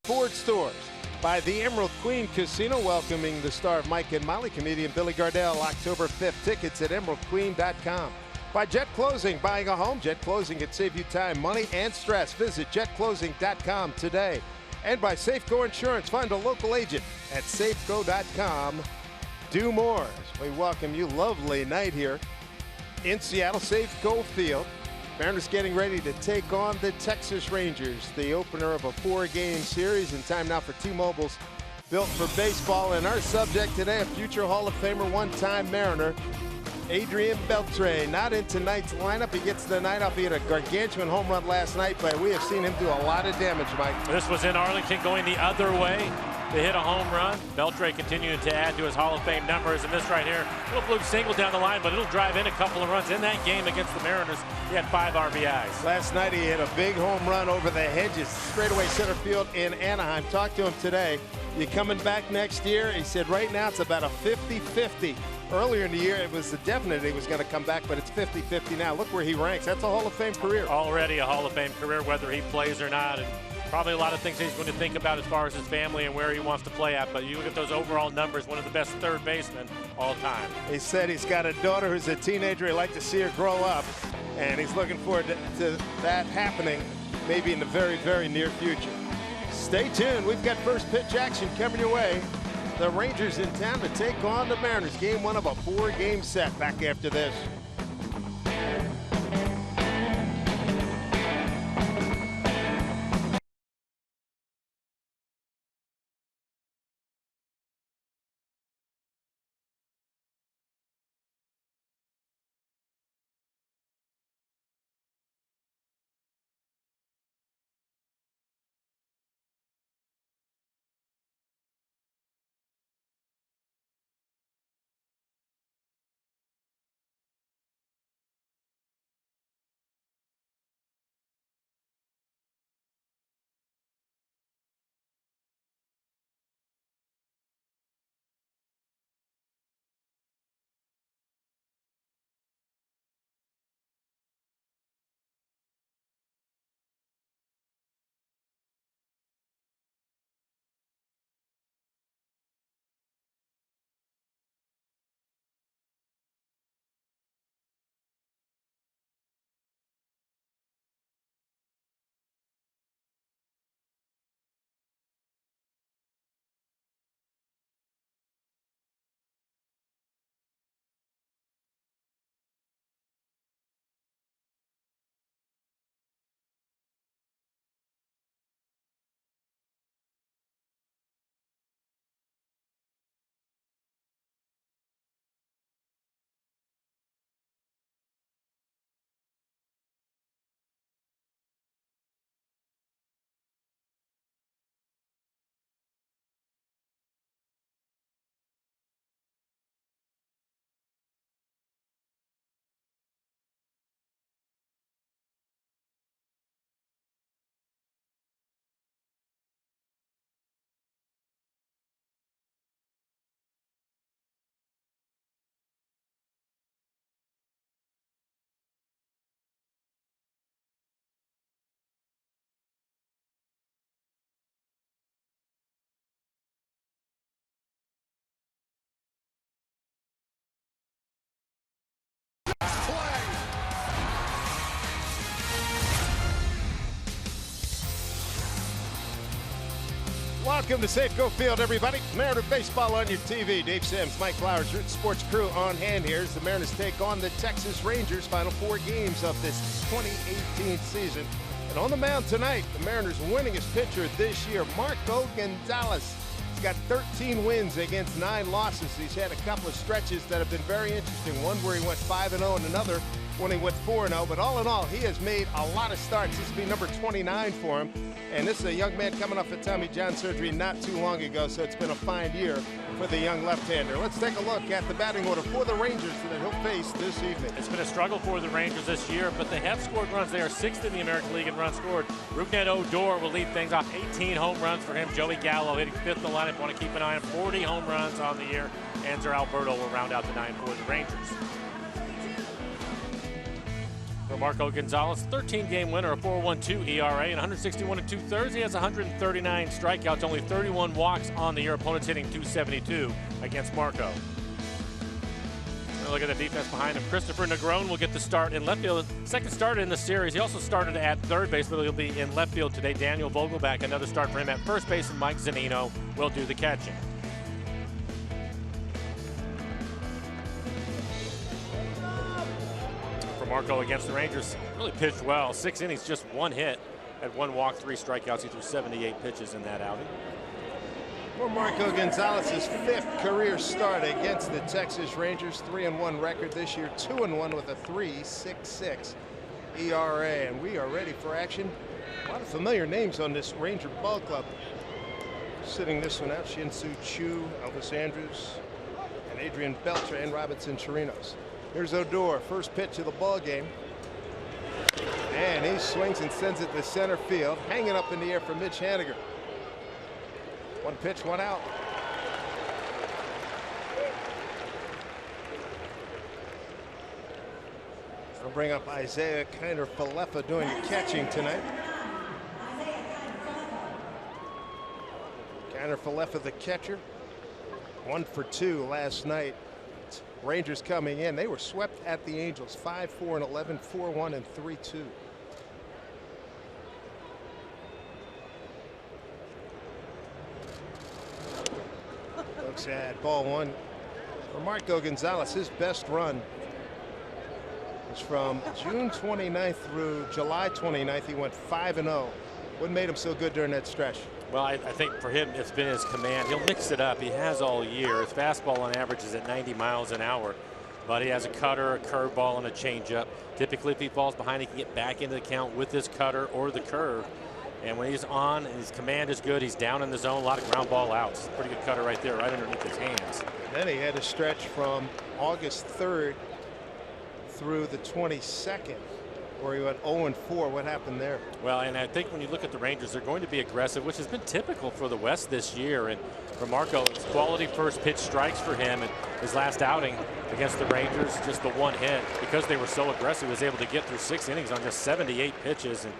Ford stores. By the Emerald Queen Casino, welcoming the star of Mike and Molly, comedian Billy Gardell, October 5th. Tickets at emeraldqueen.com. By Jet Closing, buying a home. Jet Closing can save you time, money, and stress. Visit jetclosing.com today. And by Safeco Insurance, find a local agent at safeco.com. Do more. As we welcome you, lovely night here in Seattle, Safeco Field. Mariners getting ready to take on the Texas Rangers, the opener of a 4-game series. In time now for T-Mobile's Built for Baseball. And our subject today, a future Hall of Famer, one-time Mariner, Adrian Beltre. Not in tonight's lineup. He gets the night off. He had a gargantuan home run last night, but we have seen him do a lot of damage, Mike. This was in Arlington going the other way. They hit a home run. Beltre continuing to add to his Hall of Fame numbers. And this right here, little blue single down the line, but it'll drive in a couple of runs. In that game against the Mariners, he had 5 RBIs. Last night he hit a big home run over the hedges, straightaway center field in Anaheim. Talked to him today. You coming back next year? He said right now it's about a 50-50. Earlier in the year, it was definite he was going to come back, but it's 50-50 now. Look where he ranks. That's a Hall of Fame career. Already a Hall of Fame career, whether he plays or not. And probably a lot of things he's going to think about as far as his family and where he wants to play at. But you look at those overall numbers, one of the best third basemen all time. He said he's got a daughter who's a teenager. He'd like to see her grow up, and he's looking forward to that happening maybe in the very, very near future. Stay tuned. We've got first pitch action coming your way. The Rangers in town to take on the Mariners. Game 1 of a 4-game set. Back after this. Welcome to Safeco Field, everybody. Mariner baseball on your TV. Dave Sims, Mike Flowers, Root Sports crew on hand here as the Mariners take on the Texas Rangers. Final 4 games of this 2018 season. And on the mound tonight, the Mariners' winningest pitcher this year, Marco Gonzalez. He's got 13 wins against 9 losses. He's had a couple of stretches that have been very interesting. One where he went 5-0 and another when he went 4-0. But all in all, he has made a lot of starts. This will be number 29 for him. And this is a young man coming off a Tommy John surgery not too long ago, so it's been a fine year for the young left-hander. Let's take a look at the batting order for the Rangers that he'll face this evening. It's been a struggle for the Rangers this year, but they have scored runs. They are 6th in the American League in runs scored. Rougned Odor will lead things off. 18 home runs for him. Joey Gallo hitting 5th in the lineup. Want to keep an eye on 40 home runs on the year. Anzer Alberto will round out the 9 for the Rangers. For Marco Gonzalez, 13-game winner, a 4.12 ERA, and 161 and 2/3. He has 139 strikeouts, only 31 walks on the year. Opponents hitting .272 against Marco. Look at the defense behind him. Christopher Negron will get the start in left field. Second start in the series. He also started at third base, but he'll be in left field today. Daniel Vogelback, another start for him at first base, and Mike Zunino will do the catching. For Marco against the Rangers, really pitched well. 6 innings, just 1 hit. Had 1 walk, 3 strikeouts. He threw 78 pitches in that outing. For Marco Gonzalez's 5th career start against the Texas Rangers, 3-1 record this year, 2-1 with a 3.66 ERA. And we are ready for action. A lot of familiar names on this Ranger ball club. Sitting this one out, Shin-Soo Choo, Elvis Andrews, and Adrian Beltre, and Robinson Chirinos. Here's Odor, first pitch of the ball game. And he swings and sends it to center field, hanging up in the air for Mitch Haniger. 1 pitch, 1 out. I'll bring up Isaiah Kiner-Falefa doing the catching tonight. Kiner-Falefa the catcher. 1 for 2 last night. Rangers coming in. They were swept at the Angels. 5-4 and 11, 4-1 and 3-2. Looks at ball 1 for Marco Gonzalez. His best run is from June 29th through July 29th. He went 5-0. What made him so good during that stretch? Well, I think for him, it's been his command. He'll mix it up. He has all year. His fastball on average is at 90 miles an hour, but he has a cutter, a curveball, and a changeup. Typically, if he falls behind, he can get back into the count with his cutter or the curve. And when he's on, his command is good. He's down in the zone, a lot of ground ball outs. Pretty good cutter right there, right underneath his hands. Then he had a stretch from August 3rd through the 22nd, where he went 0-4. What happened there? Well, and I think when you look at the Rangers, they're going to be aggressive, which has been typical for the West this year. And for Marco, it's quality first pitch strikes for him. And his last outing against the Rangers, just the 1 hit. Because they were so aggressive, he was able to get through 6 innings on just 78 pitches. And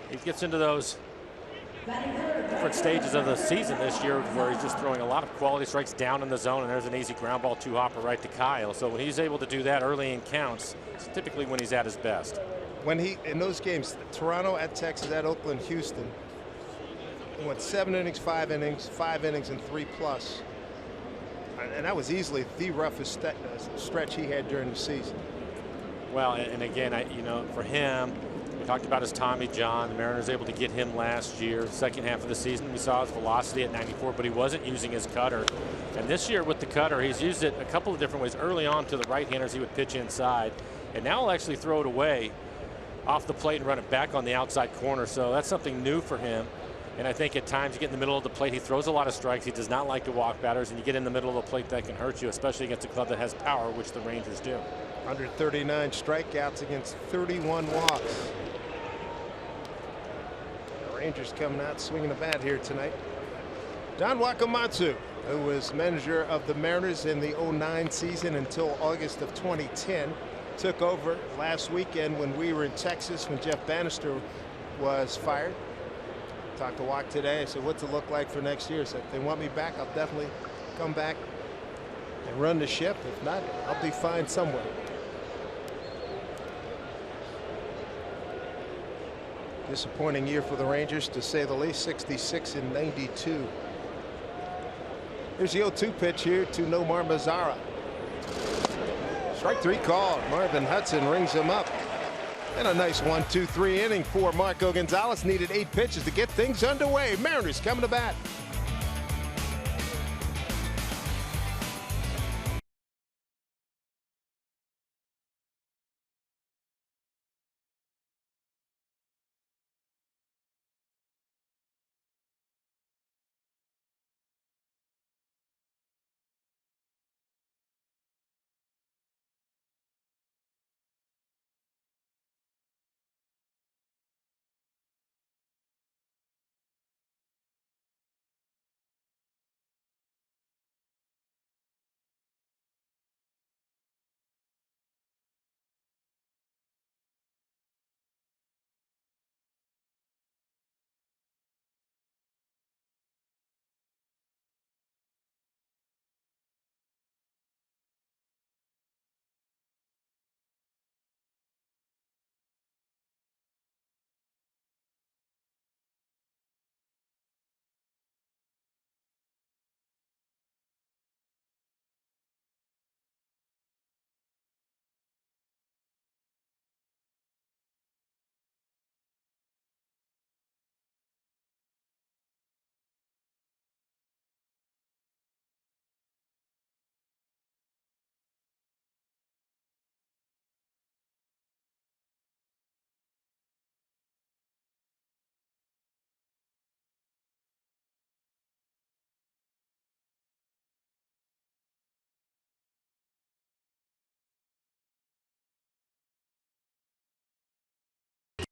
he gets into those different stages of the season this year where he's just throwing a lot of quality strikes down in the zone, and there's an easy ground ball 2-hopper right to Kyle. So when he's able to do that early in counts, it's typically when he's at his best. When he, in those games, Toronto, at Texas, at Oakland, Houston, he went 7 innings, 5 innings, 5 innings, and 3+. And that was easily the roughest stretch he had during the season. Well, and again, for him, we talked about his Tommy John. The Mariners able to get him last year. Second half of the season, we saw his velocity at 94, but he wasn't using his cutter. And this year with the cutter, he's used it a couple of different ways. Early on to the right-handers, he would pitch inside. And now he'll actually throw it away off the plate and run it back on the outside corner. So that's something new for him. And I think at times you get in the middle of the plate, he throws a lot of strikes. He does not like to walk batters, and you get in the middle of the plate, that can hurt you, especially against a club that has power, which the Rangers do. 139 strikeouts against 31 walks. The Rangers coming out swinging the bat here tonight. Don Wakamatsu, who was manager of the Mariners in the 09 season until August of 2010, took over last weekend when we were in Texas when Jeff Bannister was fired. Talked to Wak today. I said, what's it look like for next year? I said, if they want me back, I'll definitely come back and run the ship. If not, I'll be fine somewhere. Disappointing year for the Rangers, to say the least. 66 and 92. Here's the 0-2 pitch here to Nomar Mazara. Strike 3 called. Marvin Hudson rings him up. And a nice 1-2-3 inning for Marco Gonzalez. Needed 8 pitches to get things underway. Mariners coming to bat.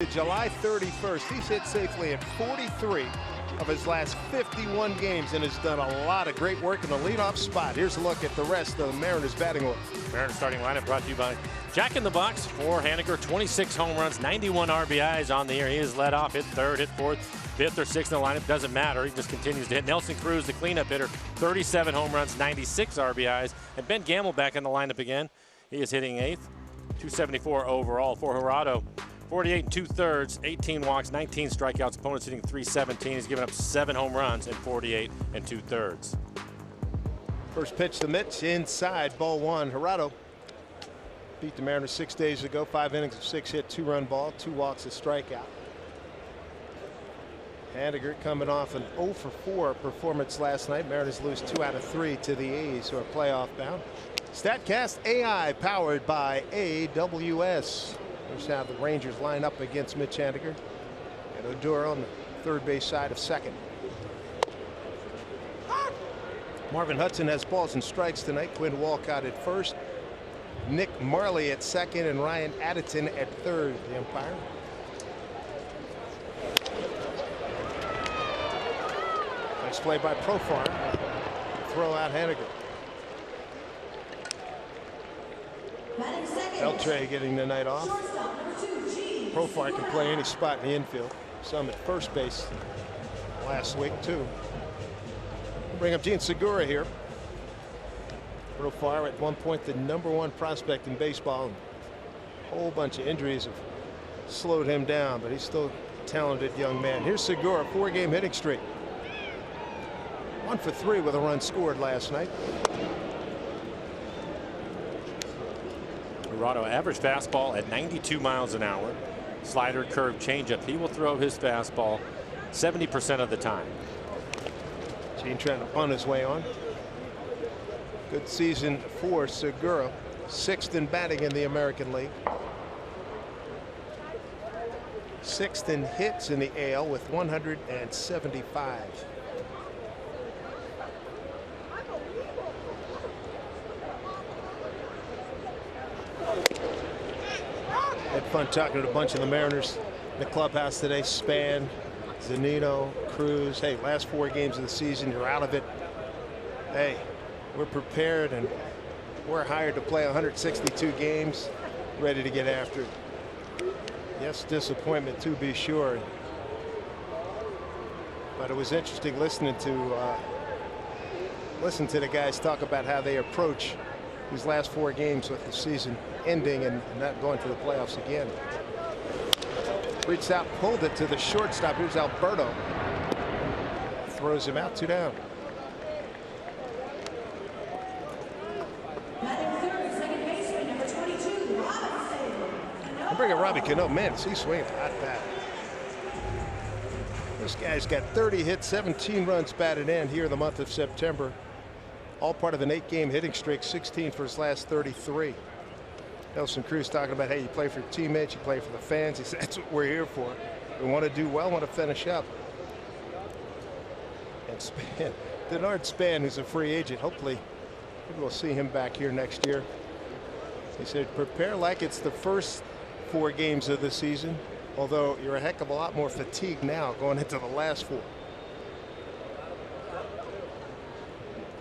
July 31st. He's hit safely in 43 of his last 51 games and has done a lot of great work in the leadoff spot. Here's a look at the rest of the Mariners batting order. Mariners starting lineup brought to you by Jack in the Box for Haniger. 26 home runs, 91 RBIs on the year. He is led off, hit third, hit fourth, fifth, or sixth in the lineup. Doesn't matter. He just continues to hit. Nelson Cruz, the cleanup hitter, 37 home runs, 96 RBIs. And Ben Gamble back in the lineup again. He is hitting eighth, 274 overall for Gerardo. 48 and 2/3, 18 walks, 19 strikeouts. Opponents hitting 317. He's given up 7 home runs in 48 and 2/3. First pitch to Mitch, inside, ball one. Gerardo beat the Mariners 6 days ago. 5 innings of 6 hit, 2-run ball, 2 walks, a strikeout. Haniger coming off an 0 for 4 performance last night. Mariners lose 2 out of 3 to the A's, who are playoff bound. StatCast AI powered by AWS. Here's how the Rangers line up against Mitch Haniger. And Odor on the third base side of second. Marvin Hudson has balls and strikes tonight. Quinn Walcott at first. Nick Marley at second and Ryan Addison at third. The umpire. Nice play by Profar. Throw out Haniger. Beltre getting the night off. Profar can play any spot in the infield. Some at first base last week too. Bring up Gene Segura here. Profar at one point the #1 prospect in baseball. A whole bunch of injuries have slowed him down, but he's still a talented young man. Here's Segura, 4-game hitting streak. 1 for 3 with a run scored last night. Gerardo average fastball at 92 miles an hour. Slider, curve, changeup. He will throw his fastball 70% of the time. Gene trying to bunt his way on. Good season for Segura. 6th in batting in the American League. 6th in hits in the AL with 175. Had fun talking to a bunch of the Mariners in the clubhouse today. Span, Zunino, Cruz. Hey, last 4 games of the season, you're out of it. Hey, we're prepared and we're hired to play 162 games, ready to get after it. Yes, disappointment to be sure, but it was interesting listening to the guys talk about how they approach these last 4 games with the season ending and not going to the playoffs again. Reached out, pulled it to the shortstop. Here's Alberto. Throws him out, 2 down. I'm bringing Robbie Cano. Man, is he swinging hot bat. This guy's got 30 hits, 17 runs batted in here in the month of September. All part of an 8-game hitting streak, 16 for his last 33. Nelson Cruz talking about, hey, you play for your teammates, you play for the fans. He said, that's what we're here for. We want to do well, want to finish up. And Span, Denard Span, who's a free agent, hopefully we'll see him back here next year. He said, prepare like it's the first 4 games of the season, although you're a heck of a lot more fatigued now going into the last 4.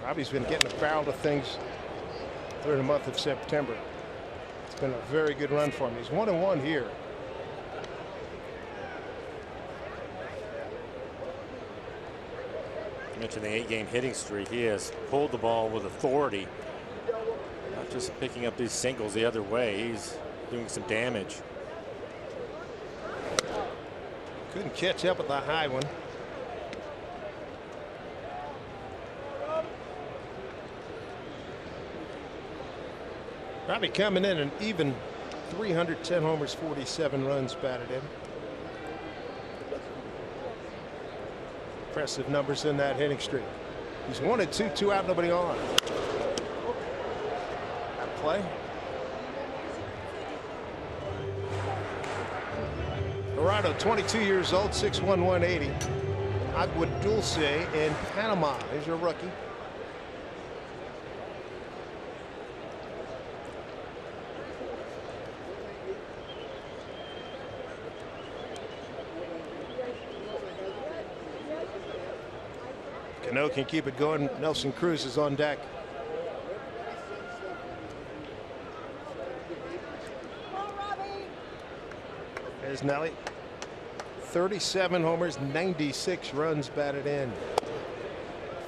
Robbie's been getting a barrel of things during the month of September. It's been a very good run for him. He's 1-1 here. You mentioned the 8-game hitting streak. He has pulled the ball with authority. Not just picking up these singles the other way. He's doing some damage. Couldn't catch up with the high one. Robbie coming in an even 310 homers, 47 runs batted in. Impressive numbers in that hitting streak. He's 1-2, 2 out, nobody on. That play. Gerardo, 22 years old, 6'1", 180. Agua Dulce in Panama. Here's your rookie. Cano can keep it going. Nelson Cruz is on deck. There's Nelly. 37 homers, 96 runs batted in.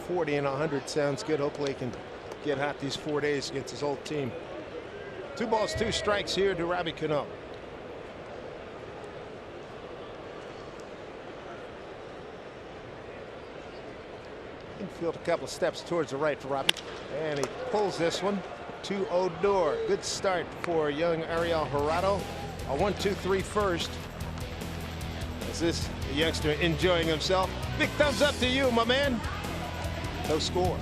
40 and 100 sounds good. Hopefully he can get hot these 4 days against his old team. 2 balls, 2 strikes here to Robbie Cano. Infield a couple of steps towards the right for Robbie. And he pulls this one to Odor. Good start for young Ariel Jurado. A 1-2-3 first. Is this youngster enjoying himself? Big thumbs up to you, my man. No score.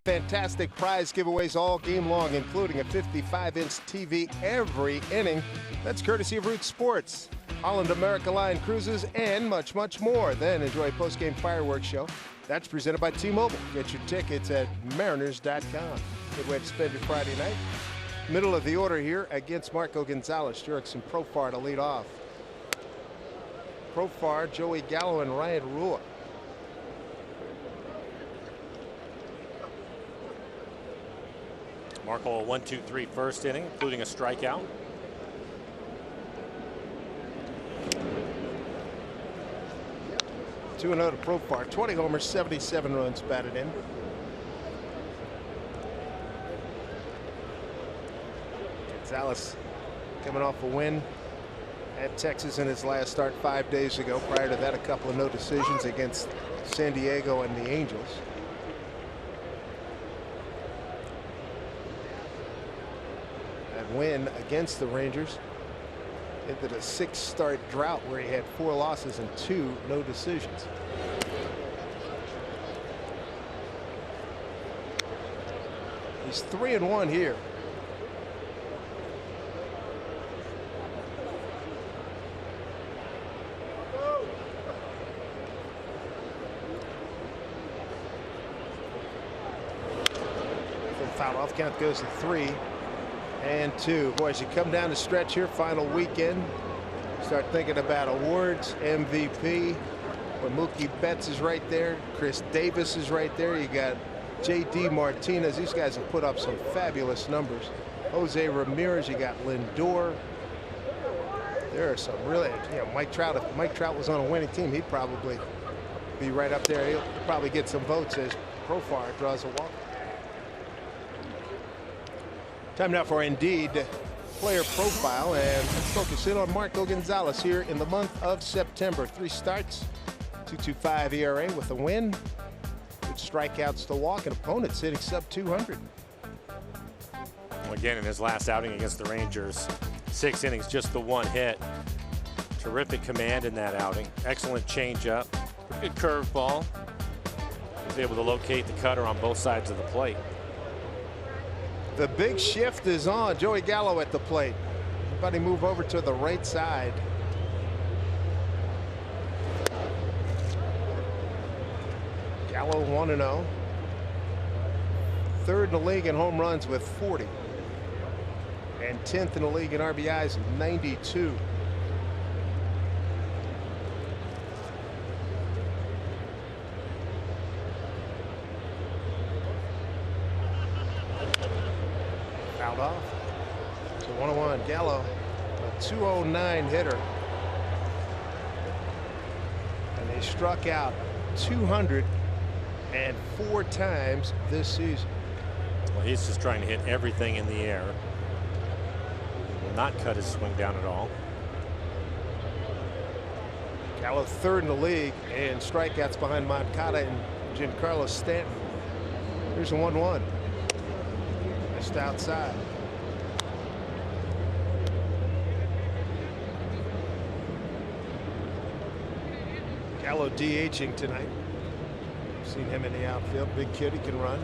Fantastic prize giveaways all game long, including a 55-inch TV every inning. That's courtesy of Root Sports, Holland America Line Cruises, and much, much more. Then enjoy a post-game fireworks show. That's presented by T-Mobile. Get your tickets at mariners.com. Good way to spend your Friday night. Middle of the order here against Marco Gonzalez. Jurickson Profar to lead off. Profar, Joey Gallo, and Ryan Rua. Marco a 1-2-3 first inning, including a strikeout. Two and 0 to Profar. 20 homers, 77 runs batted in. Gonzalez coming off a win at Texas in his last start 5 days ago. Prior to that, a couple of no decisions against San Diego and the Angels. Win against the Rangers ended a 6-start drought where he had 4 losses and 2 no decisions. He's 3-1 here. Foul off, count goes to 3-2. Boy, as you come down the stretch here, final weekend, start thinking about awards. MVP, when Mookie Betts is right there, Chris Davis is right there. You got J.D. Martinez. These guys have put up some fabulous numbers. Jose Ramirez, you got Lindor. There are some really, Mike Trout. If Mike Trout was on a winning team, he'd probably be right up there. He'll probably get some votes as Profar draws a walk. Time now for Indeed player profile, and let's focus in on Marco Gonzalez here in the month of September. 3 starts, 2.25 ERA with a win. Good strikeouts to walk, and opponents hitting sub 200. Well, again, in his last outing against the Rangers, 6 innings, just the 1 hit. Terrific command in that outing. Excellent changeup. Good curveball. He's able to locate the cutter on both sides of the plate. The big shift is on. Joey Gallo at the plate. Everybody move over to the right side. Gallo 1-0. Third in the league in home runs with 40. And 10th in the league in RBIs, 92. Fouled off. So 1-1. Gallo, a 209 hitter. And they struck out 204 times this season. Well, he's just trying to hit everything in the air. Will not cut his swing down at all. Gallo third in the league in strikeouts behind Moncada and Giancarlo Stanton. Here's a 1-1. Just outside. Gallo DHing tonight. Seen him in the outfield. Big kid, he can run.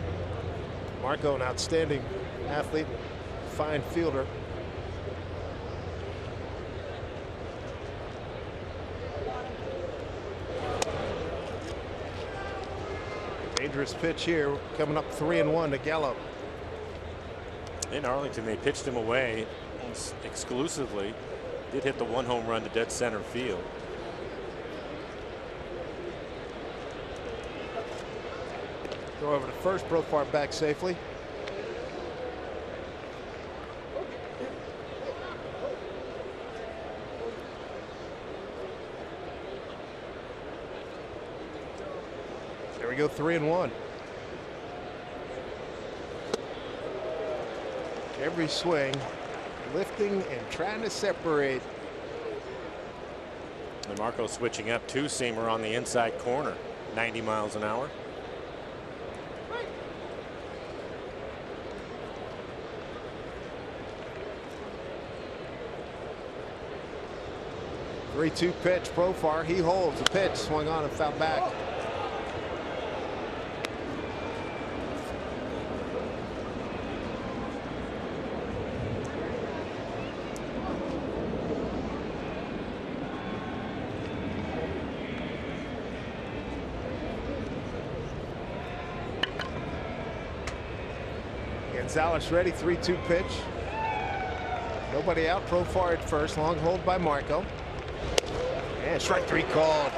Marco, an outstanding athlete, fine fielder. Dangerous pitch here, coming up 3-1 to Gallo. In Arlington, they pitched him away almost exclusively. Did hit the one home run to dead center field. Throw over to first, Profar back safely. There we go, 3-1. Every swing, lifting and trying to separate. And Marco switching up, two-seamer on the inside corner, 90 miles an hour. 3-2 pitch. Profar, he holds the pitch, swung on and fouled back. Gonzalez ready, 3-2 pitch. Nobody out. Profar at first, long hold by Marco. And strike three called.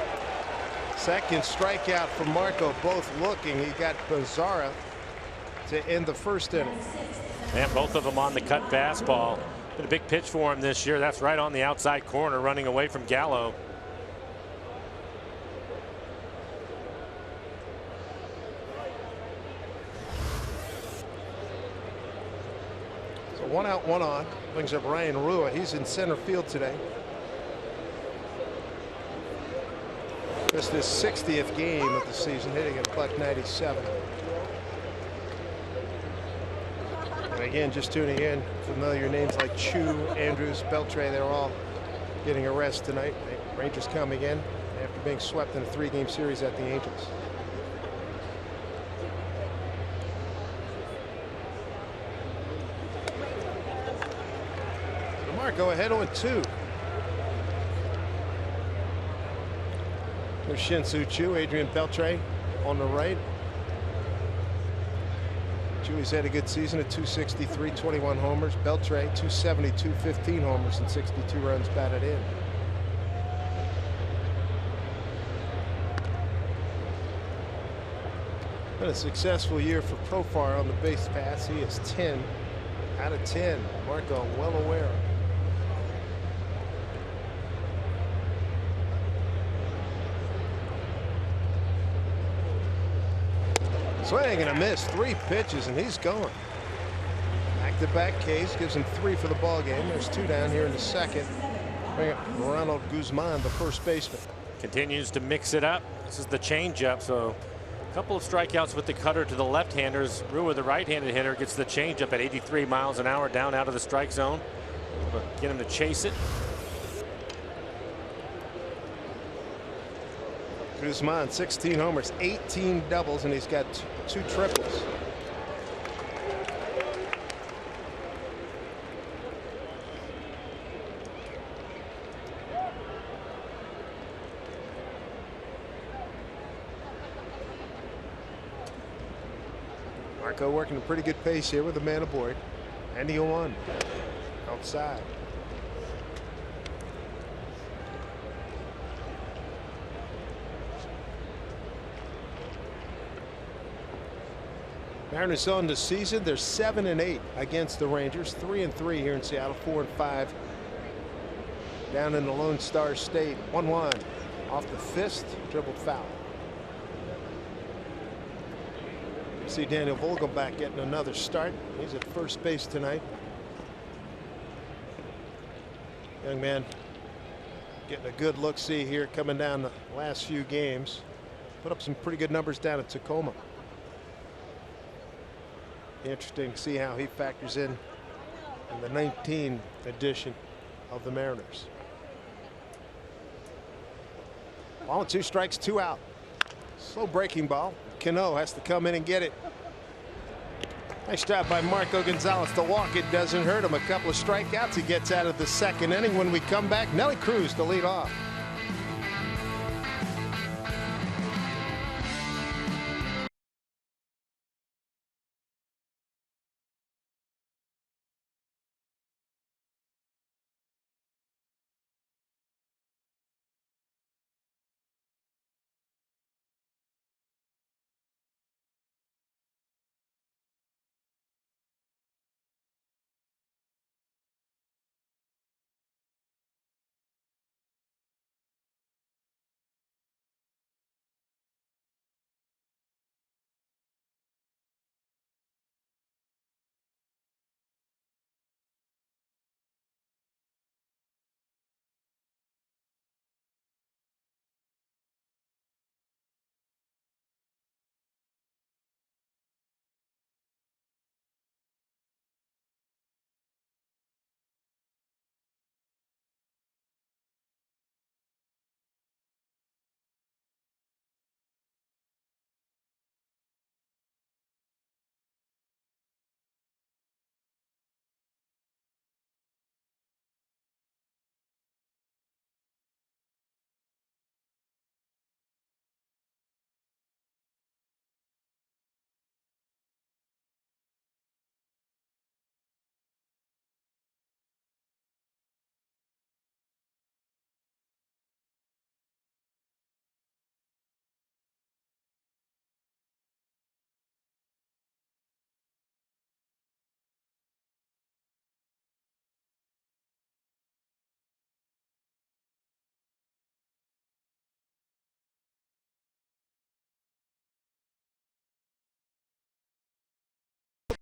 Second strikeout for Marco, both looking. He got Bizarra to end the first inning. And both of them on the cut fastball. Been a big pitch for him this year. That's right on the outside corner, running away from Gallo. So 1 out, 1 on. Brings up Ryan Rua. He's in center field today. Just his 60th game of the season, hitting at .97. And again, just tuning in, familiar names like Chu, Andrews, Beltre, they're all getting a rest tonight. Rangers coming in after being swept in a 3-game series at the Angels. Marco ahead 0-2. There's Shin-Soo Choo, Adrian Beltre on the right. Chewy's had a good season at 263, 21 homers. Beltre 272, 15 homers and 62 runs batted in. Been a successful year for Profar on the base paths. He is 10 out of 10. Marco well aware. Swing and a miss, 3 pitches, and he's going. Back-to-back Ks gives him 3 for the ball game. There's 2 down here in the second. Bring up Ronald Guzman, the first baseman. Continues to mix it up. This is the changeup, so a couple of strikeouts with the cutter to the left-handers. Rua, the right-handed hitter, gets the changeup at 83 miles an hour down out of the strike zone. Get him to chase it. Guzman, 16 homers, 18 doubles, and he's got two triples. Marco working a pretty good pace here with a man aboard. And he won outside. Mariners on the season, they're 7-8 against the Rangers, 3-3 here in Seattle, 4-5 down in the Lone Star State. 1-1 off the fist, dribbled foul. See Daniel Vogelbach getting another start. He's at first base tonight. Young man getting a good look-see here coming down the last few games. Put up some pretty good numbers down at Tacoma. Interesting to see how he factors in the 19 edition of the Mariners. Ball and 2 strikes, 2 out. Slow breaking ball. Cano has to come in and get it. Nice job by Marco Gonzalez to walk. It doesn't hurt him. A couple of strikeouts. He gets out of the second inning. When we come back, Nelly Cruz to lead off.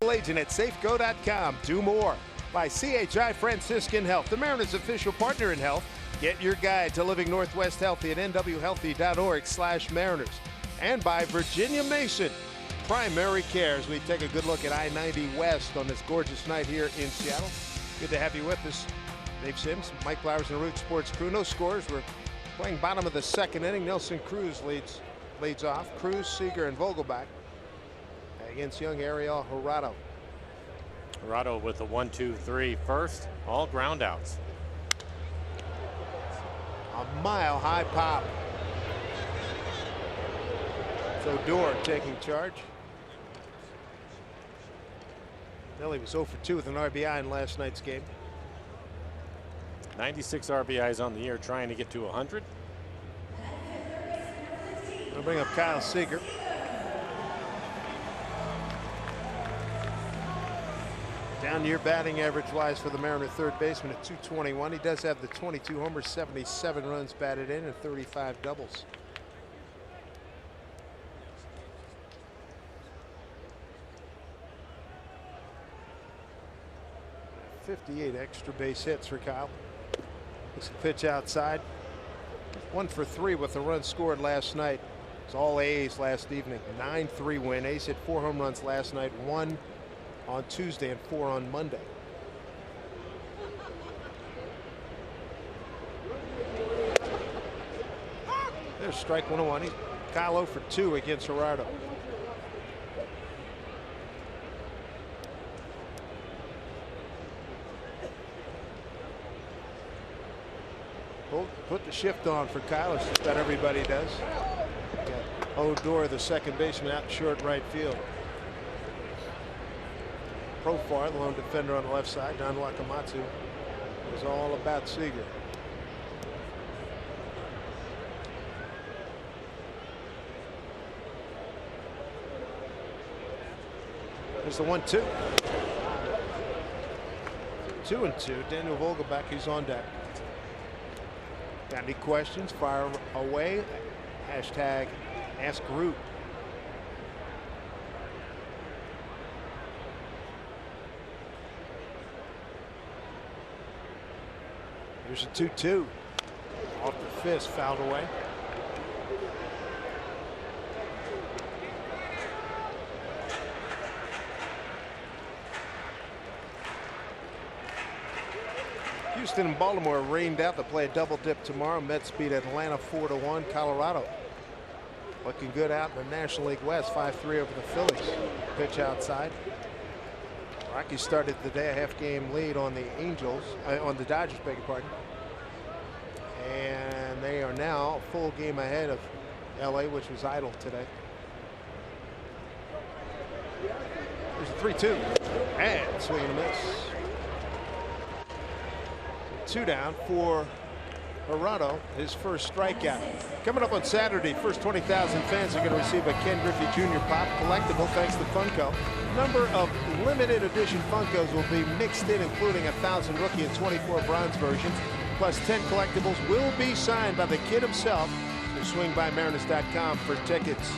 Agent at safeco.com. Do more. By CHI Franciscan Health, the Mariners' official partner in health. Get your guide to living Northwest healthy at nwhealthy.org/Mariners. And by Virginia Mason Primary Care, as we take a good look at I-90 West on this gorgeous night here in Seattle. Good to have you with us. Dave Sims, Mike Flowers, and the Root Sports crew. No scores. We're playing bottom of the second inning. Nelson Cruz leads off. Cruz, Seager, and Vogelbach against young Ariel Jurado. Jurado with a 1-2-3 first, all ground outs. A mile-high pop. So Odor taking charge. Nelly was 0 for 2 with an RBI in last night's game. 96 RBIs on the year, trying to get to 100. I'll bring up Kyle Seager. Down year batting average wise for the Mariner third baseman at 221. He does have the 22 homers, 77 runs batted in, and 35 doubles. .58 extra base hits for Kyle. It's a pitch outside. 1 for 3 with a run scored last night. It's all A's last evening. 9-3 win. A's hit 4 home runs last night. 1 on Tuesday and 4 on Monday. There's strike 101. Kyle 0 for 2 against Gerardo. Put the shift on for Kyle. It's just about everybody does. Odor, the second baseman, out in short right field. Profar, the lone defender on the left side. Don Wakamatsu is all about Seager. There's the 1-2. 2-2. Daniel Vogelbach, he's on deck. Got any questions? Fire away. Hashtag Ask Root. Here's a 2-2. Off the fist, fouled away. Houston and Baltimore rained out to play a double dip tomorrow. Mets beat Atlanta 4-1. Colorado looking good out in the National League West, 5-3 over the Phillies. Pitch outside. Rockies started the day a half-game lead on the on the Dodgers, beg your pardon. And they are now a full game ahead of LA, which was idle today. There's a 3-2. And swing and a miss. 2 down for Gerardo, his first strikeout. Coming up on Saturday, first 20,000 fans are going to receive a Ken Griffey Jr. Pop collectible thanks to Funko. Number of limited edition Funkos will be mixed in, including 1,000 rookie and 24 bronze versions, plus 10 collectibles will be signed by the kid himself. So swing by Mariners.com for tickets.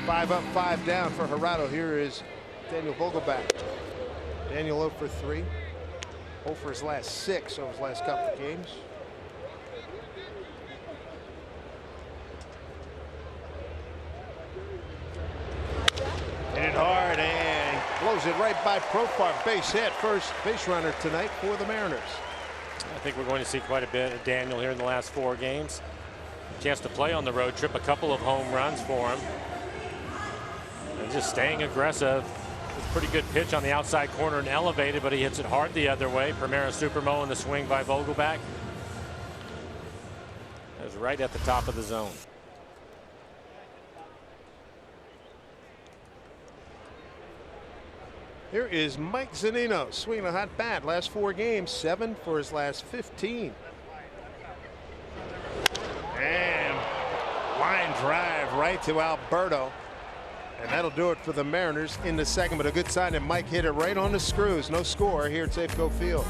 5 up, 5 down for Gerardo. Here is Daniel Vogelbach. Daniel 0 for 3. 0 for his last 6 over his last couple of games. Hit it hard and blows it right by Profar. Base hit, first base runner tonight for the Mariners. I think we're going to see quite a bit of Daniel here in the last 4 games. Chance to play on the road trip, a couple of home runs for him. And just staying aggressive. Pretty good pitch on the outside corner and elevated, but he hits it hard the other way. Primera Supermo in the swing by Vogelbach. That was right at the top of the zone. Here is Mike Zunino swinging a hot bat. Last 4 games, 7 for his last 15. And line drive right to Alberto. And that'll do it for the Mariners in the second, but a good sign that Mike hit it right on the screws. No score here at Safeco Field.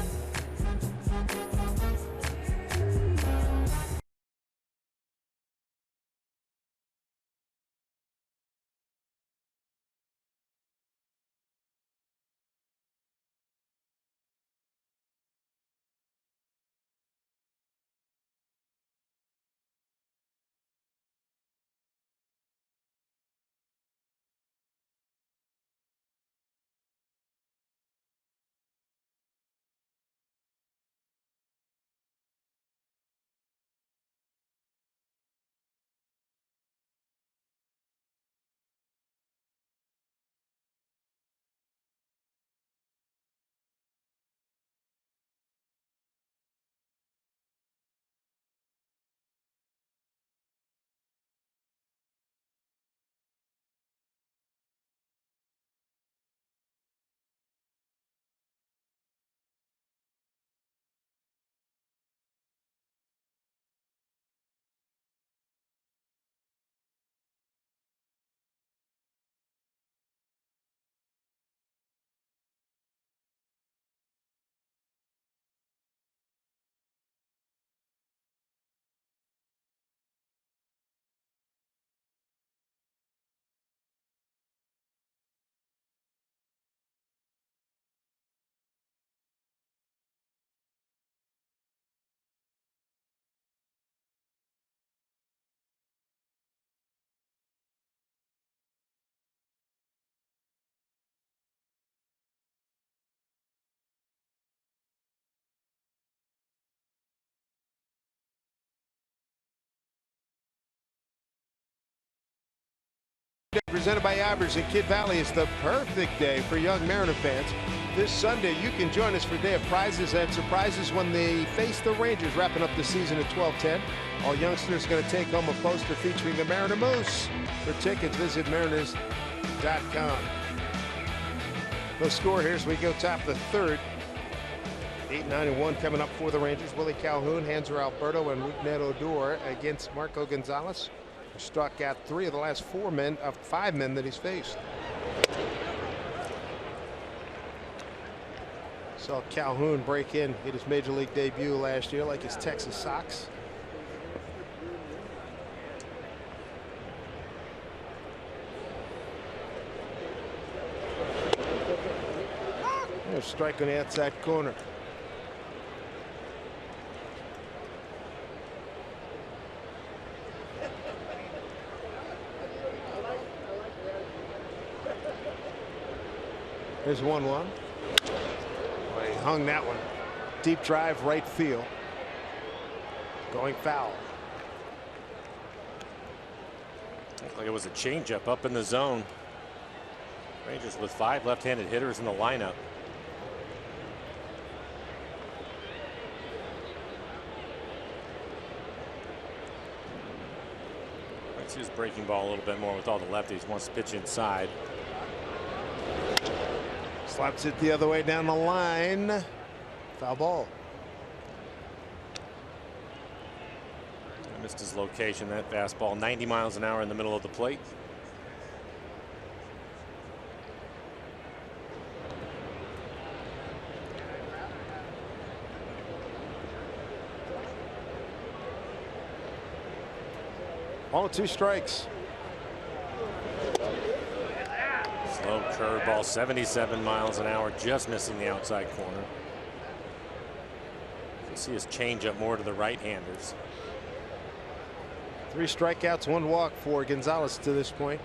Presented by Ivers in Kid Valley is the perfect day for young Mariner fans. This Sunday, you can join us for a day of prizes and surprises when they face the Rangers, wrapping up the season at 12:10. All youngsters going to take home a poster featuring the Mariner Moose. For tickets, visit mariners.com. The score here as we go top the third. 8-9-1 coming up for the Rangers. Willie Calhoun, Hanser Alberto, and Rugnet Odor against Marco Gonzalez. Struck out 3 of the last 5 men that he's faced. Saw Calhoun break in, hit his major league debut last year like his Texas Sox. There's a strike on the outside corner. There's 1-1. Well, he hung that one. Deep drive, right field. Going foul. Looked like it was a changeup up in the zone. Rangers with 5 left-handed hitters in the lineup. Let's see his breaking ball a little bit more with all the lefties. Wants to pitch inside. Slaps it the other way down the line. Foul ball. I missed his location. That fastball 90 miles an hour in the middle of the plate. All 2 strikes. Slow curveball, 77 miles an hour, just missing the outside corner. You see his changeup more to the right-handers. 3 strikeouts, 1 walk for Gonzalez to this point.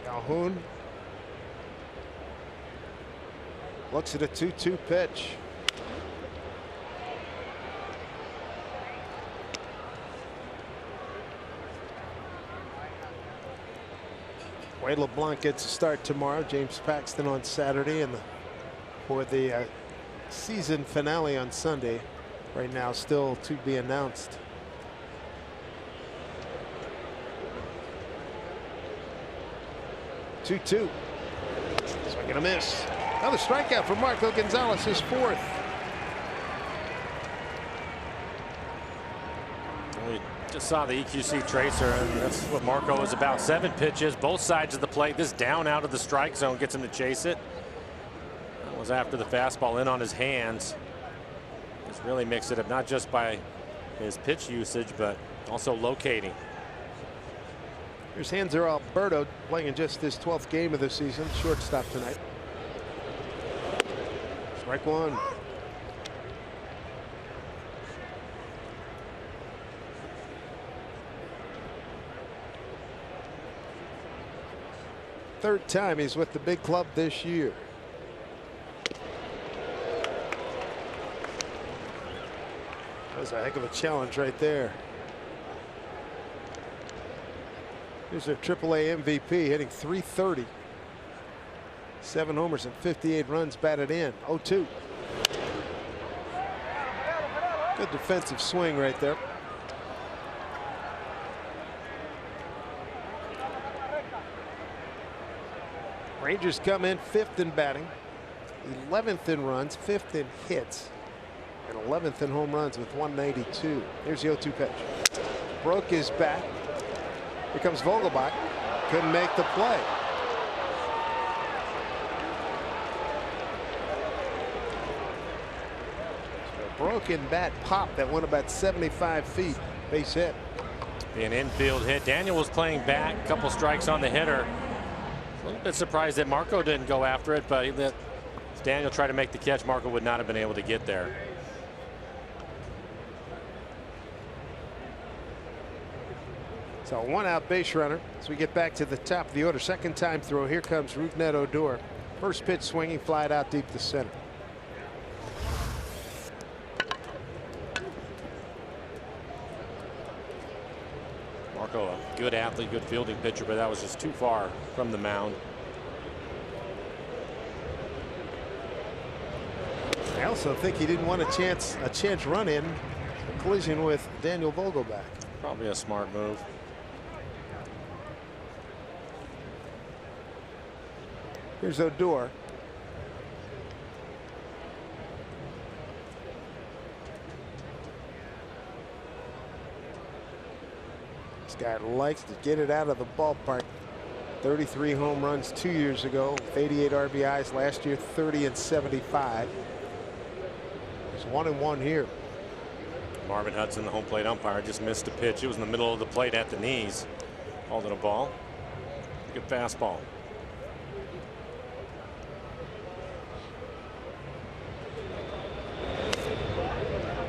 Calhoun looks at a 2-2 pitch. Wade LeBlanc gets a start tomorrow. James Paxton on Saturday, and for the season finale on Sunday. Right now, still to be announced. Two. Swing and a miss. Another strikeout for Marco Gonzalez, his 4th. Just saw the EQC tracer, and that's what Marco is about. 7 pitches, both sides of the plate. This down out of the strike zone gets him to chase it. That was after the fastball in on his hands. Just really mixed it up, not just by his pitch usage, but also locating. Here's Hanser Alberto playing in just his 12th game of the season. Shortstop tonight. Strike 1. Third time he's with the big club this year. That was a heck of a challenge right there. Here's their AAA MVP hitting .330. 7 homers and 58 runs batted in. 0-2. Good defensive swing right there. Rangers come in 5th in batting, 11th in runs, 5th in hits, and 11th in home runs with 192. Here's the 0-2 pitch. Broke his bat. Here comes Vogelbach. Couldn't make the play. A broken bat pop that went about 75 feet. Base hit. An infield hit. Daniel was playing back. A couple strikes on the hitter. A little bit surprised that Marco didn't go after it, but if Daniel tried to make the catch, Marco would not have been able to get there. So a 1-out base runner as we get back to the top of the order. Second time throw. Here comes Rugnet Odor. First pitch swinging, fly it out deep to center. Marco Good athlete, good fielding pitcher, but that was just too far from the mound. I also think he didn't want a chance run in a collision with Daniel Vogelback. Probably a smart move. Here's Odor. This guy likes to get it out of the ballpark. 33 home runs 2 years ago, 88 RBIs last year, 30 and 75. There's 1-1 here. Marvin Hudson, the home plate umpire, just missed a pitch. It was in the middle of the plate at the knees. Called it a ball. Good fastball.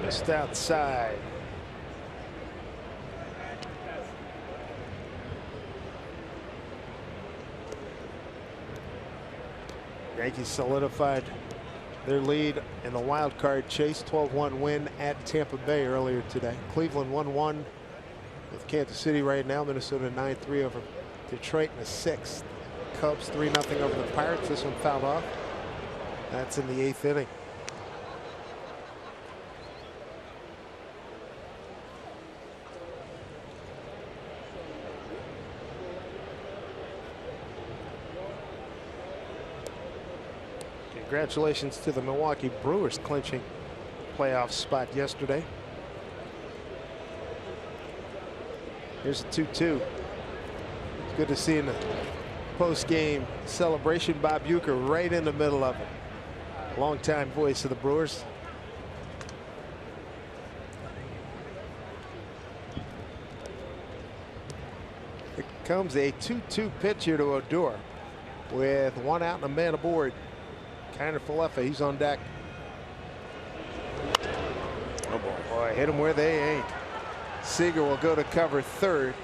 Missed outside. Yankees solidified their lead in the wild card chase. 12-1 win at Tampa Bay earlier today. Cleveland 1-1 with Kansas City right now. Minnesota 9-3 over Detroit in the 6th. Cubs 3-0 over the Pirates. This one fouled off. That's in the 8th inning. Congratulations to the Milwaukee Brewers clinching playoff spot yesterday. Here's a 2-2. It's good to see in the post-game celebration Bob Uecker right in the middle of it. Longtime voice of the Brewers. Here comes a 2-2 pitch here to Odor with 1 out and a man aboard. Kiner Falefa, he's on deck. Oh boy. Boy, hit him where they ain't. Seager will go to cover third.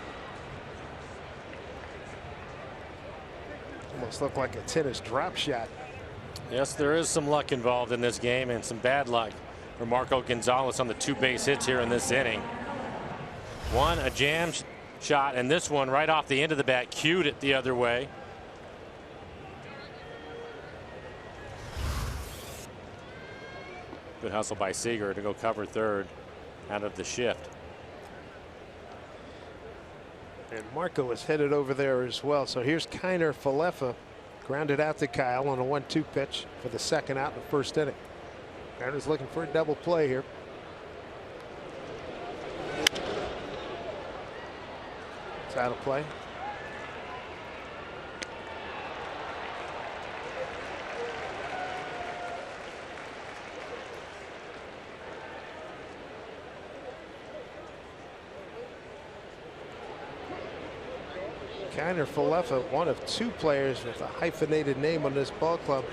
Almost looked like a tennis drop shot. Yes, there is some luck involved in this game and some bad luck for Marco Gonzalez on the 2 base hits here in this inning. One a jam shot, and this one right off the end of the bat cued it the other way. Good hustle by Seager to go cover third out of the shift. And Marco is headed over there as well. So here's Kiner Falefa, grounded out to Kyle on a 1-2 pitch for the second out in the first inning. Kiner's looking for a double play here. It's out of play. Kiner Falefa, one of 2 players with a hyphenated name on this ball club.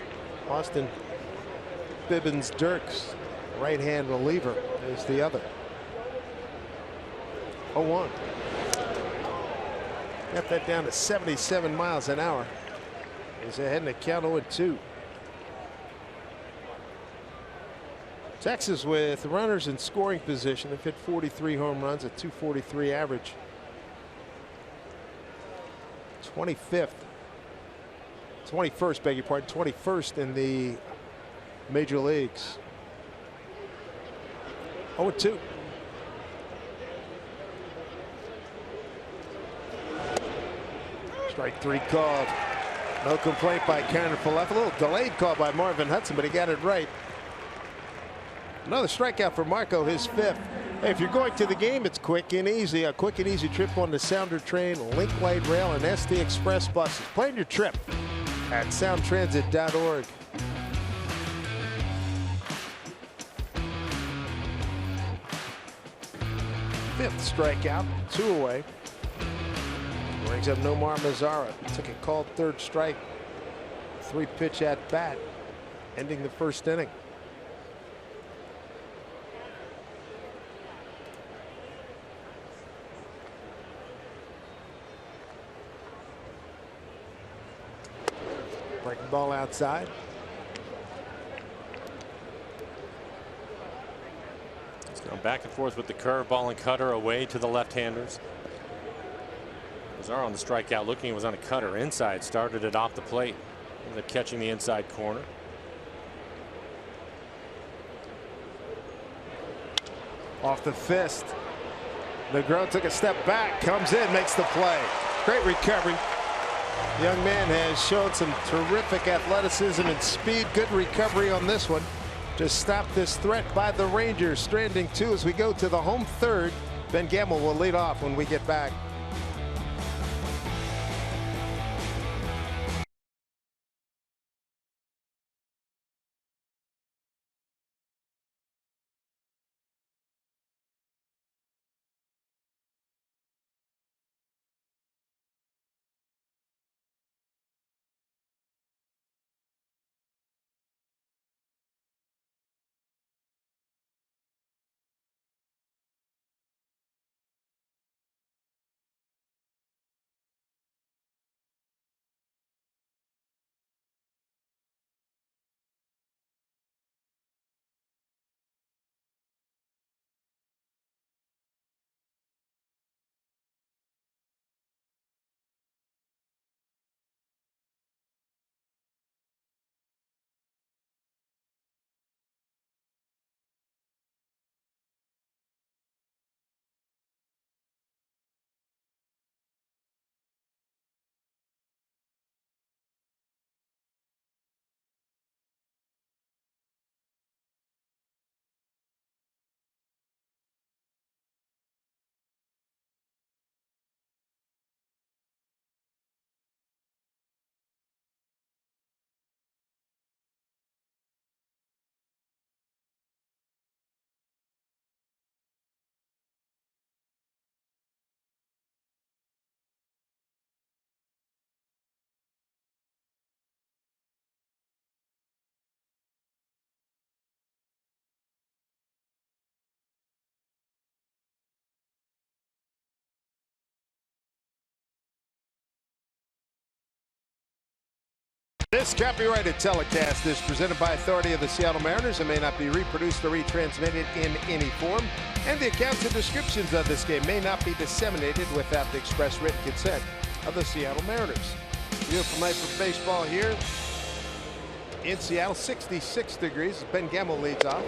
Austin Bibbins Dirks, right-hand reliever, is the other. 0-1. Got that down to 77 miles an hour. He's ahead in the count 0-2. Texas with runners in scoring position. They've hit 43 home runs, a .243 average. 21st, beg your pardon, 21st in the major leagues. 0-2. Strike 3 called. No complaint by Kiner Falefa. A little delayed call by Marvin Hudson, but he got it right. Another strikeout for Marco, his 5th. Hey, if you're going to the game, it's quick and easy. A quick and easy trip on the Sounder train, Link Light Rail, and ST Express buses. Plan your trip at soundtransit.org. Fifth strikeout, 2 away. Brings up Nomar Mazara. Took a called 3rd strike. 3-pitch at bat, ending the first inning. Breaking ball outside. It's going back and forth with the curveball and cutter away to the left-handers. Mazar on the strikeout looking, it was on a cutter inside, started it off the plate. Ended up catching the inside corner. Off the fist. Negron took a step back, comes in, makes the play. Great recovery. The young man has shown some terrific athleticism and speed. Good recovery on this one. Just stop this threat by the Rangers. Stranding two as we go to the home third. Ben Gamble will lead off when we get back. This copyrighted telecast is presented by authority of the Seattle Mariners and may not be reproduced or retransmitted in any form. And the accounts and descriptions of this game may not be disseminated without the express written consent of the Seattle Mariners. Beautiful night for baseball here in Seattle. 66 degrees. Ben Gamble leads off.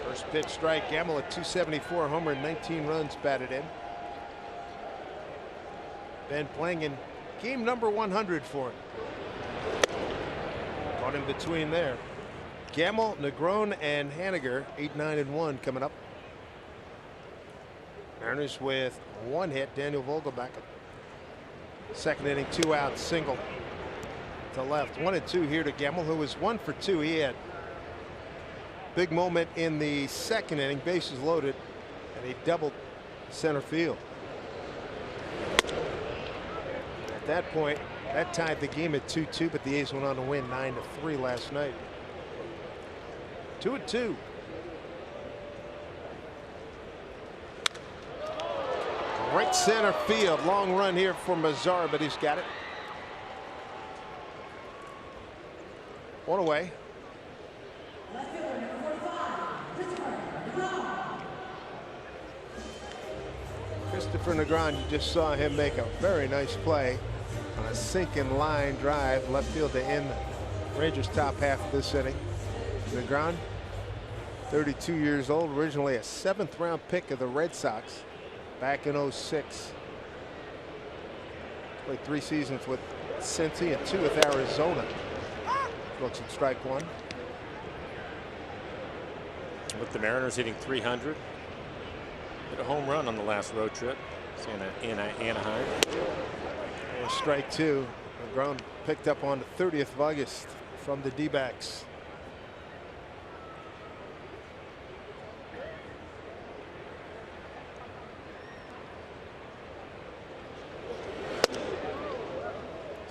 First pitch strike. Gamble at 274, homer, and 19 runs batted in. Ben playing in game number 100 for him. Caught in between there. Gamble, Negron, and Haniger, 8-9-1 coming up. Mariners with one hit. Daniel Vogelback. Second inning, 2 out, single to left. 1-2 here to Gamble, who was 1 for 2. He had big moment in the second inning, bases loaded, and he doubled center field. At that point, that tied the game at 2-2, but the A's went on to win 9-3 last night. 2-2. Right center field. Long run here for Mazar, but he's got it. One away. Christopher Negron, you just saw him make a very nice play on a sinking line drive left field to end the Rangers' top half of this inning. Negron, 32 years old, originally a 7th round pick of the Red Sox back in 06. Played 3 seasons with Cincy and 2 with Arizona. Looks at strike one. With the Mariners hitting 300. Hit a home run on the last road trip in Anaheim. And strike two. Negron picked up on the 30th of August from the D-backs.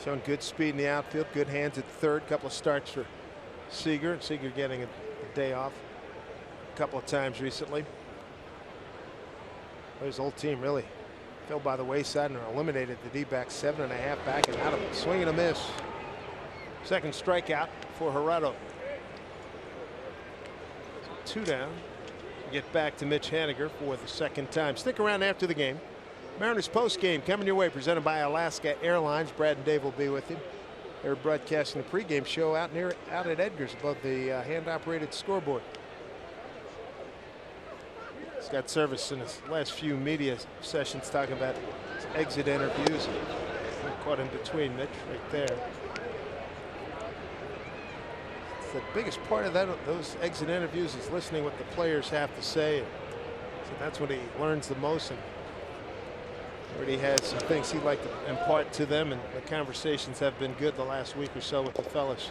Showing good speed in the outfield, good hands at third. Couple of starts for Seager. Seager getting a day off a couple of times recently. His whole team really fell by the wayside and are eliminated. The D-backs 7.5 back and out of it. Swing and a miss. Second strikeout for Gerardo. So 2 down. Get back to Mitch Haniger for the second time. Stick around after the game. Mariners post-game coming your way, presented by Alaska Airlines. Brad and Dave will be with you. They're broadcasting the pregame show out at Edgar's above the hand-operated scoreboard. He's got service in his last few media sessions talking about his exit interviews. Caught in between Mitch right there. It's the biggest part of those exit interviews is listening what the players have to say. So that's when he learns the most, and already had some things he'd like to impart to them, and the conversations have been good the last week or so with the fellas.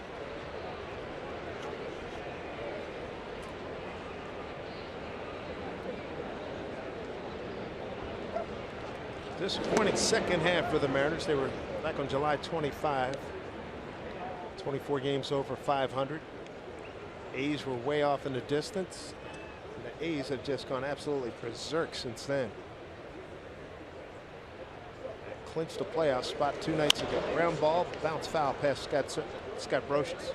Disappointing second half for the Mariners. They were back on July 25. 24 games over 500. A's were way off in the distance. And the A's have just gone absolutely berserk since then. Clinched a playoff spot 2 nights ago. Ground ball, bounce foul past Scott Brocious.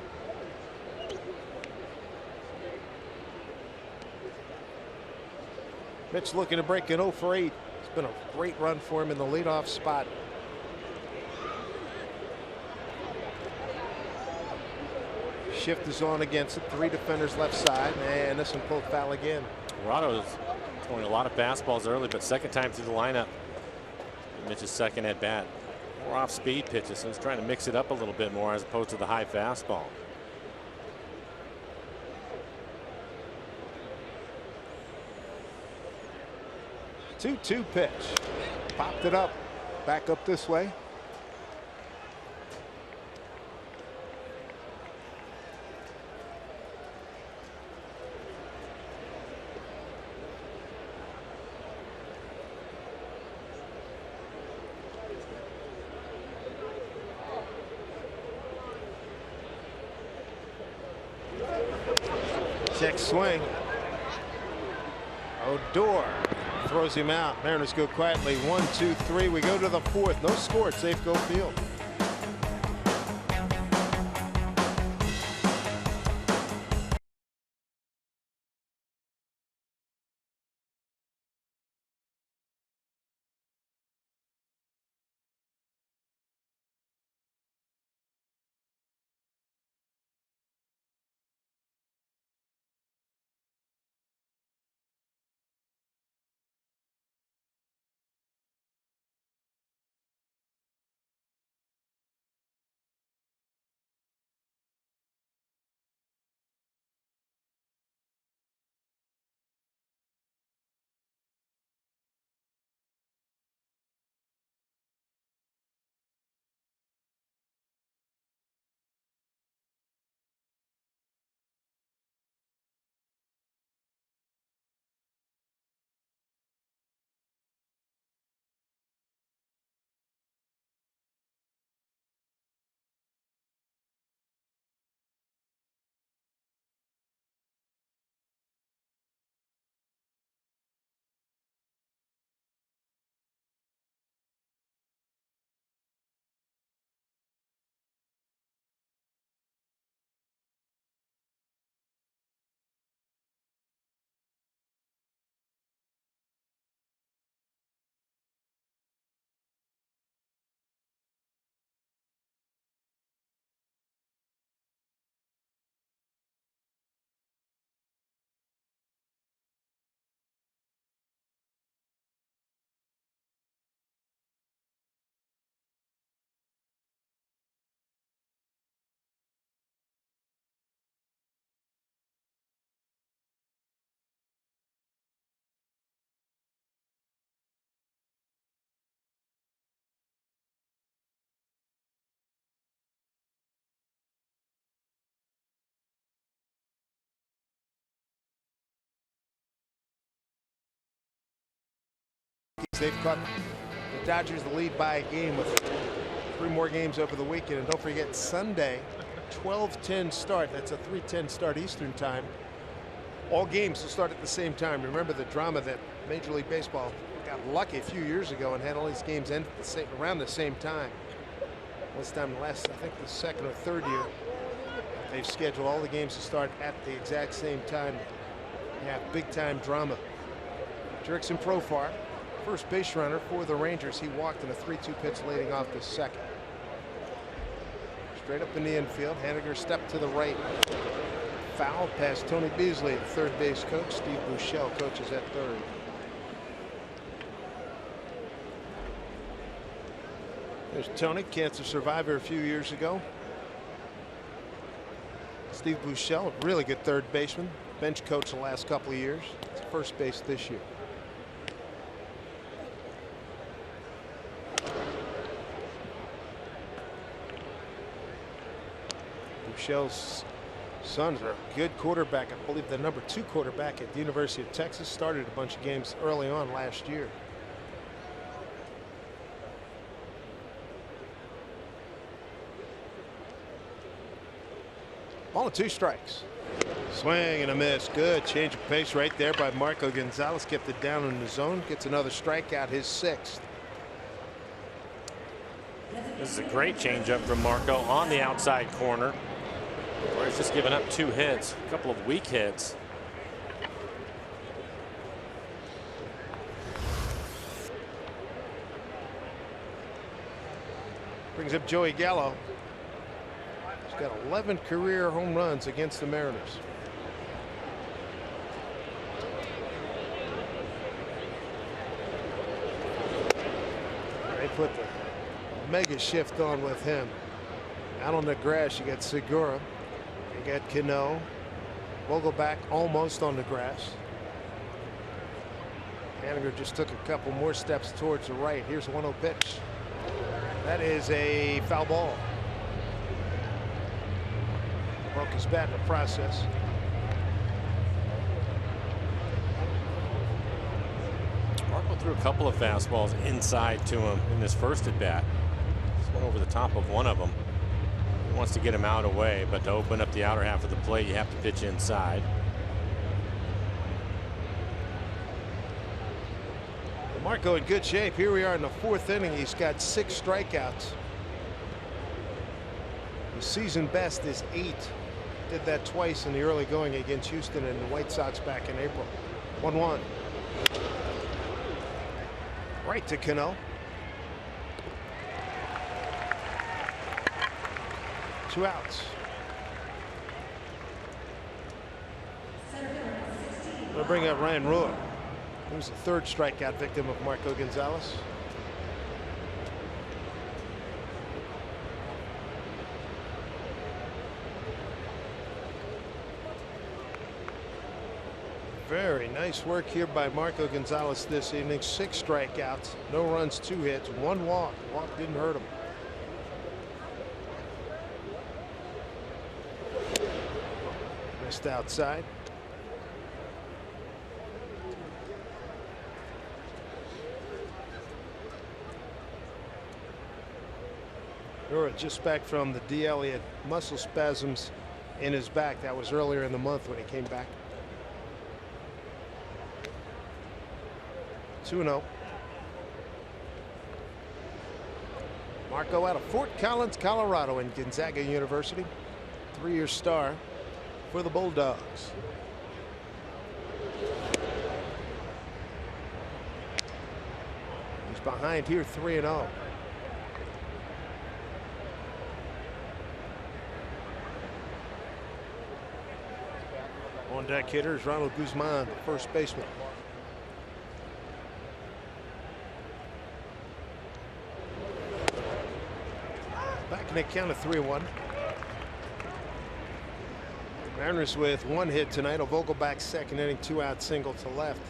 Mitch looking to break an 0 for 8. It's been a great run for him in the leadoff spot. Shift is on against it. 3 defenders left side, and this one pulled foul again. Toronto's throwing a lot of fastballs early, but second time through the lineup. Mitch's second at bat. More off speed pitches, so he's trying to mix it up a little bit more as opposed to the high fastball. Two pitch. Popped it up. Back up this way. Check swing. Odor throws him out. Mariners go quietly. 1, 2, 3. We go to the 4th. No score at Safeco Field. They've caught the Dodgers the lead by a game with 3 more games over the weekend. And don't forget, Sunday, 12:10 start. That's a 3:10 start Eastern time. All games will start at the same time. Remember the drama that Major League Baseball got lucky a few years ago and had all these games end around the same time. This time last, I think, the 2nd or 3rd year, they've scheduled all the games to start at the exact same time. Yeah, big time drama. Jurickson Profar first base runner for the Rangers. He walked in a 3-2 pitch leading off the second. Straight up in the infield. Haniger stepped to the right. Foul past Tony Beasley, the third base coach. Steve Buechele coaches at third. There's Tony, cancer survivor a few years ago. Steve Buechele, a really good third baseman. Bench coach the last couple of years. It's first base this year. Buechele's sons are a good quarterback. I believe the #2 quarterback at the University of Texas. Started a bunch of games early on last year. Ball and 2 strikes. Swing and a miss. Good change of pace right there by Marco Gonzalez. Kept it down in the zone. Gets another strikeout, his 6th. This is a great changeup from Marco on the outside corner. Where he's just given up 2 hits, a couple of weak hits. Brings up Joey Gallo. He's got 11 career home runs against the Mariners. They put the mega shift on with him. Out on the grass, you got Segura. You got Cano. Vogelback almost on the grass. Haniger just took a couple more steps towards the right. Here's a 1-0 pitch. That is a foul ball. Broke his bat in the process. Marco threw a couple of fastballs inside to him in this first at bat. Just went over the top of one of them. He wants to get him out away, but to open up the outer half of the plate, you have to pitch inside. Marco in good shape. Here we are in the 4th inning. He's got 6 strikeouts. His season best is 8. Did that twice in the early going against Houston and the White Sox back in April. 1-1. Right to Cano. 2 outs. They'll bring up Ryan Ruhr. He was the 3rd strikeout victim of Marco Gonzalez. Very nice work here by Marco Gonzalez this evening. 6 strikeouts, no runs, 2 hits, 1 walk. Walk didn't hurt him. Missed outside. Ruhr just back from the DL. He had muscle spasms in his back. That was earlier in the month when he came back. 2-0. Marco out of Fort Collins, Colorado, and Gonzaga University. 3-year star for the Bulldogs. He's behind here 3-0. On deck hitters Ronald Guzman, the first baseman. Back in the count of 3-1. Mariners with 1 hit tonight. A Vogelback 2nd inning, 2-out single to left.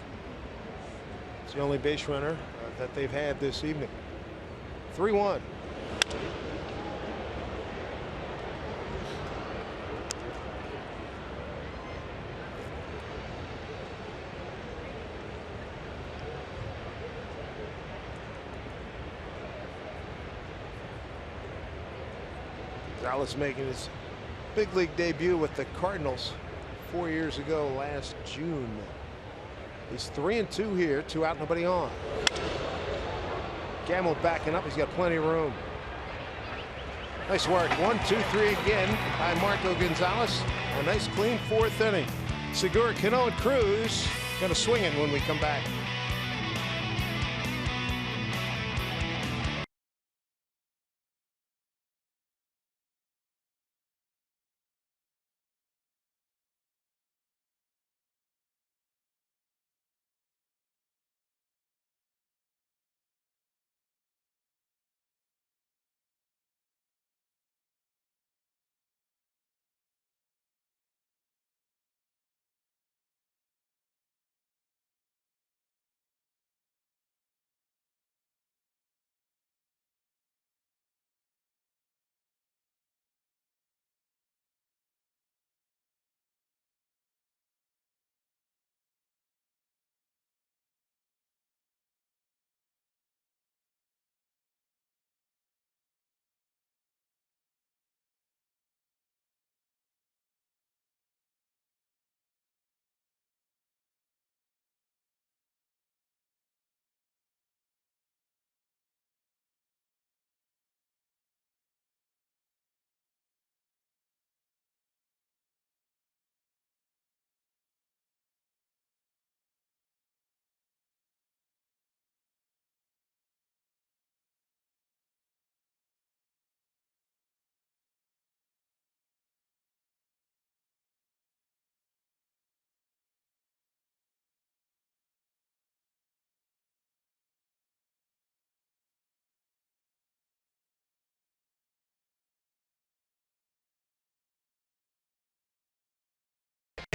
It's the only base runner that they've had this evening. 3-1. Gonzalez making his big league debut with the Cardinals 4 years ago last June. He's 3-2 here, 2 out, nobody on. Gamble backing up. He's got plenty of room. Nice work. 1, 2, 3 again by Marco Gonzalez. A nice clean 4th inning. Segura, Cano, and Cruz going to swing it when we come back.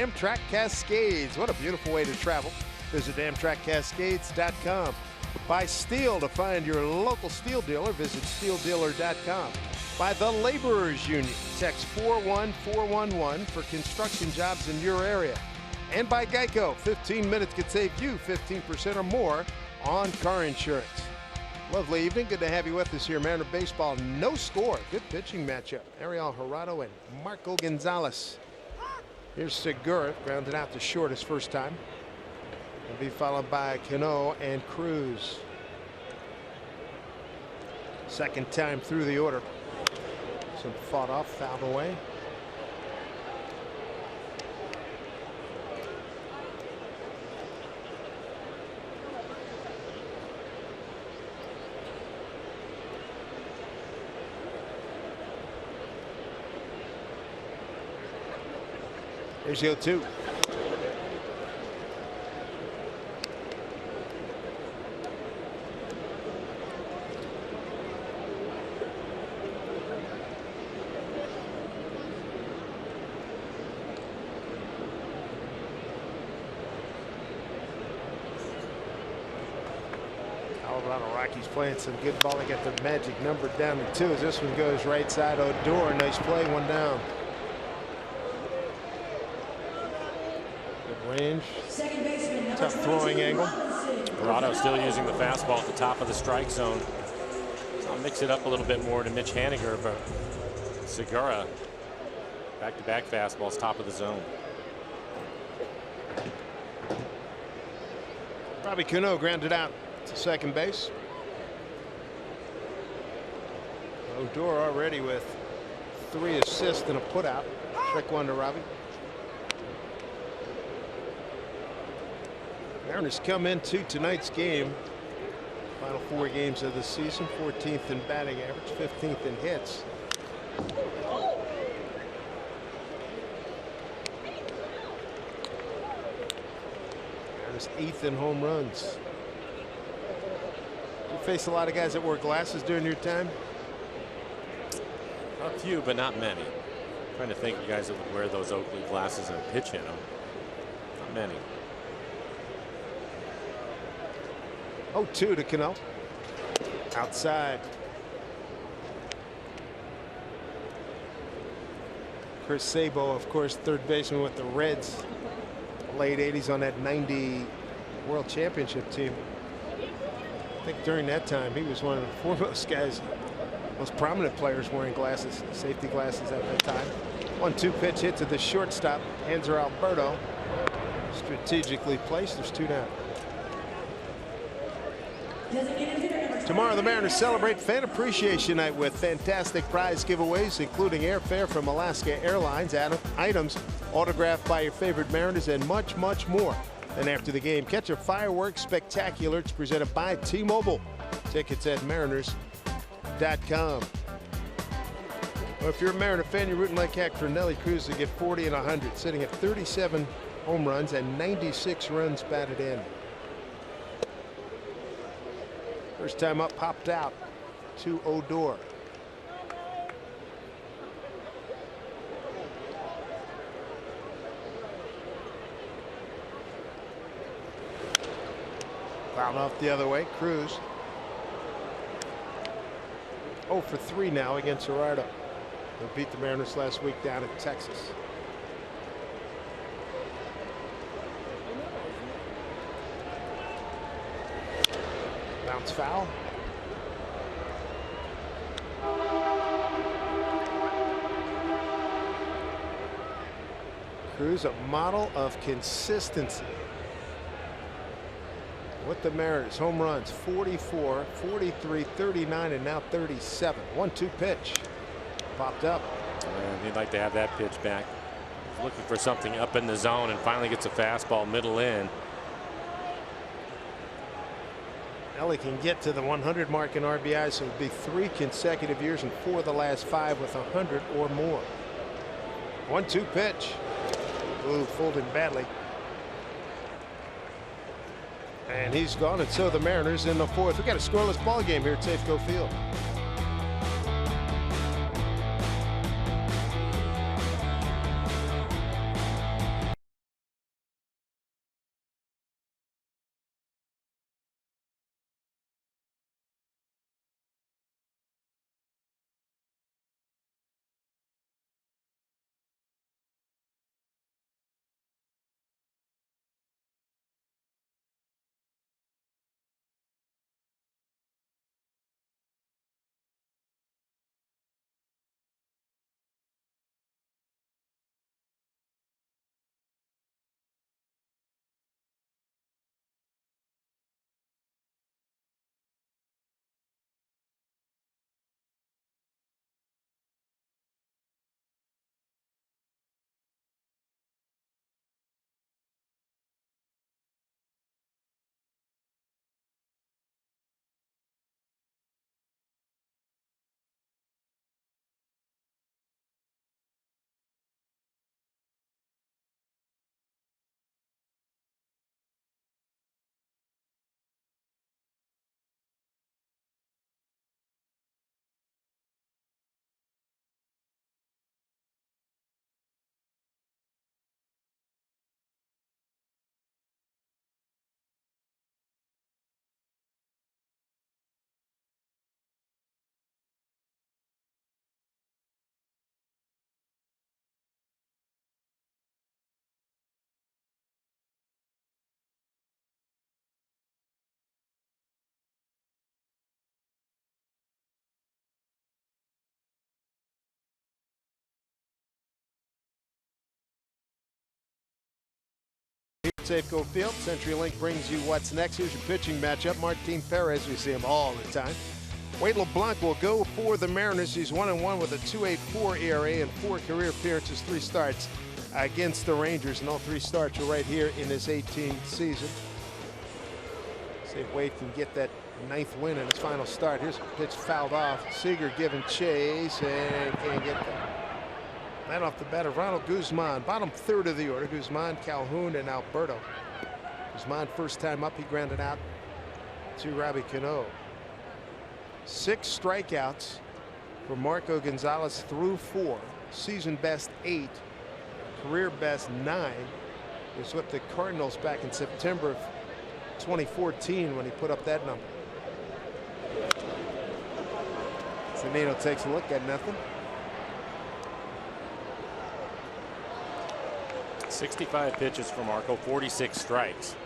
Amtrak Cascades. What a beautiful way to travel. Visit AmtrakCascades.com. By Steel. To find your local Steel dealer, visit steeldealer.com. By the Laborers Union. Text 41411 for construction jobs in your area. And by Geico. 15 minutes could save you 15% or more on car insurance. Lovely evening. Good to have you with us here. Mariner Baseball. No score. Good pitching matchup. Ariel Gerardo and Marco Gonzalez. Here's Segura. Grounded out to short his first time. Will be followed by Cano and Cruz. Second time through the order. Some fought off, fouled away. Here's the 0-2. Colorado Rockies playing some good ball. They got their magic number down to 2 as this one goes right side. Odor, nice play, one down. Good range. Tough throwing angle. Gerardo still using the fastball at the top of the strike zone. I'll mix it up a little bit more to Mitch Haniger, but Segura back-to-back fastballs, top of the zone. Robbie Cano grounded out to second base. Odor already with 3 assists and a putout. Strike 1 to Robbie. Mariners come into tonight's game. Final 4 games of the season. 14th in batting average, 15th in hits. Mariners 8th in home runs. You face a lot of guys that wore glasses during your time? A few, but not many. I'm trying to think of guys that would wear those Oakley glasses and pitch in them. Not many. 0-2 to Cano. Outside. Chris Sabo, of course, third baseman with the Reds. Late 80s on that 90 World Championship team. I think during that time he was one of the foremost guys, most prominent players wearing glasses, safety glasses at that time. 1-2 pitch hit to the shortstop. Hands are Alberto. Strategically placed. There's 2 down. Tomorrow the Mariners celebrate Fan Appreciation Night with fantastic prize giveaways, including airfare from Alaska Airlines, items autographed by your favorite Mariners, and much, much more. And after the game, catch a fireworks spectacular. It's presented by T-Mobile. Tickets at mariners.com. Well, if you're a Mariner fan, you're rooting like heck for Nelly Cruz to get 40 and 100, sitting at 37 home runs and 96 runs batted in. First time up, popped out to Odor. Fouled off the other way. Cruz 0 for 3 now against Gerardo. They beat the Mariners last week down in Texas. Bounce foul. Cruz, a model of consistency with the Mariners. Home runs 44, 43, 39, and now 37. 1-2 pitch. Popped up. And he'd like to have that pitch back. Looking for something up in the zone and finally gets a fastball middle in. Ellie can get to the 100 mark in RBIs, so it would be 3 consecutive years and 4 of the last 5 with 100 or more. 1-2 pitch. Ooh, folded badly. And he's gone, and so the Mariners in the 4th. We got a scoreless ball game here at Safeco Field. Safeco Field. CenturyLink brings you what's next. Here's your pitching matchup. Martin Perez, we see him all the time. Wade LeBlanc will go for the Mariners. He's 1-1 with a 2.84 ERA and 4 career appearances, 3 starts against the Rangers, and all 3 starts are right here in this 18th season. See if Wade can get that 9th win in his final start. Here's a pitch fouled off. Seager giving chase and can't get that off the bat of Ronald Guzman. Bottom third of the order. Guzman, Calhoun, and Alberto. Guzman first time up, he grounded out to Robbie Cano. 6 strikeouts for Marco Gonzalez through 4. Season best 8. Career best 9. He swept the Cardinals back in September of 2014 when he put up that number. Zunino takes a look at nothing. 65 pitches for Marco, 46 strikes.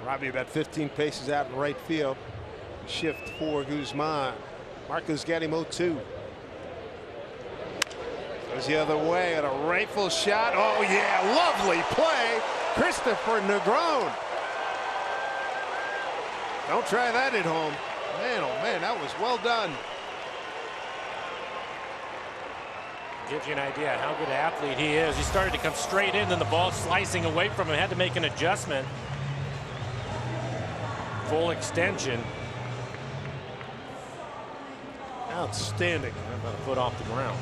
Robbie about 15 paces out in right field. Shift for Guzman. Marco's got him 0-2. Goes the other way at a rifle shot. Oh yeah, lovely play. Christopher Negron. Don't try that at home. Man, oh man, that was well done. Gives you an idea how good an athlete he is. He started to come straight in, then the ball slicing away from him. Had to make an adjustment. Full extension. Outstanding. About a foot off the ground.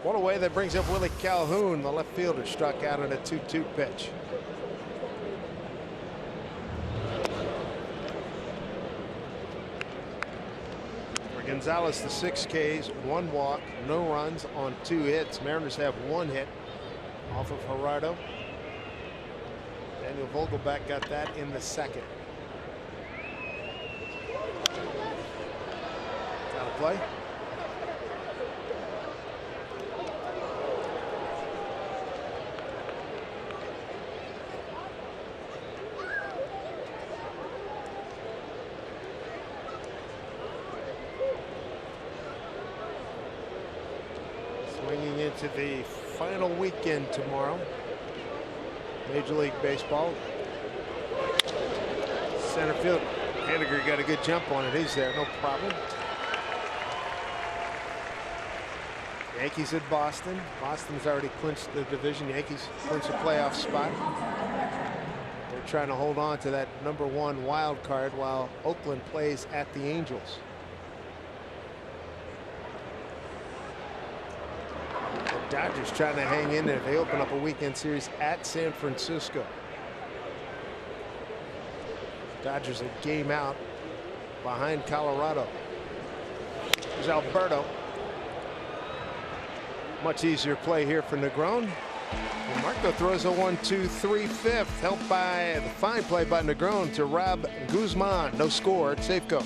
One away, that brings up Willie Calhoun. The left fielder struck out on a 2-2 pitch. For Gonzalez, the 6 Ks, 1 walk, no runs on 2 hits. Mariners have 1 hit off of Gerardo. Daniel Vogelback got that in the 2nd. Out of play. Swinging into the final weekend tomorrow. Major League Baseball. Center field. Henniger got a good jump on it. He's there, no problem. Yankees at Boston. Boston's already clinched the division. Yankees clinched a playoff spot. They're trying to hold on to that #1 wild card while Oakland plays at the Angels. Dodgers trying to hang in there. They open up a weekend series at San Francisco. Dodgers a game out behind Colorado. There's Alberto. Much easier play here for Negron. And Marco throws a 1-2-3 fifth, helped by the fine play by Negron to Rob Guzman. No score at Safeco.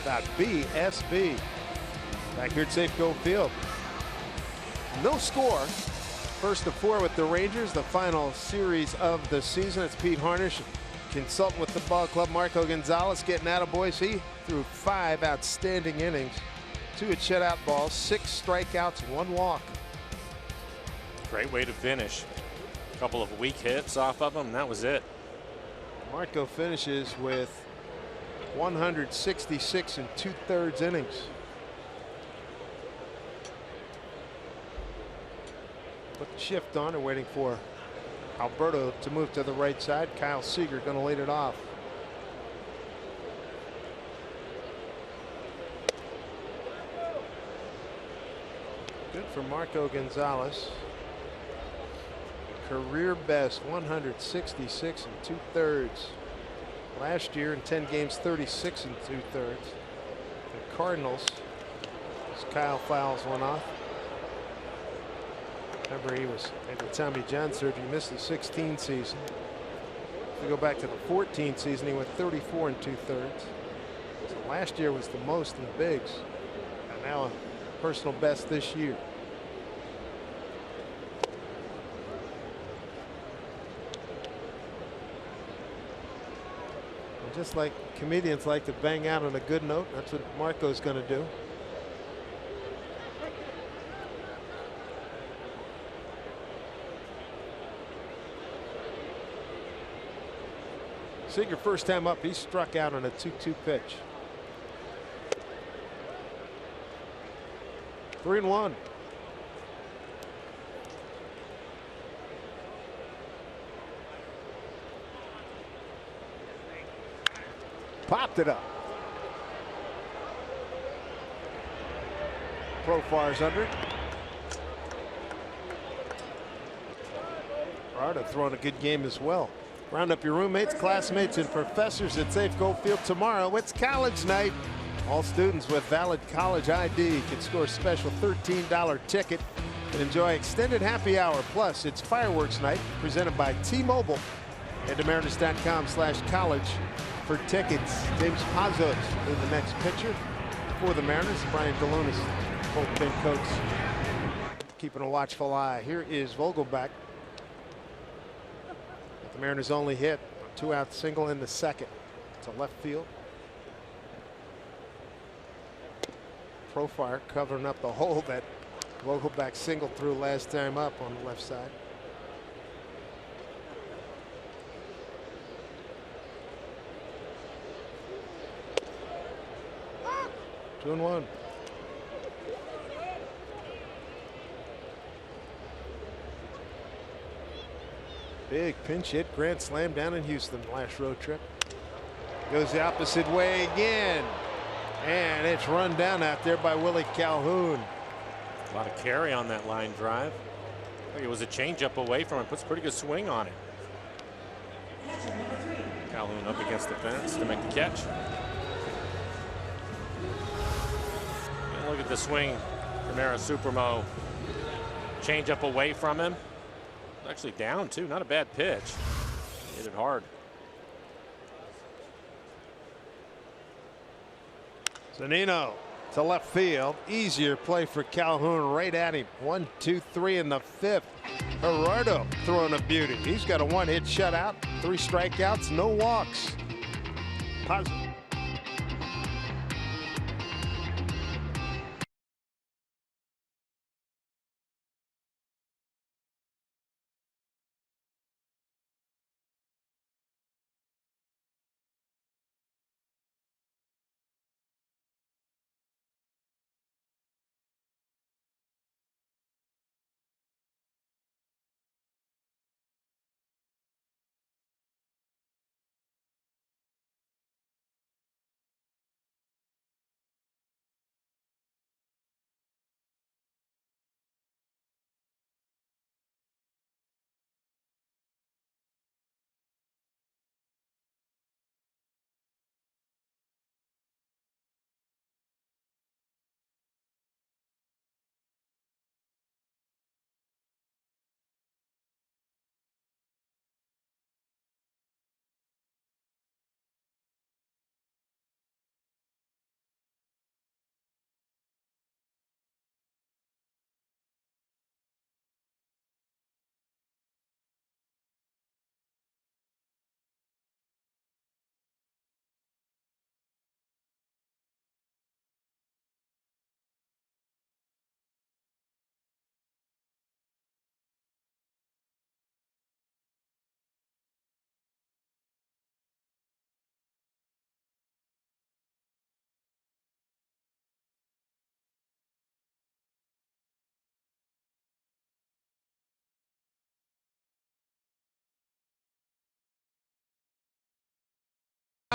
BSB. Back here at Safeco Field. No score. First of 4 with the Rangers, the final series of the season. It's Pete Harnish, consultant with the ball club. Marco Gonzalez getting out of boys. He threw 5 outstanding innings, 2 at shutout balls, 6 strikeouts, 1 walk. Great way to finish. A couple of weak hits off of him, and that was it. Marco finishes with 166 2/3 innings. Put the shift on and waiting for Alberto to move to the right side. Kyle Seager going to lead it off. Good for Marco Gonzalez. Career best 166 2/3. Last year in 10 games 36 2/3. The Cardinals, as Kyle fouls one off. Remember, he was at the Tommy John surgery, missed the 16 season. If we go back to the 14 season, he went 34 2/3. So last year was the most in bigs, and now a personal best this year. And just like comedians like to bang out on a good note, that's what Marco's going to do. Seager first time up, he struck out on a 2-2 pitch. 3-1. Popped it up. Profar's under it. Rada throwing a good game as well. Round up your roommates, classmates, and professors at Safeco Field tomorrow. It's college night. All students with valid college ID can score a special $13 ticket and enjoy extended happy hour. Plus, it's fireworks night presented by T-Mobile. Head to mariners.com/college for tickets. James Pazos is the next pitcher for the Mariners. Brian Delonis, bullpen coach, keeping a watchful eye. Here is Vogelbach. The Mariners only hit a 2-out single in the second to left field. Profar covering up the hole that Vogelbach singled through last time up on the left side. Two and one. Big pinch hit grand slam down in Houston last road trip. Goes the opposite way again. And it's run down out there by Willie Calhoun. A lot of carry on that line drive. It was a changeup away from him. Puts a pretty good swing on it. Calhoun up against the fence to make the catch. And look at the swing from Era Supermo. Changeup away from him. Actually down too. Not a bad pitch. Hit it hard. Zunino to left field. Easier play for Calhoun right at him. 1, 2, 3 in the 5th. Gerardo throwing a beauty. He's got a 1-hit shutout, 3 strikeouts, no walks. Positive.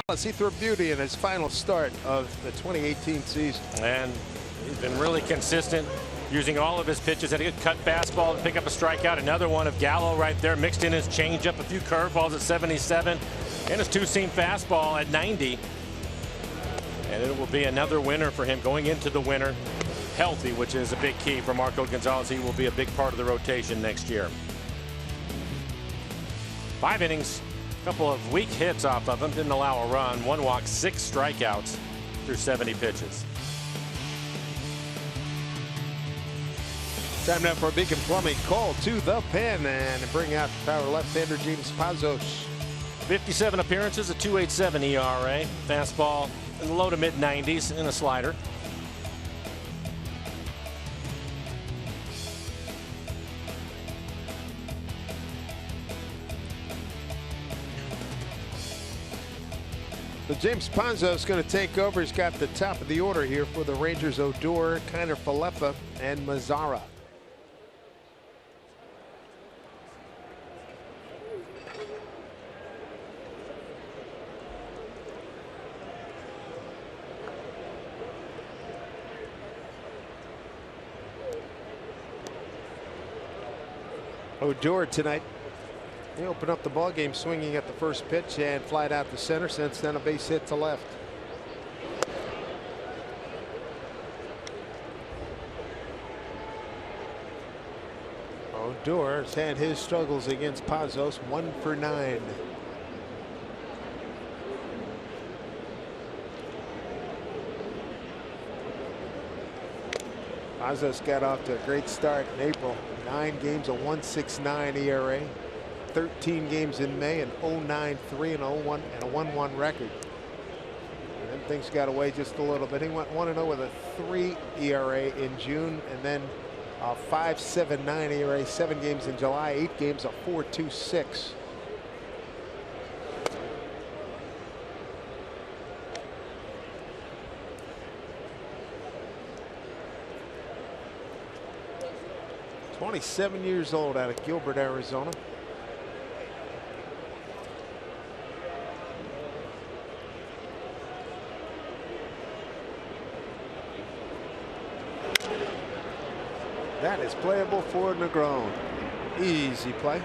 He threw beauty in his final start of the 2018 season. And he's been really consistent, using all of his pitches. Had a good cut fastball to pick up a strikeout. Another one of Gallo right there, mixed in his changeup, a few curveballs at 77, and his two-seam fastball at 90. And it will be another winner for him going into the winter healthy, which is a big key for Marco Gonzalez. He will be a big part of the rotation next year. 5 innings. Couple of weak hits off of him, didn't allow a run, 1 walk, 6 strikeouts through 70 pitches. Time now for Beacon Plumbing. Call to the pen and bring out the power left-hander James Pazos. 57 appearances, a 2.87 ERA, fastball in the low to mid 90s, and a slider. So James Pazos is going to take over. He's got the top of the order here for the Rangers: Odor, Kiner Falefa, and Mazzara. Odor tonight. He opened up the ball game swinging at the first pitch and flied out to center. Since then, a base hit to left. Odor has had his struggles against Pazos. 1 for 9. Pazos got off to a great start in April. 9 games, a 1.69 ERA. 13 games in May, an 0.93 and 0.1 and a 1-1 record. And then things got away just a little bit. He went 1-0 with a 3 ERA in June, and then a 5.79 ERA, 7 games in July, 8 games, a 4.26. "27 years old, out of Gilbert, Arizona. That is playable for Negron. Easy play.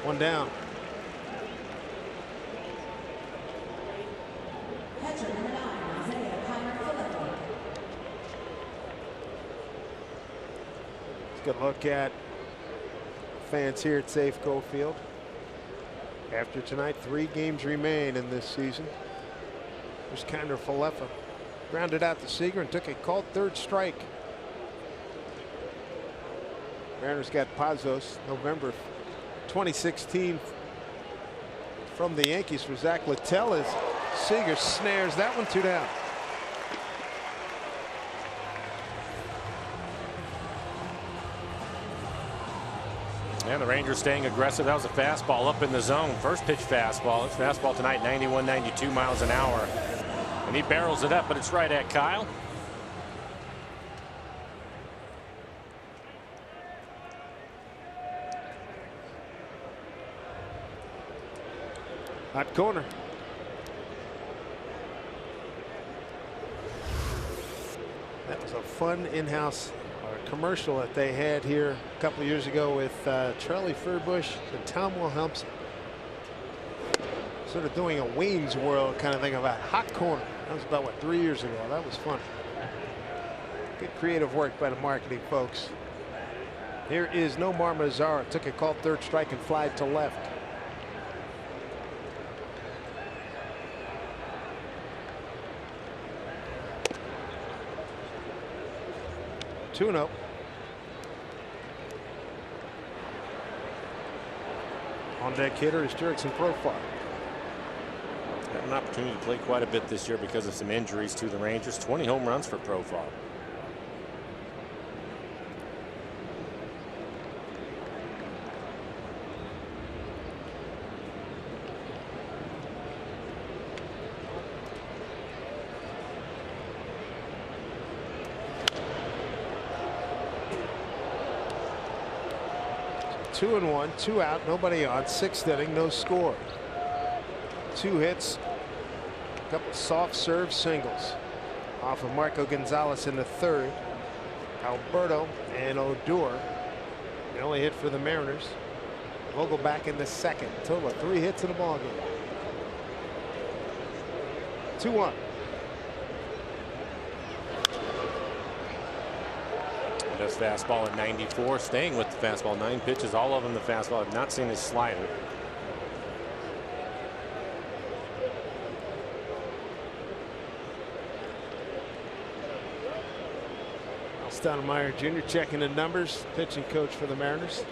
1 down. Let's get a look at fans here at Safeco Field. After tonight, 3 games remain in this season. There's Kiner Falefa. Grounded out to Seager and took a called third strike. Mariners got Pazos November 2016 from the Yankees for Zach Littell as Seager snares that one. 2 down. And the Rangers staying aggressive. That was a fastball up in the zone. First pitch fastball. It's fastball tonight, 91, 92 miles an hour. And he barrels it up, but it's right at Kyle. Hot corner. That was a fun in-house commercial that they had here a couple of years ago with Charlie Furbush and Tom Wilhelmsen. Sort of doing a Wayne's World kind of thing about hot corner. That was about, what, 3 years ago. That was fun. Good creative work by the marketing folks. Here is Nomar Mazzara. Took a called third strike and flied to left. Two-0. On deck hitter is Jurickson Profile. Had an opportunity to play quite a bit this year because of some injuries to the Rangers. 20 home runs for Profile. 2-1, 2 out, nobody on. 6th inning, no score. 2 hits, a couple soft serve singles off of Marco Gonzalez in the 3rd. Alberto and Odor, the only hit for the Mariners. Vogel back in the 2nd. Total of 3 hits in the ball game. 2-1. That's fastball at 94, staying with the fastball. 9 pitches, all of them the fastball. I've not seen his slider. Stoudemire Jr. checking the numbers, pitching coach for the Mariners.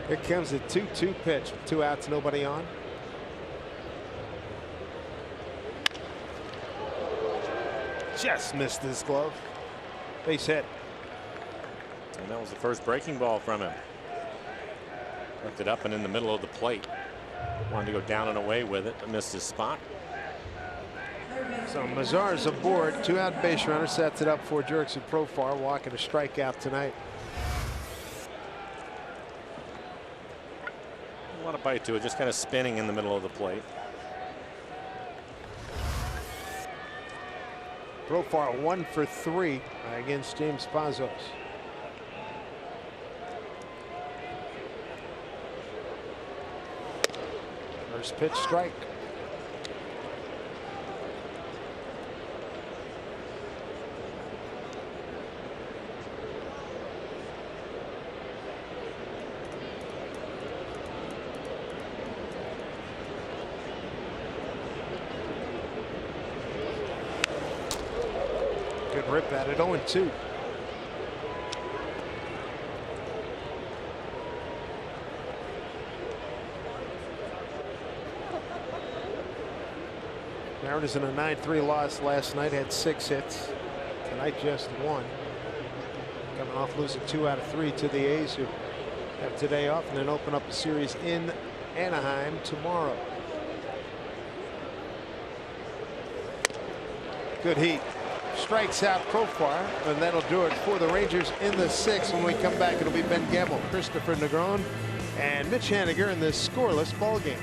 Here comes the 2-2 pitch. 2 outs, nobody on. Just missed his glove. Base hit. And that was the first breaking ball from him. Left it up and in the middle of the plate. Wanted to go down and away with it, but missed his spot. So Mazar's aboard. 2 out base runner, sets it up for Jurickson Profar, walking a strikeout tonight. A lot of bite to it, just kind of spinning in the middle of the plate. Profar 1 for 3 against James Pazos. First pitch strike. Good rip at it. 0-2. Mariners in a 9-3 loss last night, had 6 hits. Tonight just 1. Coming off losing 2 out of 3 to the A's, who have today off and then open up a series in Anaheim tomorrow. Good heat. Strikes out Profar, and that'll do it for the Rangers in the 6th. When we come back, it'll be Ben Gamble, Christopher Negron, and Mitch Haniger in this scoreless ball game.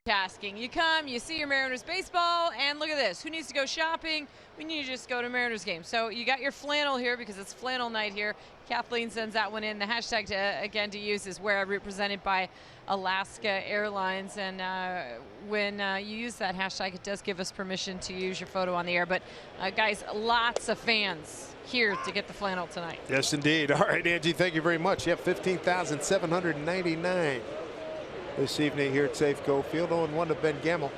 Tasking. You come, you see your Mariners baseball, and look at this. Who needs to go shopping? We need to just go to Mariners game. So you got your flannel here because it's flannel night here. Kathleen sends that one in. The hashtag again to use is Wear Every, presented by Alaska Airlines. And when you use that hashtag, it does give us permission to use your photo on the air. But guys, lots of fans here to get the flannel tonight. Yes, indeed. All right, Angie, thank you very much. Yep, 15,799 this evening here at Safeco Field. 0-1 to Ben Gamble.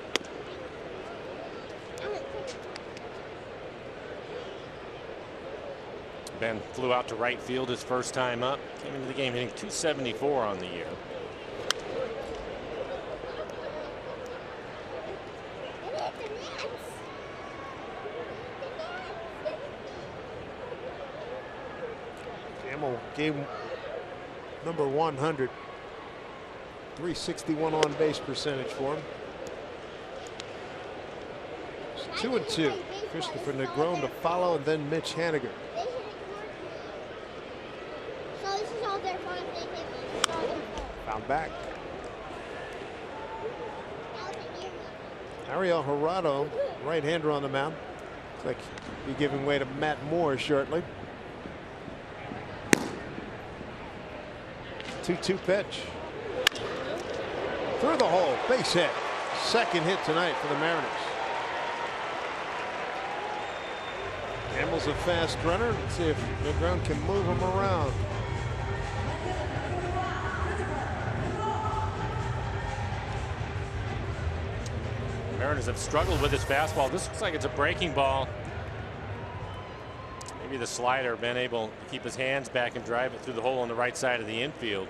Ben flew out to right field his first time up. Came into the game hitting .274 on the year. Gamble, game number 100. 361 on base percentage for him. It's 2-2. Christopher Negron to follow, and then Mitch Haniger. Found back. Ariel Gerardo, right-hander on the mound. Looks like he'll be giving way to Matt Moore shortly. 2-2 pitch. Through the hole, base hit. Second hit tonight for the Mariners. Gamble's a fast runner. Let's see if Negron can move him around. Mariners have struggled with his fastball. This looks like it's a breaking ball. Maybe the slider been able to keep his hands back and drive it through the hole on the right side of the infield.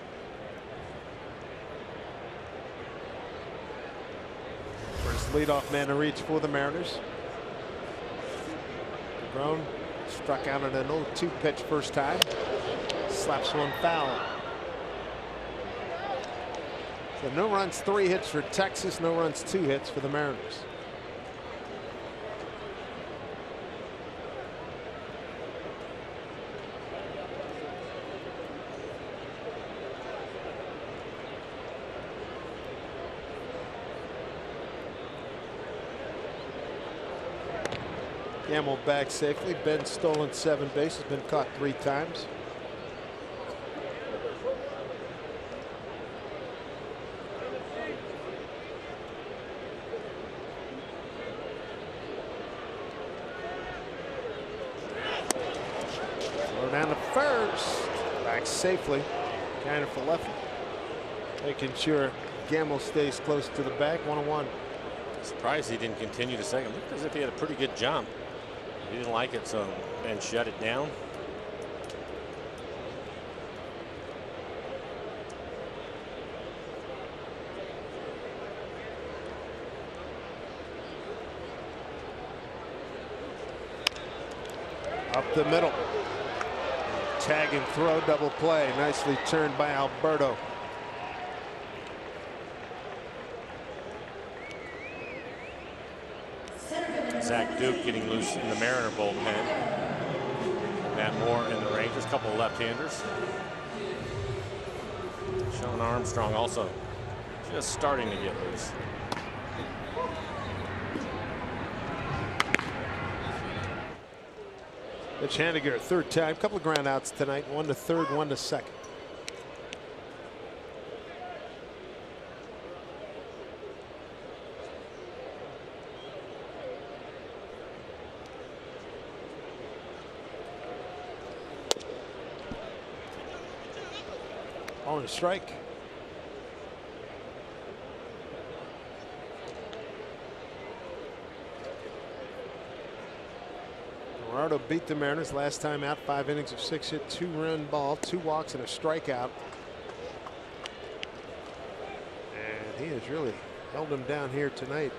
First leadoff man to reach for the Mariners. Negron struck out on an 0-2 pitch first time. Slaps one foul. So no runs, 3 hits for Texas. No runs, 2 hits for the Mariners. Gamble back safely. Ben stolen 7 bases, been caught 3 times. Throw down to first. Back safely. Kind of for lefty. Making sure Gamble stays close to the bag. 1-1. Surprised he didn't continue to second. Looked as if he had a pretty good jump. He didn't like it, so Ben shut it down. Up the middle. Tag and throw, double play. Nicely turned by Alberto. Zach Duke getting loose in the Mariner bullpen. Matt Moore in the Rangers. A couple of left-handers. Sean Armstrong also just starting to get loose. Mitch Haniger, third time. Couple of ground outs tonight. 1 to third, 1 to second. On a strike. Gerardo beat the Mariners last time out. 5 innings of 6 hit, 2-run ball, 2 walks and a strikeout. And he has really held him down here tonight.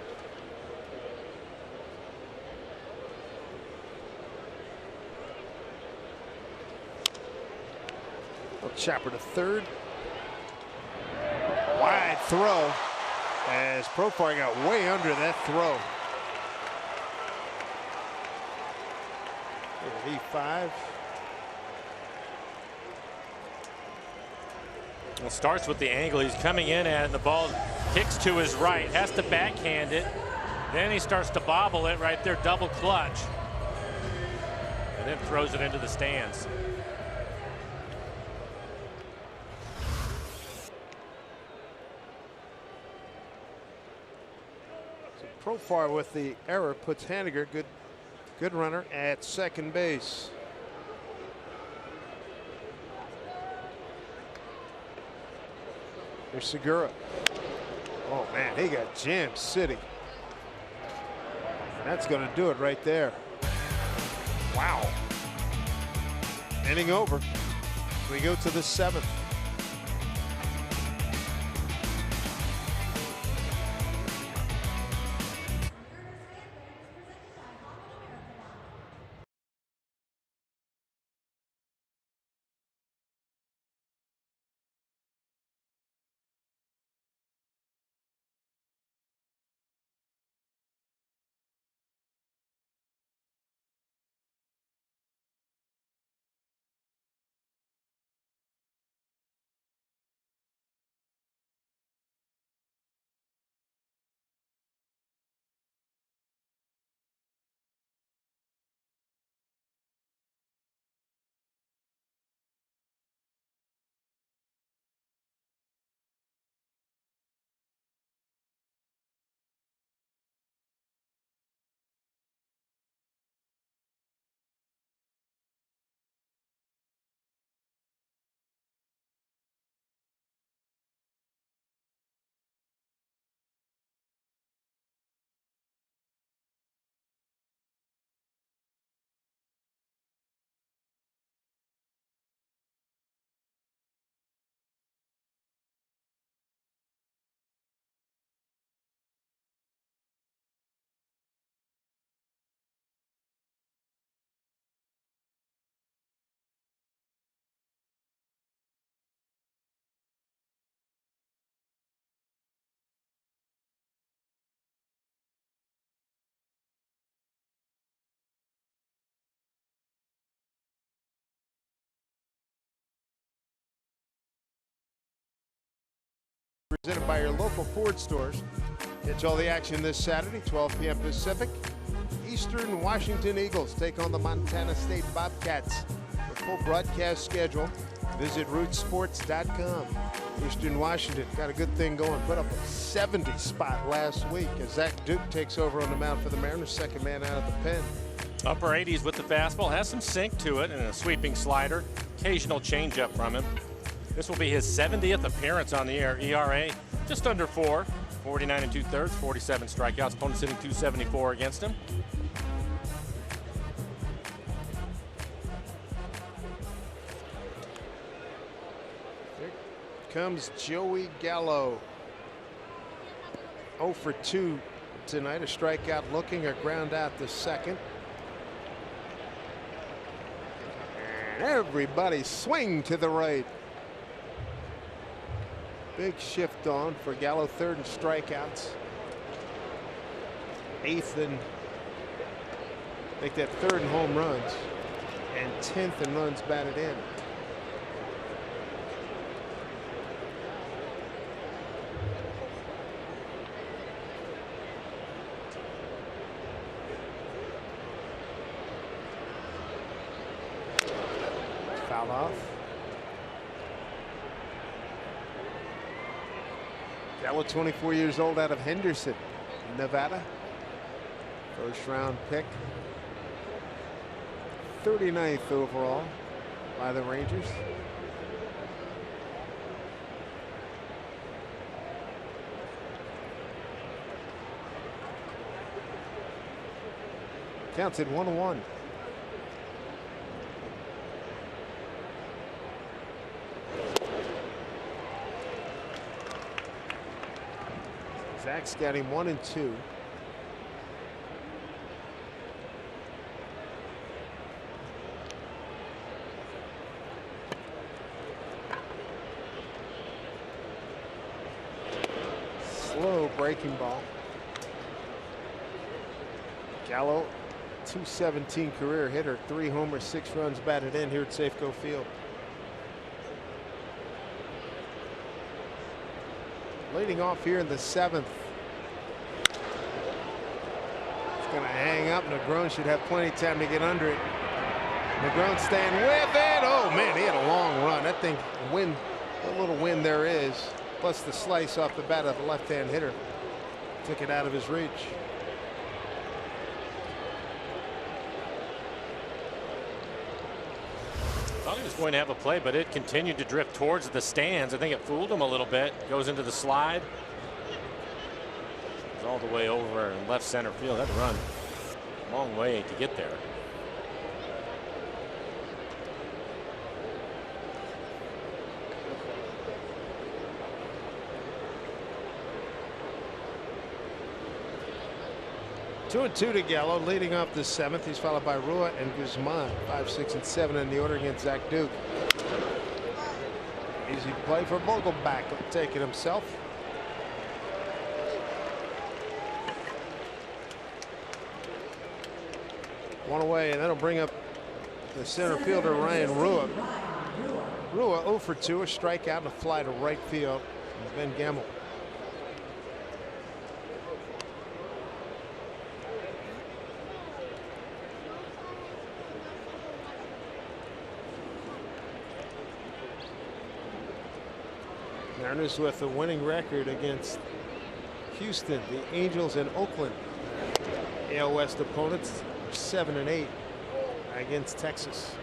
Chopper to third. Wide throw as Profar got way under that throw. E5. Well, starts with the angle. He's coming in and the ball kicks to his right, has to backhand it. Then he starts to bobble it right there, double clutch. And then throws it into the stands. So Profar with the error puts Haniger, good runner, at second base. Here's Segura. Oh man, he got jammed city. That's going to do it right there. Wow. Inning over. We go to the 7th. Presented by your local Ford stores. Catch all the action this Saturday, 12 p.m. Pacific. Eastern Washington Eagles take on the Montana State Bobcats. The full broadcast schedule, visit rootsports.com. Eastern Washington got a good thing going. Put up a 70 spot last week as Zach Duke takes over on the mound for the Mariners, second man out of the pen. Upper 80s with the fastball, has some sink to it and a sweeping slider. Occasional changeup from him. This will be his 70th appearance on the air. ERA just under 4, 49 2/3, 47 strikeouts. Opponent sitting 274 against him. Here comes Joey Gallo. 0 for 2 tonight. A strikeout looking, a ground out the second. And everybody swing to the right. Big shift on for Gallo, third in strikeouts. 8th and make that third in home runs and 10th in runs batted in. Foul off. Gallo, 24 years old, out of Henderson, Nevada. First round pick. 39th overall by the Rangers. Counts at 1-1. Zach's got him 1 and 2. Slow breaking ball. Gallo, 217 career hitter, 3 homers, 6 runs batted in here at Safeco Field. leading off here in the 7th. It's going to hang up. Negron should have plenty of time to get under it. Negron staying with it. Oh man, he had a long run. That thing, wind, what little wind there is, plus the slice off the bat of the left-hand hitter, took it out of his reach. Thought he was going to have a play, but it continued to drift towards the stands. I think it fooled him a little bit. Goes into the slide. It's all the way over in left center field. That run a long way to get there. Two and two to Gallo, leading off the 7th. He's followed by Rua and Guzman, 5, 6, and 7 in the order against Zach Duke. Easy play for Vogelback. He'll take it himself. One away, and that'll bring up the center fielder Ryan Rua. Rua 0 for 2, a strikeout and a fly to right field. Ben Gamble. Mariners with a winning record against Houston, the Angels, and Oakland. AL West opponents 7 and 8 against Texas.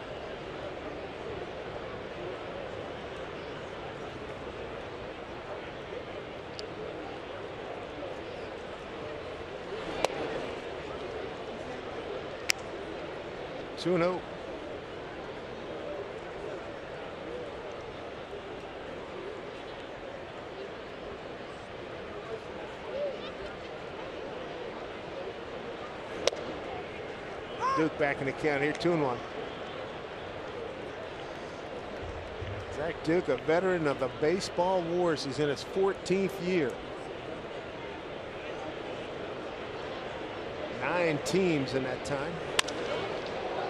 Two and 0. Duke back in the count here, 2-1. Zach Duke, a veteran of the baseball wars. He's in his 14th year. 9 teams in that time.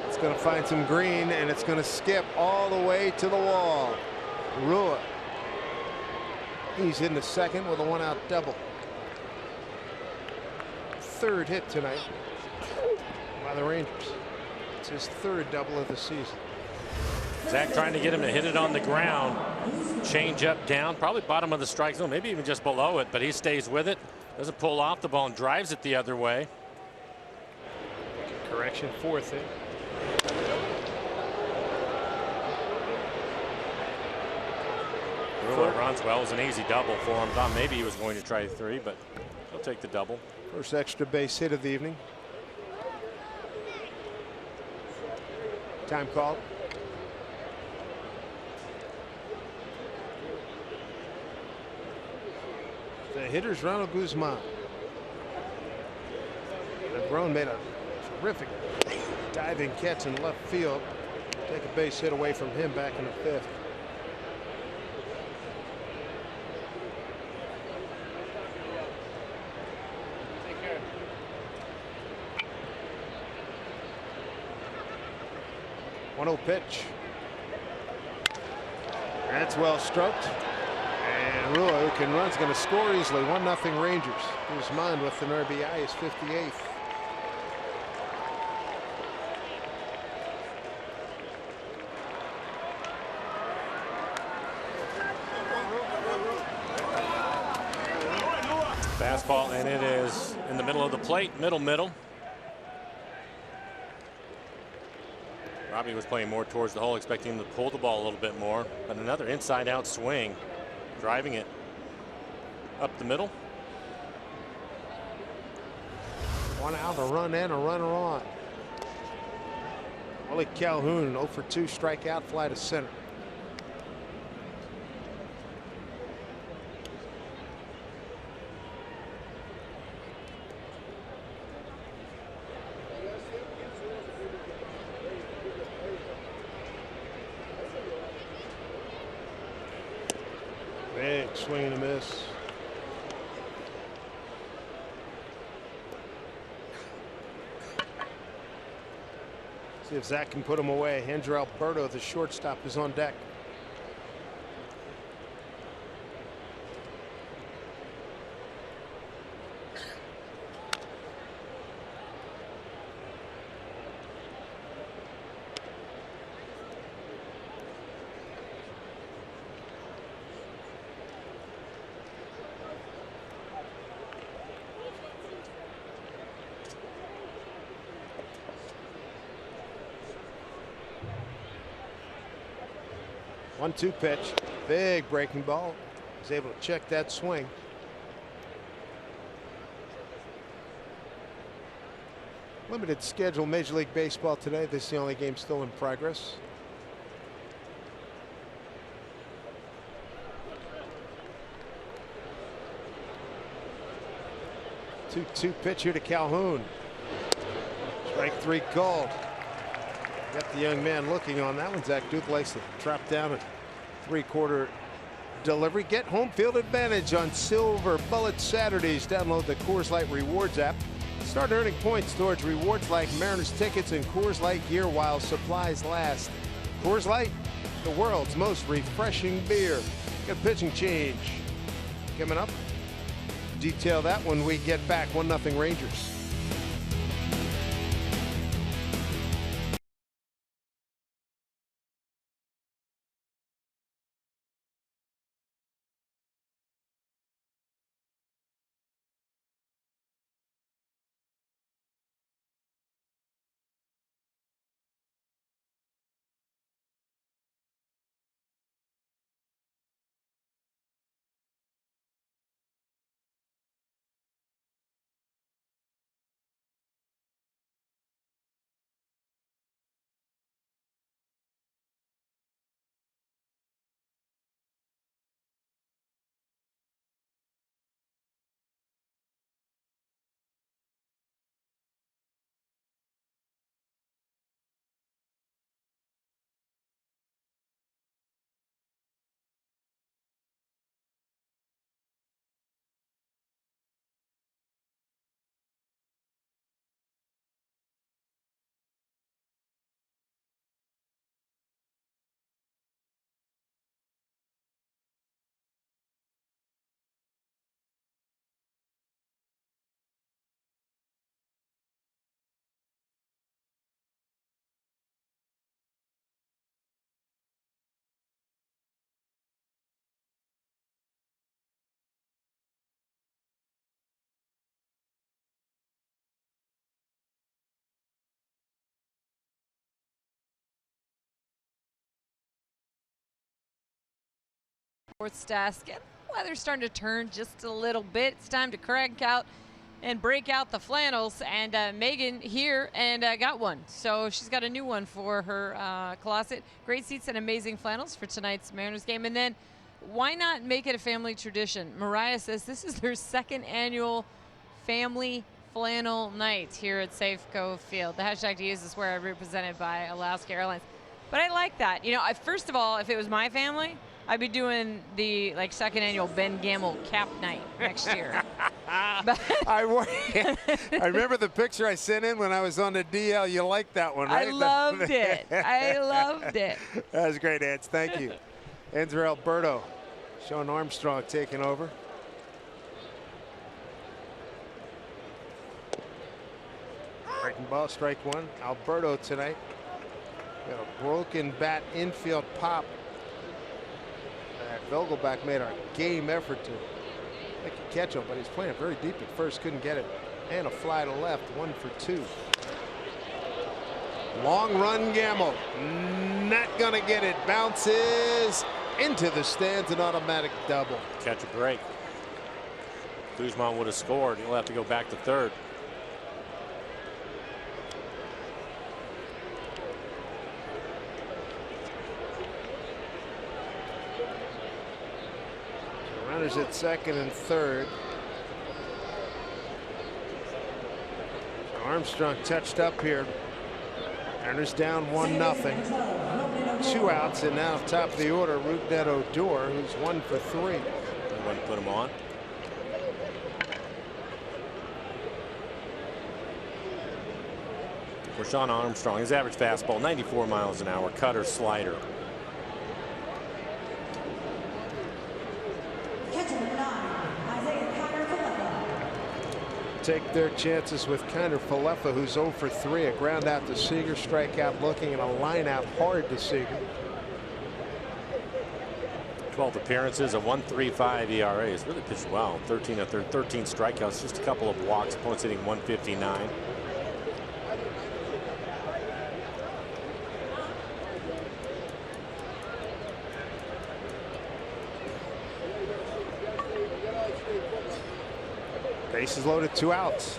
It's going to find some green, and it's going to skip all the way to the wall. Rua. He's in the second with a 1-out double. 3rd hit tonight by the Rangers. It's his 3rd double of the season. Zach trying to get him to hit it on the ground. Change up down, probably bottom of the strike zone, maybe even just below it, but he stays with it. Doesn't pull off the ball and drives it the other way. Correction, 4th hit. Rua runs well. It was an easy double for him. Thought maybe he was going to try 3, but he'll take the double. First extra base hit of the evening. Time called. The hitter's Ronald Guzman. Negron made a terrific diving catch in left field. Take a base hit away from him back in the 5th. One-0 pitch. That's well stroked. And Rua, who can run, is going to score easily. 1-0 Rangers. Guzman with an RBI, is 58th. Fastball, and it is in the middle of the plate, middle. Robbie was playing more towards the hole, expecting him to pull the ball a little bit more, but another inside out swing, driving it up the middle. 1 out, a run in, a runner on. Willie Calhoun, 0 for 2, strikeout, fly to center. Big swing and a miss. See if Zach can put him away. Andrew Alberto, the shortstop, is on deck. 1-2 pitch. Big breaking ball. Was able to check that swing. Limited schedule Major League Baseball today. This is the only game still in progress. Two pitch here to Calhoun. Strike 3 called. Got the young man looking on that one. Zach Duke likes to trap down a 3/4 delivery. Get home field advantage on Silver Bullet Saturdays. Download the Coors Light Rewards app. Start earning points towards rewards like Mariners tickets and Coors Light gear while supplies last. Coors Light, the world's most refreshing beer. Good pitching change coming up. Detail that when we get back. 1-0 Rangers. Fourth desk, and weather's starting to turn just a little bit. It's time to crank out and break out the flannels, and Megan here and got one. So she's got a new one for her closet. Great seats and amazing flannels for tonight's Mariners game. And then why not make it a family tradition? Mariah says this is their 2nd annual family flannel night here at Safeco Field. The hashtag to use is where represented by Alaska Airlines. But I like that. You know, first of all, if it was my family, I'd be doing the 2nd annual Ben Gamble cap night next year. I remember the picture I sent in when I was on the DL. You liked that one, right? I loved it. I loved it. That was great, Eds. Thank you. Enzer Alberto, Sean Armstrong taking over. Breaking ball, strike 1. Alberto tonight. Got a broken bat infield pop. Vogelbach made a game effort to make a catch him, but he's playing very deep at first, couldn't get it. And a fly to left, 1 for 2. Long run Gamble, not gonna get it. Bounces into the stands, an automatic double. Catch a break. Guzman would have scored. He'll have to go back to 3rd. Runners at 2nd and 3rd. Armstrong touched up here. Mariners down 1-0. 2 outs, and now top of the order, Rougned Odor, who's 1 for 3. They want to put him on. For Sean Armstrong, his average fastball 94 miles an hour, cutter, slider. Take their chances with Kiner Falefa, who's 0 for 3. A ground out to Seager, strikeout looking, and a line out hard to Seager. 12 appearances, a 1.35 ERA. He's really pitched well. 13 strikeouts, just a couple of walks. Opponents hitting 159. Bases loaded, 2 outs.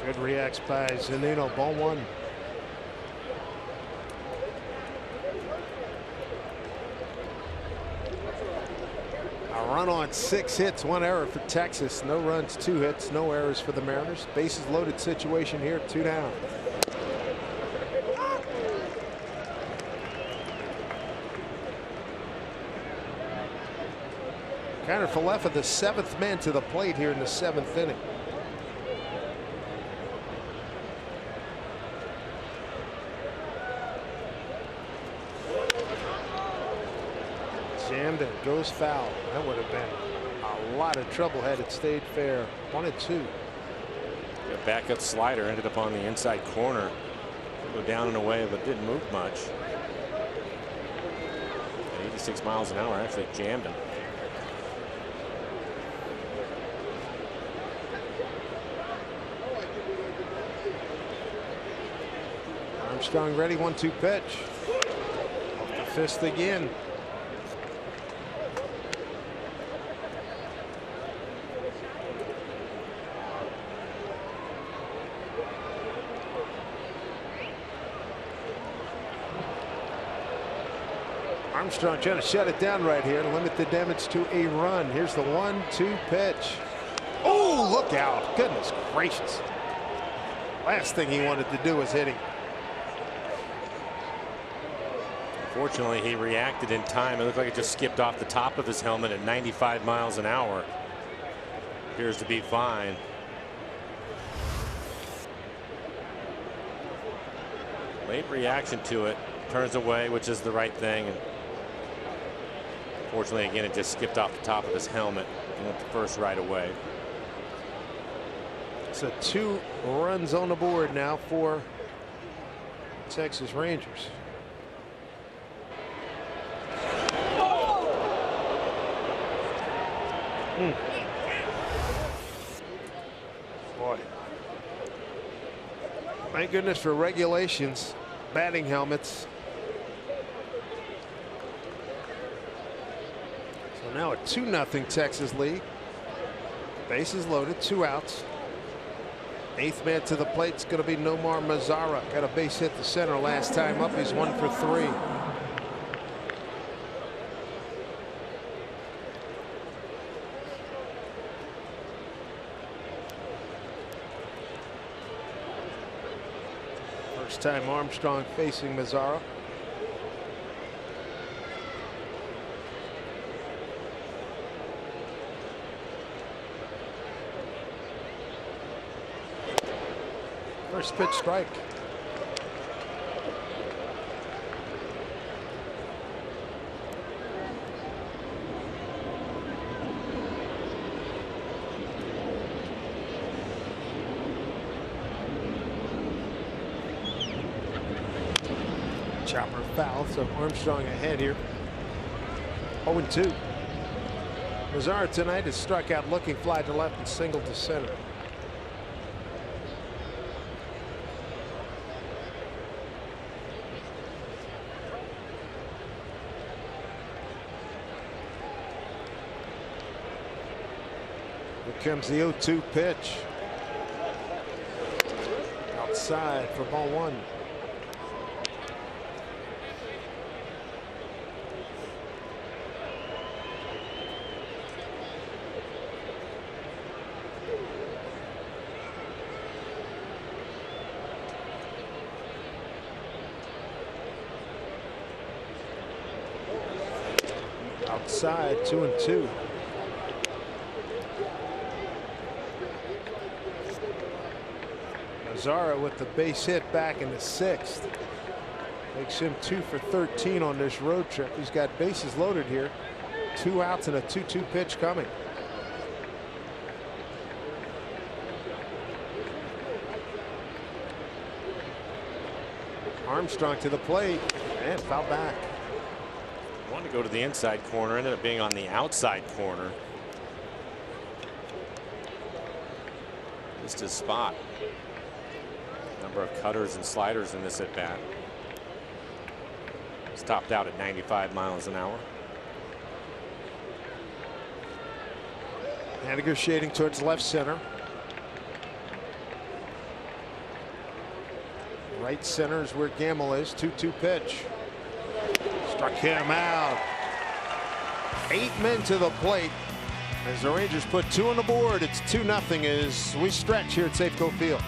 Good reacts by Zunino, ball 1. A run on 6 hits, 1 error for Texas. No runs, 2 hits, no errors for the Mariners. Bases loaded situation here, 2 down. Connor Falefa, the 7th man to the plate here in the 7th inning. Jammed it, goes foul. That would have been a lot of trouble had it stayed fair. 1-2. The backup slider ended up on the inside corner. Go down and away, but didn't move much. At 86 miles an hour, actually jammed him. Armstrong ready, 1-2 pitch. Off the fist again. Armstrong trying to shut it down right here and limit the damage to a run. Here's the 1-2 pitch. Oh, look out. Goodness gracious. Last thing he wanted to do was hit him. Fortunately, he reacted in time. It looked like it just skipped off the top of his helmet at 95 miles an hour. Appears to be fine. Late reaction to it. Turns away, which is the right thing. And fortunately, again, it just skipped off the top of his helmet and went to first right away. So 2 runs on the board now for Texas Rangers. Boy. Thank goodness for regulations, batting helmets. So now a 2-0 Texas lead. Bases loaded, 2 outs. 8th man to the plate is going to be Nomar Mazara. Got a base hit to center last time up. He's 1 for 3. First time Armstrong facing Mazara. First pitch strike. Chopper foul, so Armstrong ahead here. 0-2. Mazara tonight has struck out looking, fly to left and single to center. Here comes the 0-2 pitch. Outside for ball 1. Outside, 2-2. Mazara with the base hit back in the 6th. Makes him 2 for 13 on this road trip. He's got bases loaded here. 2 outs and a 2-2 pitch coming. Armstrong to the plate and foul back. Wanted to go to the inside corner, ended up being on the outside corner. Missed his spot. Number of cutters and sliders in this at bat. It's topped out at 95 miles an hour. Haniger shading towards left center. Right center is where Gamble is. 2-2 pitch. Struck him out. 8 men to the plate as the Rangers put 2 on the board. It's 2-0 as we stretch here at Safeco Field.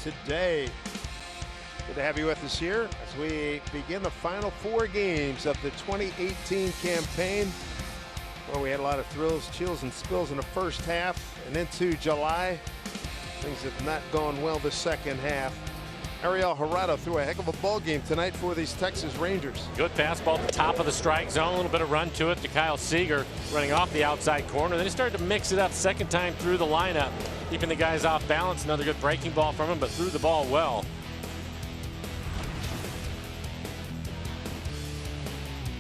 Today. Good to have you with us here as we begin the final 4 games of the 2018 campaign. Well, we had a lot of thrills, chills, and spills in the first half and into July. Things have not gone well the second half. Ariel Gerardo threw a heck of a ball game tonight for these Texas Rangers. Good fastball at the top of the strike zone. A little bit of run to it to Kyle Seager running off the outside corner. Then he started to mix it up second time through the lineup, keeping the guys off balance. Another good breaking ball from him, but threw the ball well.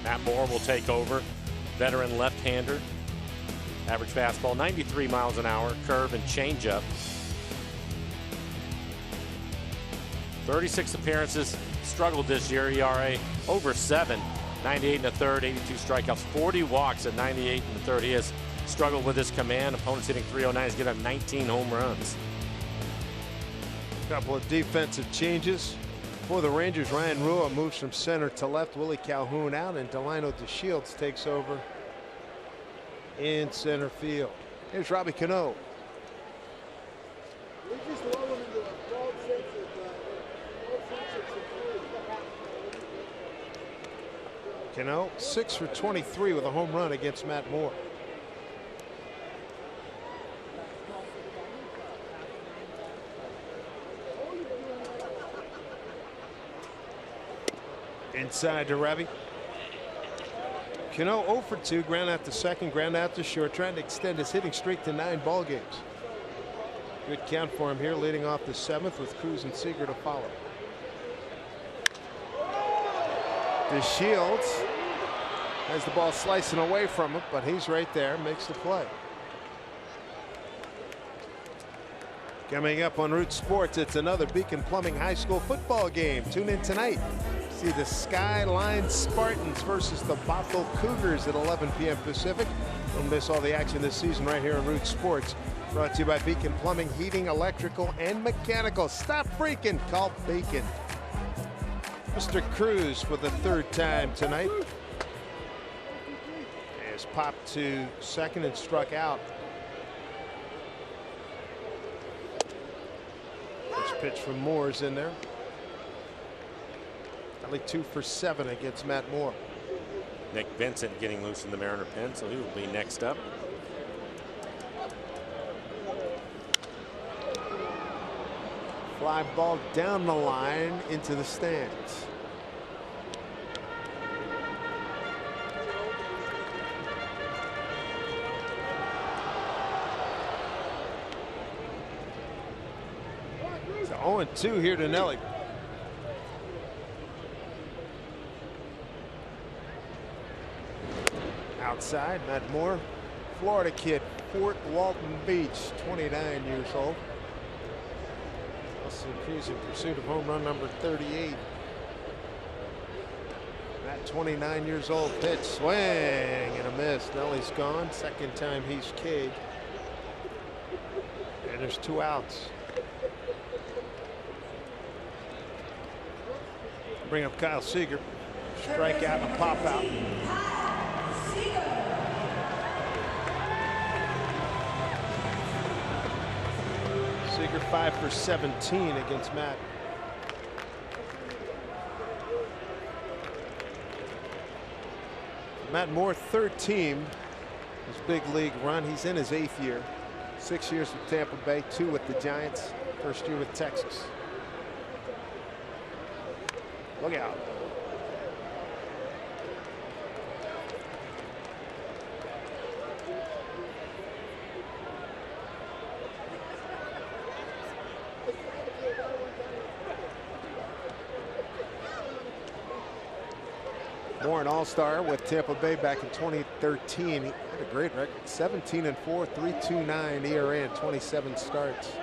Matt Moore will take over. Veteran left-hander. Average fastball 93 miles an hour. Curve and changeup. 36 appearances, struggled this year. ERA over 7, 98 1/3, 82 strikeouts, 40 walks at 98 1/3. He has struggled with his command. Opponents hitting 309. He's given up 19 home runs. A couple of defensive changes for the Rangers. Ryan Rua moves from center to left. Willie Calhoun out, and Delino DeShields takes over in center field. Here's Robbie Cano. Cano 6 for 23 with a home run against Matt Moore. Inside to Ravi. Cano 0 for 2, ground out to second, ground out to short, trying to extend his hitting streak to 9 ball games. Good count for him here, leading off the 7th with Cruz and Seager to follow. DeShields has the ball slicing away from him, but he's right there, makes the play. Coming up on Root Sports, it's another Beacon Plumbing High School football game. Tune in tonight. See the Skyline Spartans versus the Bothell Cougars at 11 p.m. Pacific. Don't miss all the action this season right here on Root Sports. Brought to you by Beacon Plumbing, Heating, Electrical, and Mechanical. Stop freaking, call Beacon. Mr. Cruz for the 3rd time tonight has popped to second and struck out. First pitch from Moore is in there. Only 2 for 7 against Matt Moore. Nick Vincent getting loose in the Mariner pen, so he will be next up. Fly ball down the line into the stands. It's 0-2 here to Nelly. outside. Matt Moore, Florida kid, Fort Walton Beach, 29 years old. Also Cruz in pursuit of home run number 38. Matt, 29 years old, pitch, swing and a miss. Nelly's gone. Second time he's K'd. And there's 2 outs. Bring up Kyle Seager. Strikeout and a pop out. Seager 5 for 17 against Matt. Matt Moore, 3rd team. His big league run. He's in his 8th year. 6 years with Tampa Bay, 2 with the Giants. 1st year with Texas. Look out. Moore, an all-star with Tampa Bay back in 2013. He had a great record, 17-4, 3.29 ERA in 27 starts.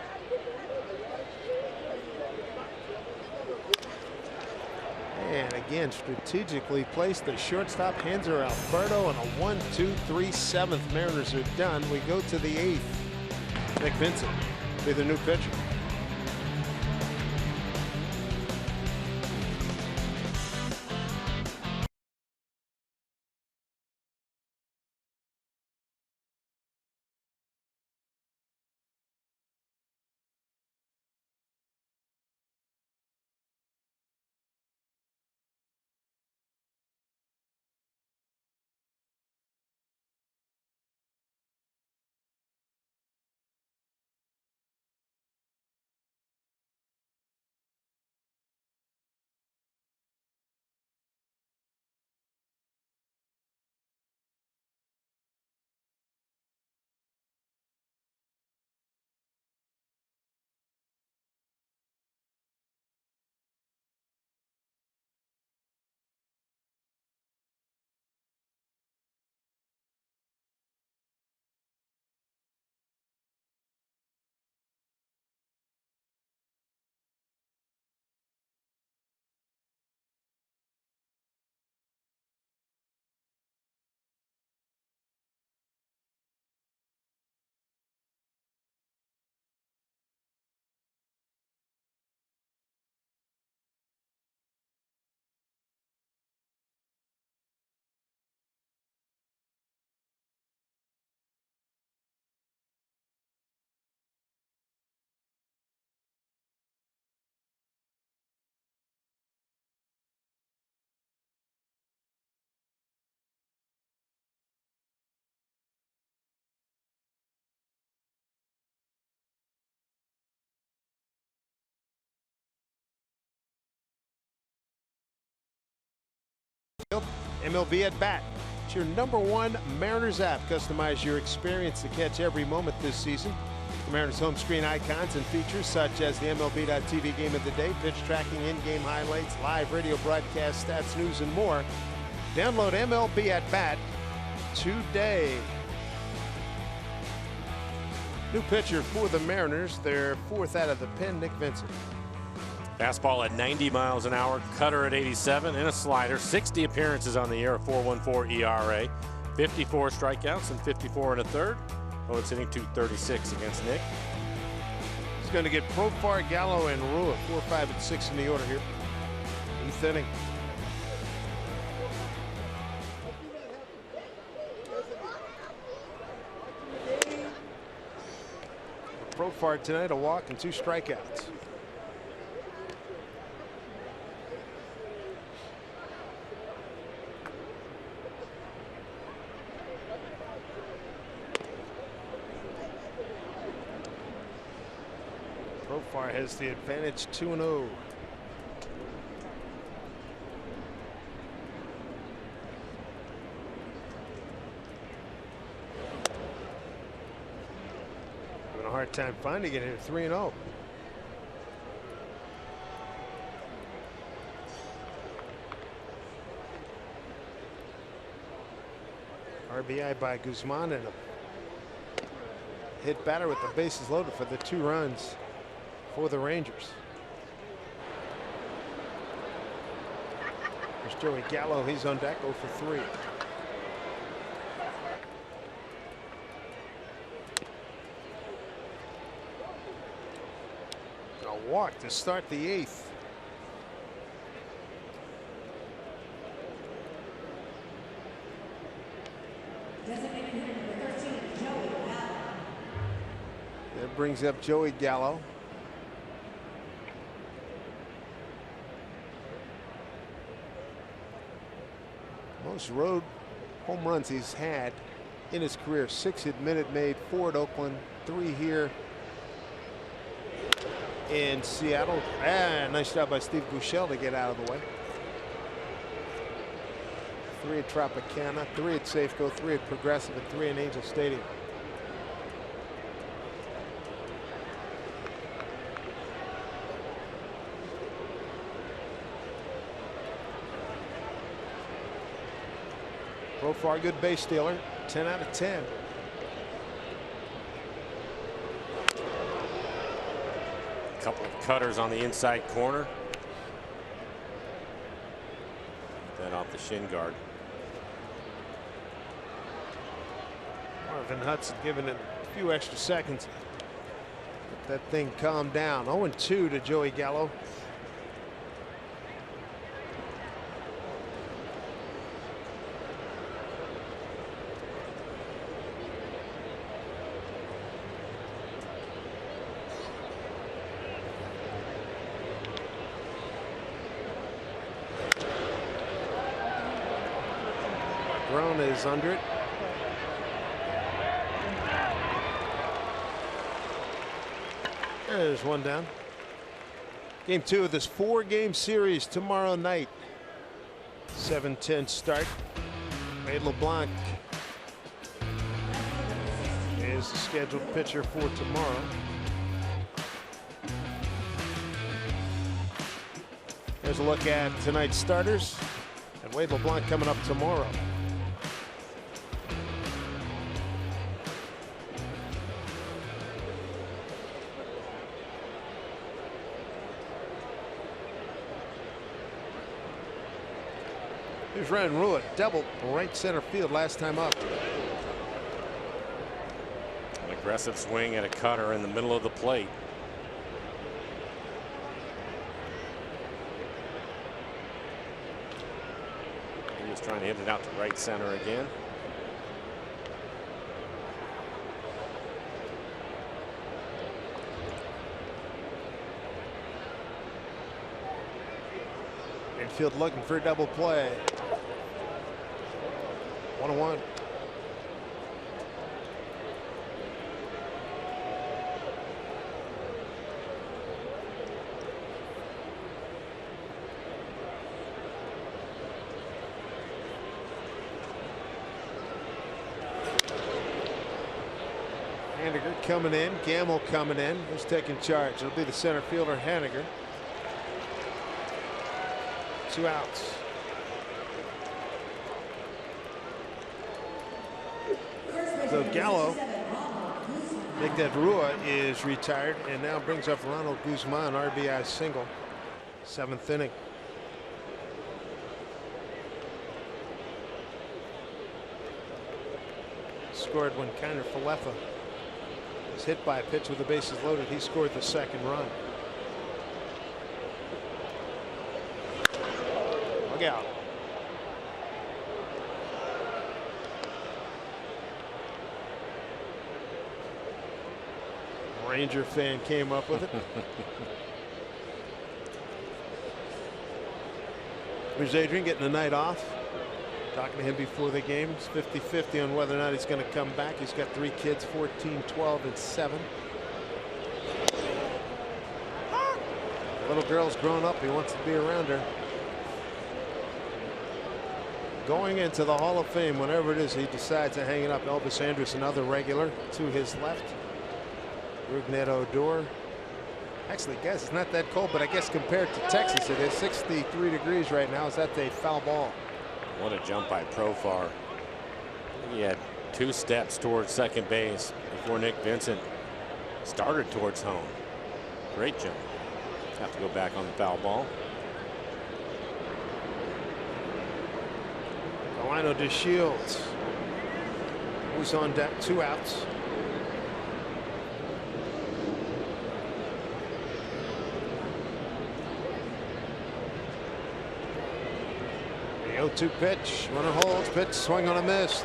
And again, strategically placed the shortstop, hands are Alberto, and a 1-2-3 7th. Mariners are done. We go to the 8th. Nick Vincent be the new pitcher. MLB at Bat. It's your #1 Mariners app. Customize your experience to catch every moment this season. The Mariners home screen icons and features such as the MLB.TV game of the day, pitch tracking, in-game highlights, live radio broadcast, stats, news, and more. Download MLB at Bat today. New pitcher for the Mariners, their 4th out of the pen, Nick Vincent. Fastball at 90 miles an hour, cutter at 87, and a slider. 60 appearances on the year, a 4.14 ERA, 54 strikeouts and 54 1/3. Oh, it's hitting .236 against Nick. He's going to get Profar, Gallo, and Rua, 4, 5, and 6 in the order here. 8th inning. Profar tonight, a walk and 2 strikeouts. Profar has the advantage, 2-0. Having a hard time finding it here, 3-0. RBI by Guzman and a hit batter with the bases loaded for the 2 runs for the Rangers. There's Joey Gallo. He's on deck, 0 for 3. A walk to start the 8th. That brings up Joey Gallo. Most road home runs he's had in his career. 6 at Minute Maid, 4 at Oakland, 3 here in Seattle. Nice job by Steve Buechele to get out of the way. 3 at Tropicana, 3 at Safeco, 3 at Progressive, and 3 in Angel Stadium. Profar, good base stealer, 10 out of 10. A couple of cutters on the inside corner. Then off the shin guard. Marvin Hudson giving it a few extra seconds. Let that thing calm down. 0-2 to Joey Gallo. Is under it. There's one down. Game 2 of this 4-game series tomorrow night. 7:10 start. Wade LeBlanc is the scheduled pitcher for tomorrow. Here's a look at tonight's starters. And Wade LeBlanc coming up tomorrow. Here's Ryan Rua, double right center field last time up. An aggressive swing and a cutter in the middle of the plate. He was trying to hit it out to right center again. Infield looking for a double play. 1-1. Haniger coming in, Gamble coming in. Who's taking charge? It'll be the center fielder, Haniger. 2 outs. So Gallo, make that Rua is retired and now brings up Ronald Guzman, RBI single. 7th inning. Scored when Kiner Falefa was hit by a pitch with the bases loaded. He scored the 2nd run. Look out. Ranger fan came up with it. Here's Adrian getting the night off. Talking to him before the game. It's 50-50 on whether or not he's going to come back. He's got 3 kids, 14, 12, and 7. The little girl's grown up. He wants to be around her. Going into the Hall of Fame, whenever it is he decides to hang it up, Elvis Andrus, another regular to his left. Rougned Odor. Actually, guys, it's not that cold, but I guess compared to Texas, it is 63 degrees right now. Is that a foul ball? What a jump by Profar. He had 2 steps towards second base before Nick Vincent started towards home. Great jump. Have to go back on the foul ball. Delino to Shields. Who's on deck? 2 outs. The 0-2 pitch. Runner holds. Pitch. Swing on a missed.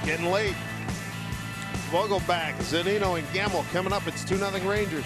Getting late. Vogelback, Zunino, and Gamble coming up. It's 2-0 Rangers.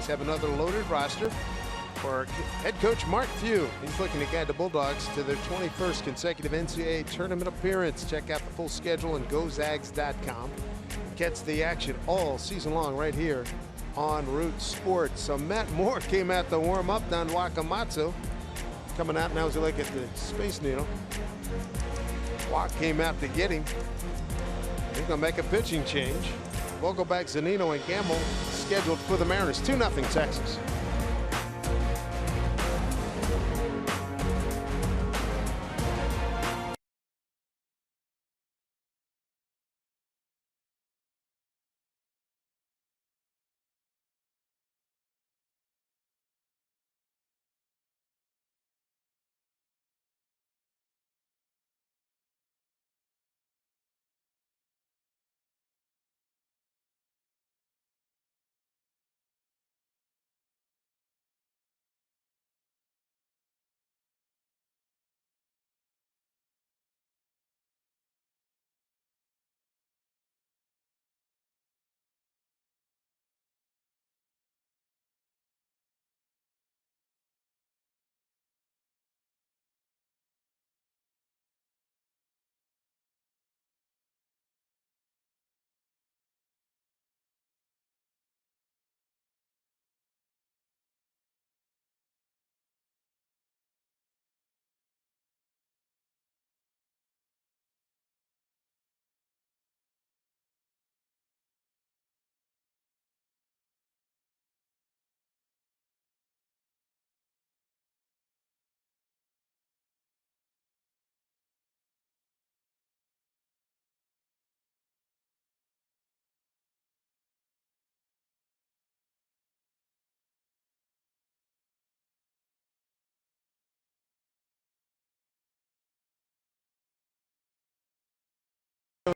Have another loaded roster for head coach Mark Few. He's looking to guide the Bulldogs to their 21st consecutive NCAA tournament appearance. Check out the full schedule on gozags.com. Catch the action all season long right here on Root Sports. So Matt Moore came out to warm up down Wakamatsu. Coming out now as we look at the Space Needle. Walk came out to get him. He's going to make a pitching change. Vogelback, Zunino, and Gamble scheduled for the Mariners. 2-0 Texas.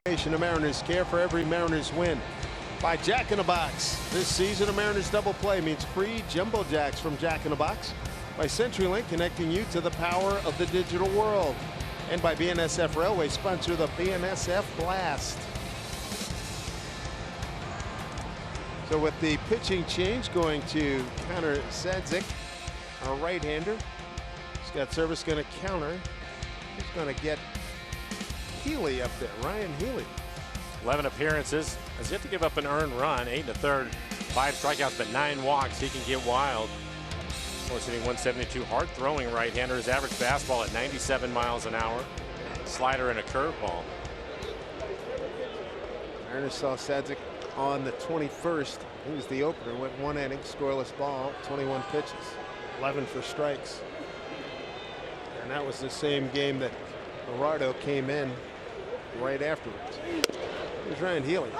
The Mariners care for every Mariners win. By Jack in the Box. This season, a Mariners double play means free Jumbo Jacks from Jack in the Box. By CenturyLink, connecting you to the power of the digital world. And by BNSF Railway, sponsor the BNSF Blast. So with the pitching change going to Connor Sadzik, our right-hander. Scott Service going to counter. He's going to get Healy up there, Ryan Healy. 11 appearances, has yet to give up an earned run, 8 1/3, 5 strikeouts, but 9 walks. He can get wild. Force hitting 172, hard throwing right-hander. His average fastball at 97 miles an hour. Slider and a curveball. Mariners saw Sadzik on the 21st. He was the opener, went 1 inning, scoreless ball, 21 pitches, 11 for strikes. And that was the same game that Gerardo came in right afterwards. Here's Ryan Healy.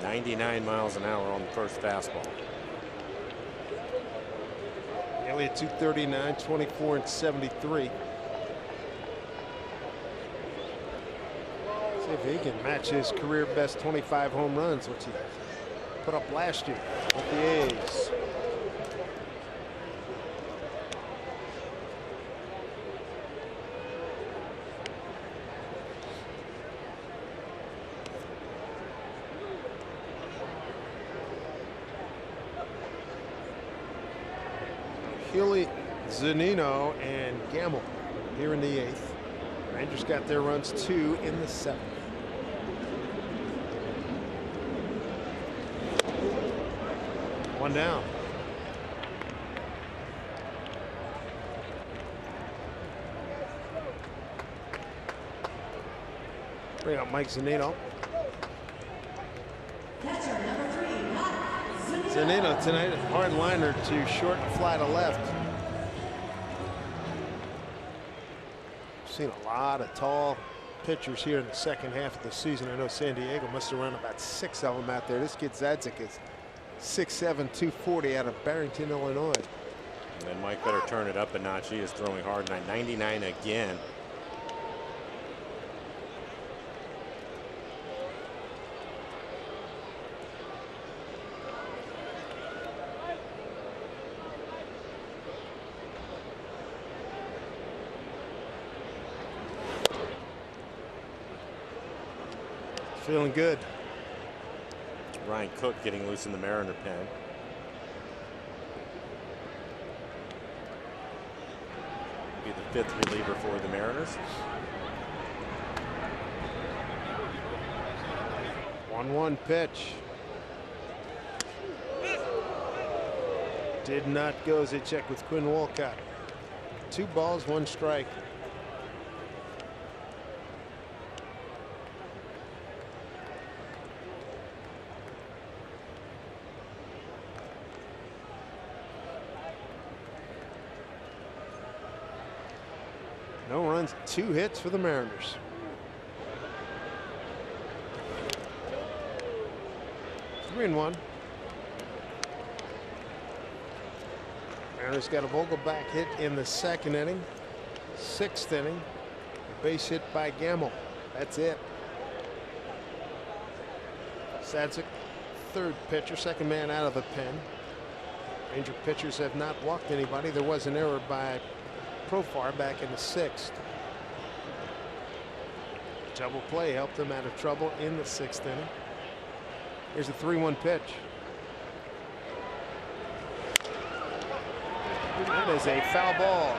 99 miles an hour on the first fastball. Healy at 239, 24 and 73. See if he can match his career best 25 home runs, which he put up last year with the A's. Healy, Zunino, and Gamble here in the 8th. Rangers got their runs 2 in the 7th. One down. Bring up Mike Zunino. Zunino tonight, hard liner to short and fly to left. Seen a lot of tall pitchers here in the second half of the season. I know San Diego must have run about 6 of them out there. This kid Zadzik is 6'7", 240 out of Barrington, Illinois. And then Mike better turn it up a notch. He is throwing hard. 99 again. Feeling good. Ryan Cook getting loose in the Mariner pen. Be the 5th reliever for the Mariners. 1-1 pitch. Did not go. As they check with Quinn Wolcott. 2 balls, 1 strike. No runs, 2 hits for the Mariners. Three and 1. Mariners got a Vogelback hit in the 2nd inning. 6th inning, a base hit by Gamble. That's it. Sadzik, 3rd pitcher, 2nd man out of the pen. Ranger pitchers have not walked anybody. There was an error by Profar back in the 6th. Double play helped them out of trouble in the 6th inning. Here's a 3-1 pitch. That is a foul ball.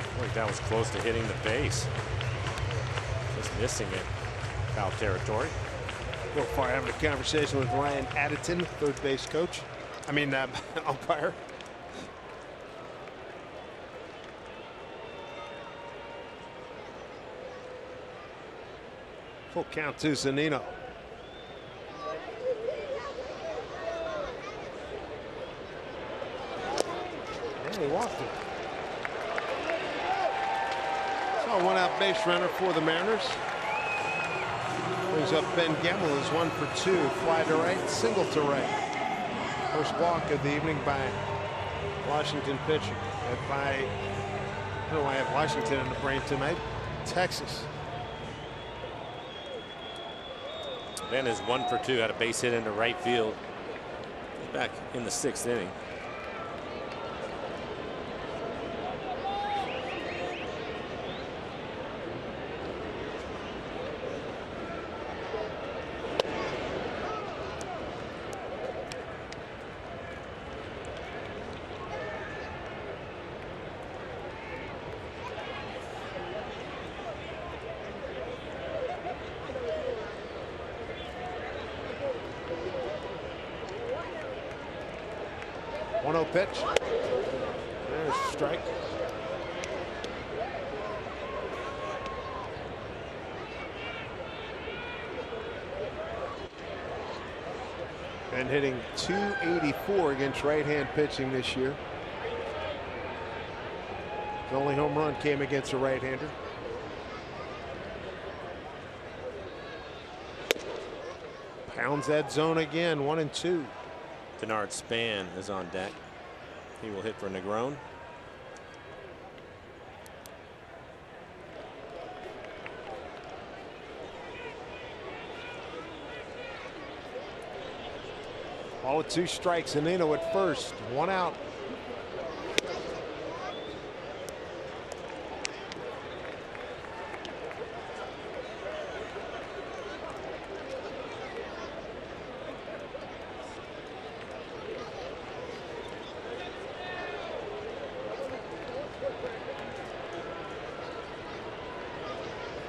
I think that was close to hitting the base. Just missing it. Foul territory. Profar having a conversation with Ryan Additon, 3rd base coach. Umpire. Full count to Zunino. And he walked it. So 1 out base runner for the Mariners. Brings up Ben Gamble, is 1 for 2. Fly to right, single to right. First walk of the evening by Washington pitcher. I don't know why I have Washington in the brain tonight. Texas. Ben is 1 for 2. Had a base hit into right field. Back in the 6th inning. 1-0 pitch. There's a strike. And hitting .284 against right-hand pitching this year. His only home run came against a right-hander. Pounds that zone again, 1-2. Denard Span is on deck. He will hit for Negron. Ball with 2 strikes. Anino at first, 1 out.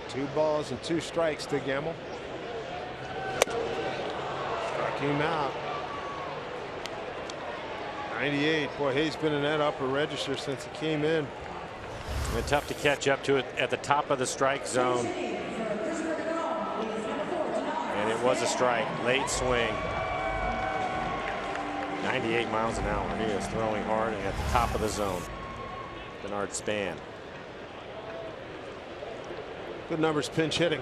Two balls and 2 strikes to Gamble. Struck him out. 98. Boy, Hayes been in that upper register since he came in. And tough to catch up to it at the top of the strike zone. And it was a strike. Late swing. 98 miles an hour. He is throwing hard and at the top of the zone. Denard Span. Good numbers pinch hitting.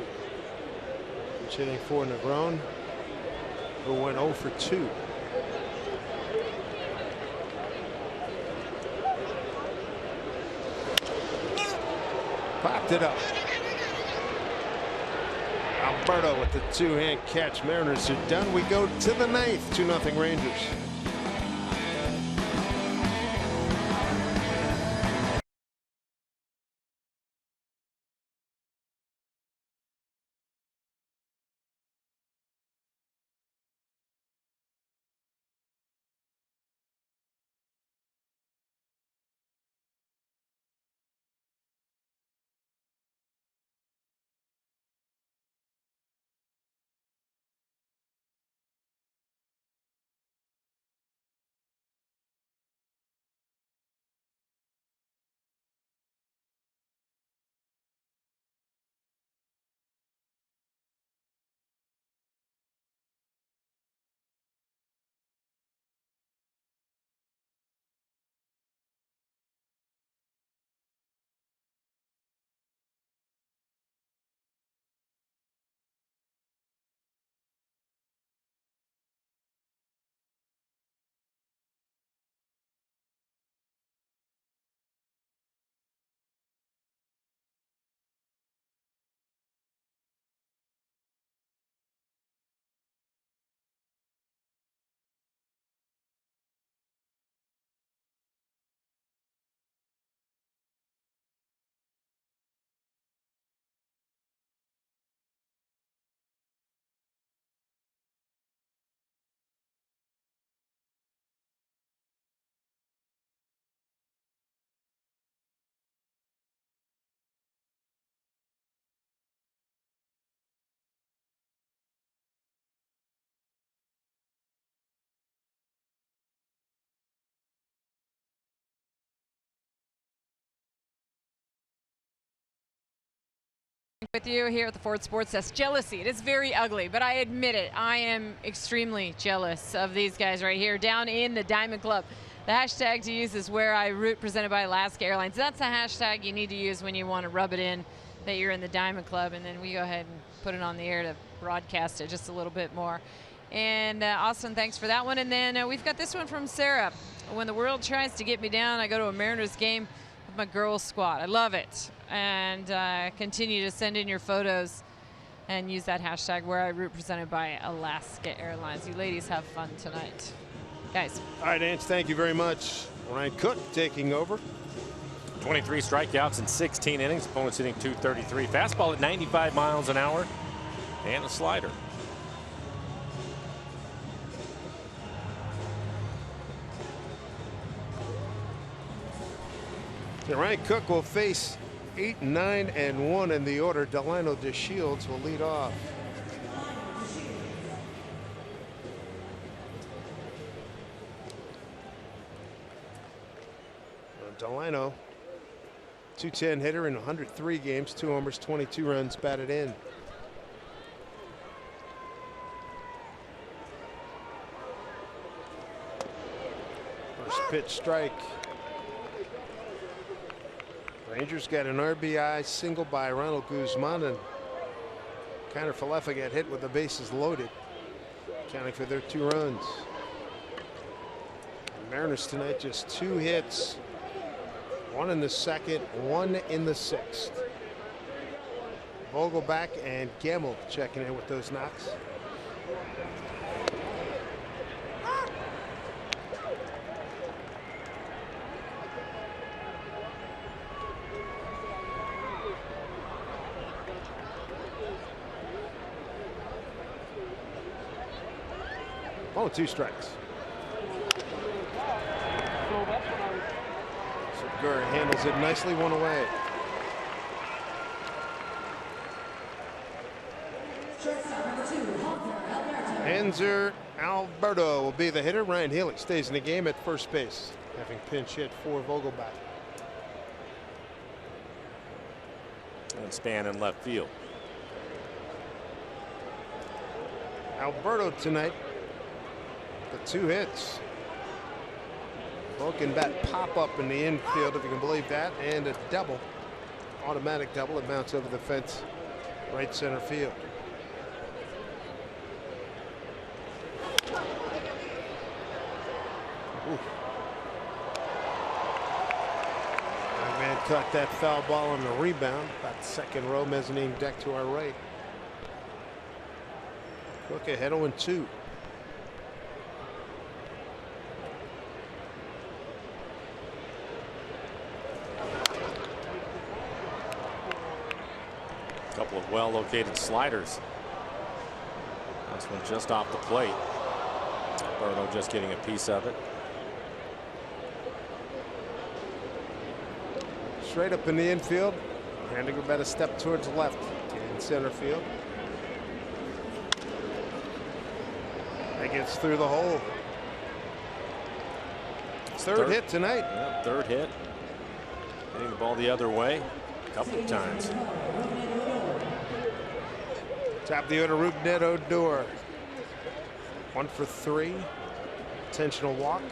Pinch hitting for Negron, who went 0 for 2. Popped it up. Alberto with the 2-hand catch. Mariners are done. We go to the 9th. 2-0 Rangers. With you here at the Ford Sports Desk. Jealousy, it is very ugly, but I admit it, I am extremely jealous of these guys right here down in the Diamond Club. The hashtag to use is Where I Root, presented by Alaska Airlines. That's a hashtag you need to use when you want to rub it in that you're in the Diamond Club, and then we go ahead and put it on the air to broadcast it just a little bit more. And Austin, thanks for that one. And then we've got this one from Sarah. When the world tries to get me down, I go to a Mariners game with my girls squad. I love it. And continue to send in your photos and use that hashtag Where I Root, presented by Alaska Airlines. You ladies have fun tonight, guys. All right, Ance, thank you very much. Ryan Cook taking over. 23 strikeouts in 16 innings. Opponents hitting .233. Fastball at 95 miles an hour and a slider. So Ryan Cook will face 8, 9, and 1 in the order. Delano DeShields will lead off. Delano, 210 hitter in 103 games, 2 homers, 22 runs batted in. First pitch strike. Rangers got an RBI single by Ronald Guzman, and Kiner Falefa got hit with the bases loaded, accounting for their 2 runs. The Mariners tonight just 2 hits, 1 in the 2nd, 1 in the 6th. Vogelbach and Gemmel checking in with those knocks. Oh, 2 strikes. Segura handles it nicely, 1 away. Hanser Alberto will be the hitter. Ryan Healy stays in the game at first base, having pinch hit for Vogelbach. And Span in left field. Alberto tonight, the 2 hits. Broken bat pop up in the infield, if you can believe that, and a double, automatic double. It mounts over the fence, right center field. Man caught that foul ball on the rebound, about 2nd row mezzanine deck to our right. Look ahead 0-2. Couple of well-located sliders. This one just off the plate. Alberto just getting a piece of it. Straight up in the infield. Handing about a step towards the left in center field. That gets through the hole. Third hit tonight. Yeah, 3rd hit. Hitting the ball the other way a couple of times. Top of the order, Rougned Odor. 1 for 3. Intentional walk.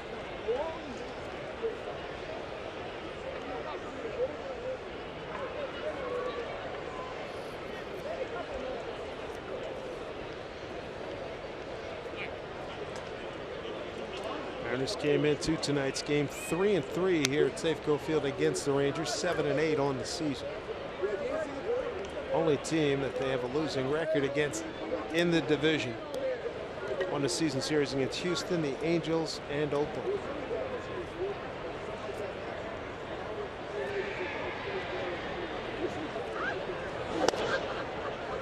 Mariners came into tonight's game 3-3 here at Safeco Field against the Rangers, 7-8 on the season. Only team that they have a losing record against in the division. Won the season series against Houston, the Angels, and Oakland.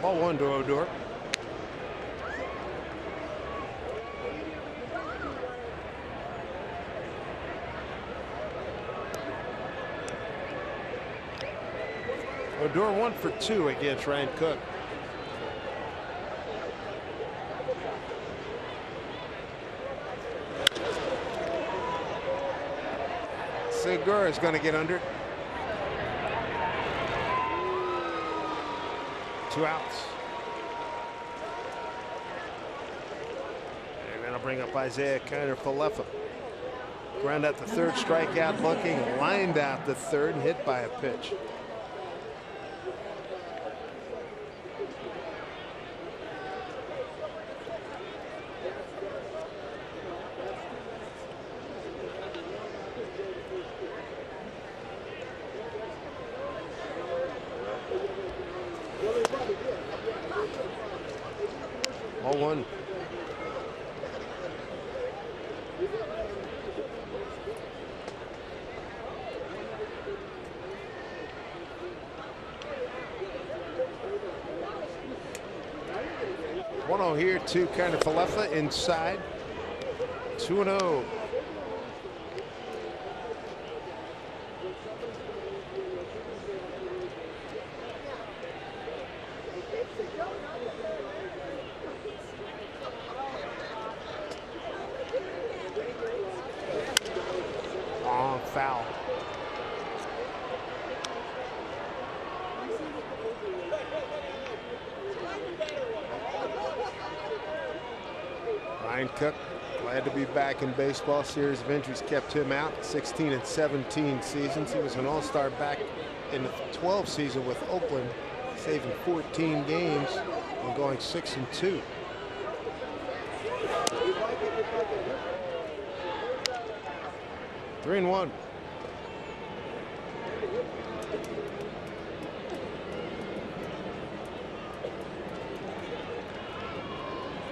Ball 1 to Odor. Odor 1 for 2 against Ryan Cook. Segura is going to get under. 2 outs. And that'll bring up Isaiah Kiner Falefa. Ground out the 3rd, strikeout looking, lined out the 3rd, and hit by a pitch. Ball 1. Here to Kiner Falefa inside. 2-0. Foul. Ryan Cook, glad to be back in baseball. Series of injuries kept him out. 16 and 17 seasons. He was an all-star back in the 12 season with Oakland, saving 14 games and going 6-2. Three and one.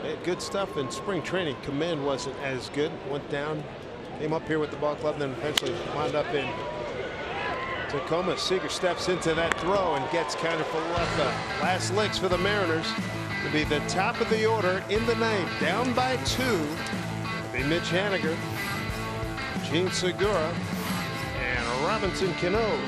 They had good stuff in spring training. Command wasn't as good. Went down, came up here with the ball club, then eventually wound up in Tacoma. Seager steps into that throw and gets kind of for what the last licks for the Mariners to be the top of the order in the ninth, down by 2. It'll be Mitch Haniger, Gene Segura, and Robinson Cano.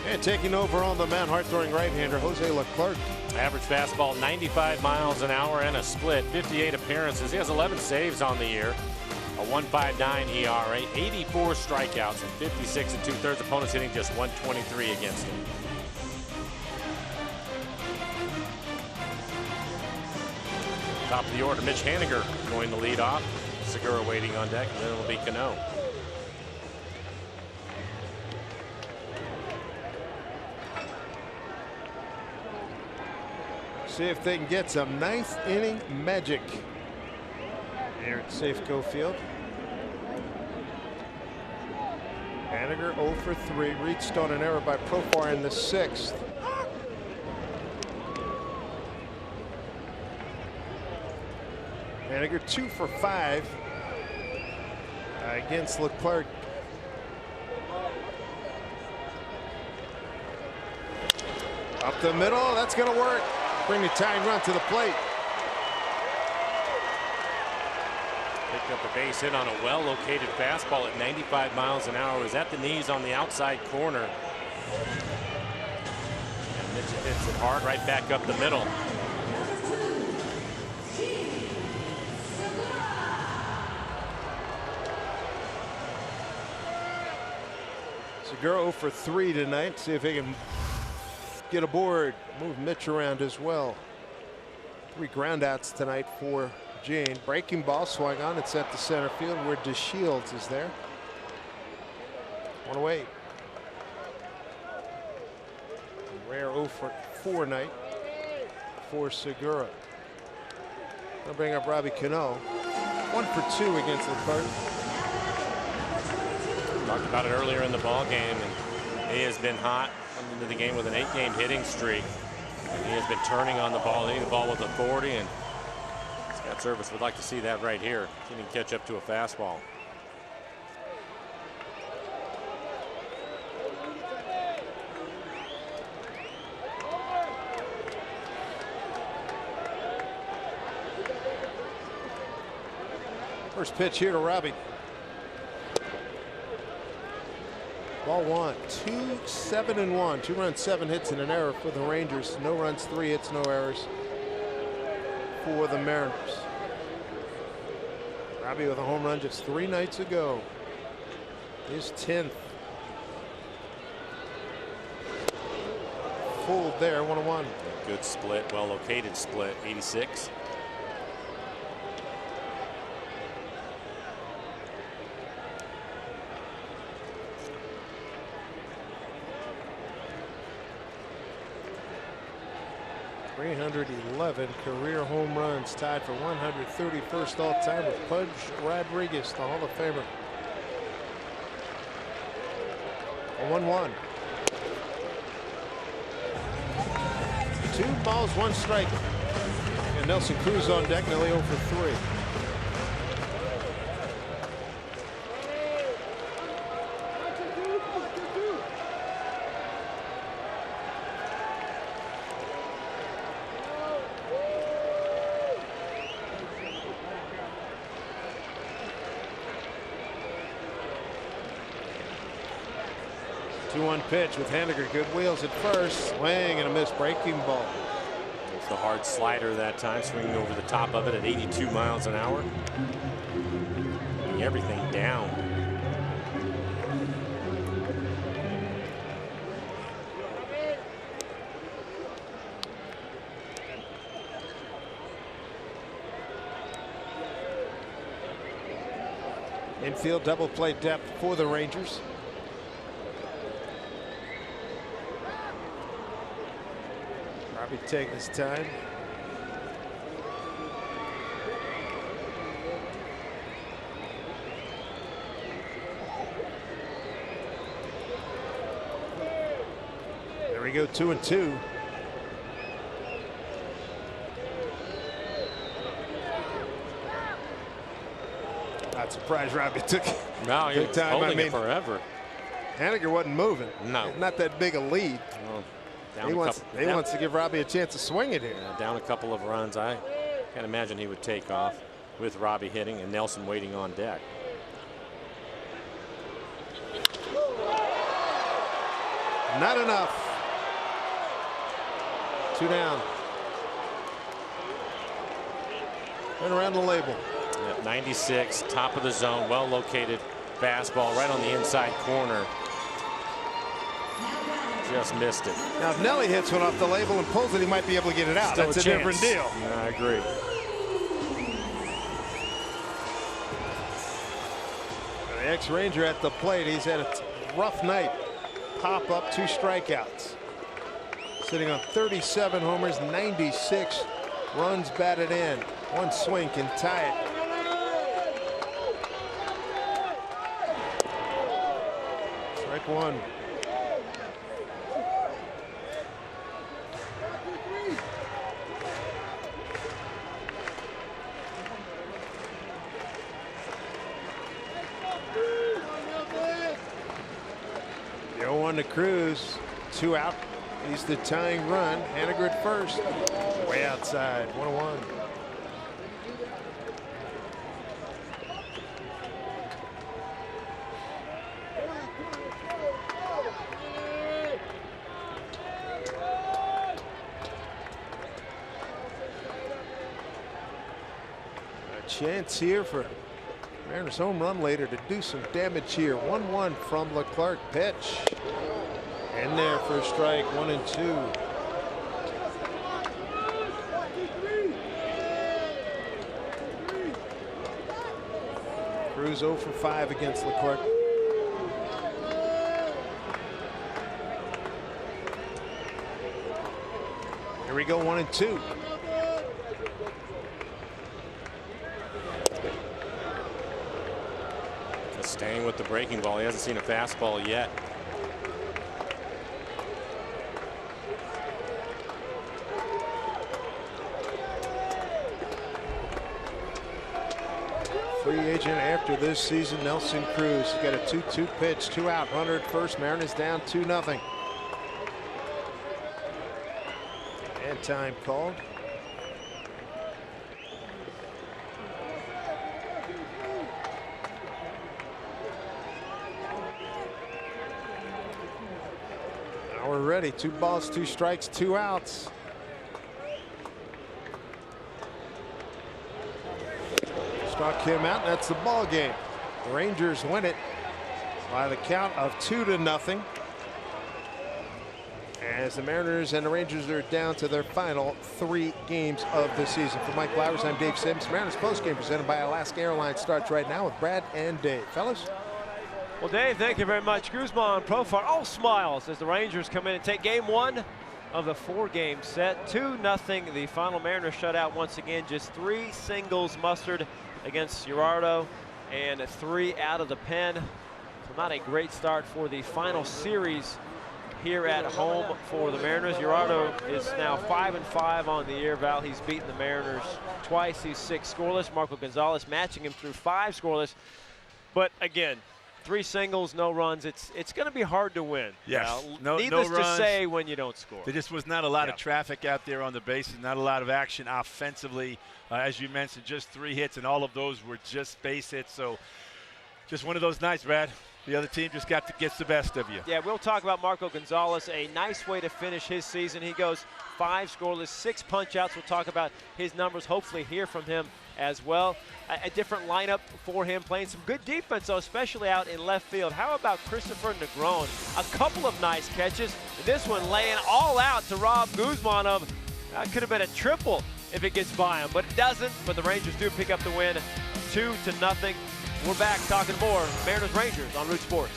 And taking over on the mound, hard-throwing right-hander Jose Leclerc. Average fastball 95 miles an hour and a split, 58 appearances. He has 11 saves on the year, a 1.59 ERA, 84 strikeouts, and 56 2/3. Opponents hitting just 123 against him. Top of the order, Mitch Haniger going to lead off. Segura waiting on deck, and then it'll be Cano. See if they can get some ninth inning magic here at Safeco Field. Haniger 0 for 3, reached on an error by Profar in the 6th. Haniger 2 for 5 against Leclerc. Up the middle, that's going to work. Bring the tying run to the plate. Picked up a base hit on a well-located fastball at 95 miles an hour. It was at the knees on the outside corner. And Mitch hits it hard right back up the middle. Segura 0 for 3 tonight. See if he can get aboard, move Mitch around as well. 3 groundouts tonight for Gene. Breaking ball swung on. It's at the center field where DeShields is there. 1 away. Rare 0 for 4 night for Segura. I'll bring up Robbie Cano. 1 for 2 against Leclerc. Talked about it earlier in the ball game, and he has been hot coming into the game with an 8-game hitting streak. And he has been turning on the ball, hitting the ball with authority, and Scott Service would like to see that right here. Can he catch up to a fastball? First pitch here to Robbie. Ball 1, 7-1, 2 runs, 7 hits, and an error for the Rangers. No runs, 3 hits, no errors for the Mariners. Robbie with a home run just 3 nights ago. His 10th. Fooled there, 1-1. Good split, well located split, 86. .311 career home runs, tied for 131st all-time with Pudge Rodriguez, the Hall of Famer. 1-1. 2 balls, 1 strike. And Nelson Cruz on deck, nearly 0 for 3. Pitch with Henniger, good wheels at first, swing and a missed breaking ball. It's the hard slider that time, swinging over the top of it at 82 miles an hour. Getting everything down. Infield double play depth for the Rangers. Take his time. There we go, 2-2. Not surprised Robbie took no, he was time. holding it forever. Henniger wasn't moving. No. Not that big a lead. Well, He wants to give Robbie a chance to swing it here. Down a couple of runs. I can't imagine he would take off with Robbie hitting and Nelson waiting on deck. Not enough. 2 down. Right around the label. At 96, top of the zone, well located fastball right on the inside corner. Just missed it. Now, if Nelly hits one off the label and pulls it, he might be able to get it out. Still That's a different deal. Yeah, I agree. The ex-Ranger at the plate. He's had a rough night. Pop up, 2 strikeouts. Sitting on 37 homers, 96 runs batted in. 1 swing can tie it. Strike 1. To Cruz, 2 out. He's the tying run. Henniger at first. Way outside. 1-1. A chance here for Mariners home run later to do some damage here. 1-1 from Leclerc. Pitch. In there for a strike, 1-2. Cruz 0 for 5 against Leclerc. Here we go, 1-2. Just staying with the breaking ball. He hasn't seen a fastball yet. Free agent after this season, Nelson Cruz. He's got a 2-2 pitch, 2 out, runner at first. Mariners down 2-0. And time called. ready. 2 balls, 2 strikes, 2 outs. Struck him out. That's the ball game. The Rangers win it by the count of 2-0. As the Mariners and the Rangers are down to their final 3 games of the season. For Mike Flowers, I'm Dave Sims. Mariners postgame presented by Alaska Airlines starts right now with Brad and Dave. Fellas? Well, Dave, thank you very much. Guzman, Profar, all smiles as the Rangers come in and take game 1 of the 4-game set. 2-0. The final Mariners shutout once again. Just 3 singles mustered against Gerardo and 3 out of the pen. So not a great start for the final series here at home for the Mariners. Gerardo is now 5-5 on the year. Val, he's beaten the Mariners twice. He's 6 scoreless. Marco Gonzalez matching him through 5 scoreless. But again, 3 singles, no runs. It's going to be hard to win. Yes. Needless no runs. to say when you don't score. There just was not a lot of traffic out there on the bases, not a lot of action offensively. As you mentioned, just 3 hits, and all of those were just base hits. So just one of those nights, Brad. The other team just gets the best of you. Yeah, we'll talk about Marco Gonzalez. A nice way to finish his season. He goes 5 scoreless, 6 punch-outs. We'll talk about his numbers, hopefully hear from him as well. A different lineup for him, playing some good defense, though, especially out in left field. How about Christopher Negron? A couple of nice catches. And this one laying all out to rob Guzman of, could have been a triple if it gets by him, but it doesn't. But the Rangers do pick up the win, 2-0. We're back talking more Mariners Rangers on Root Sports.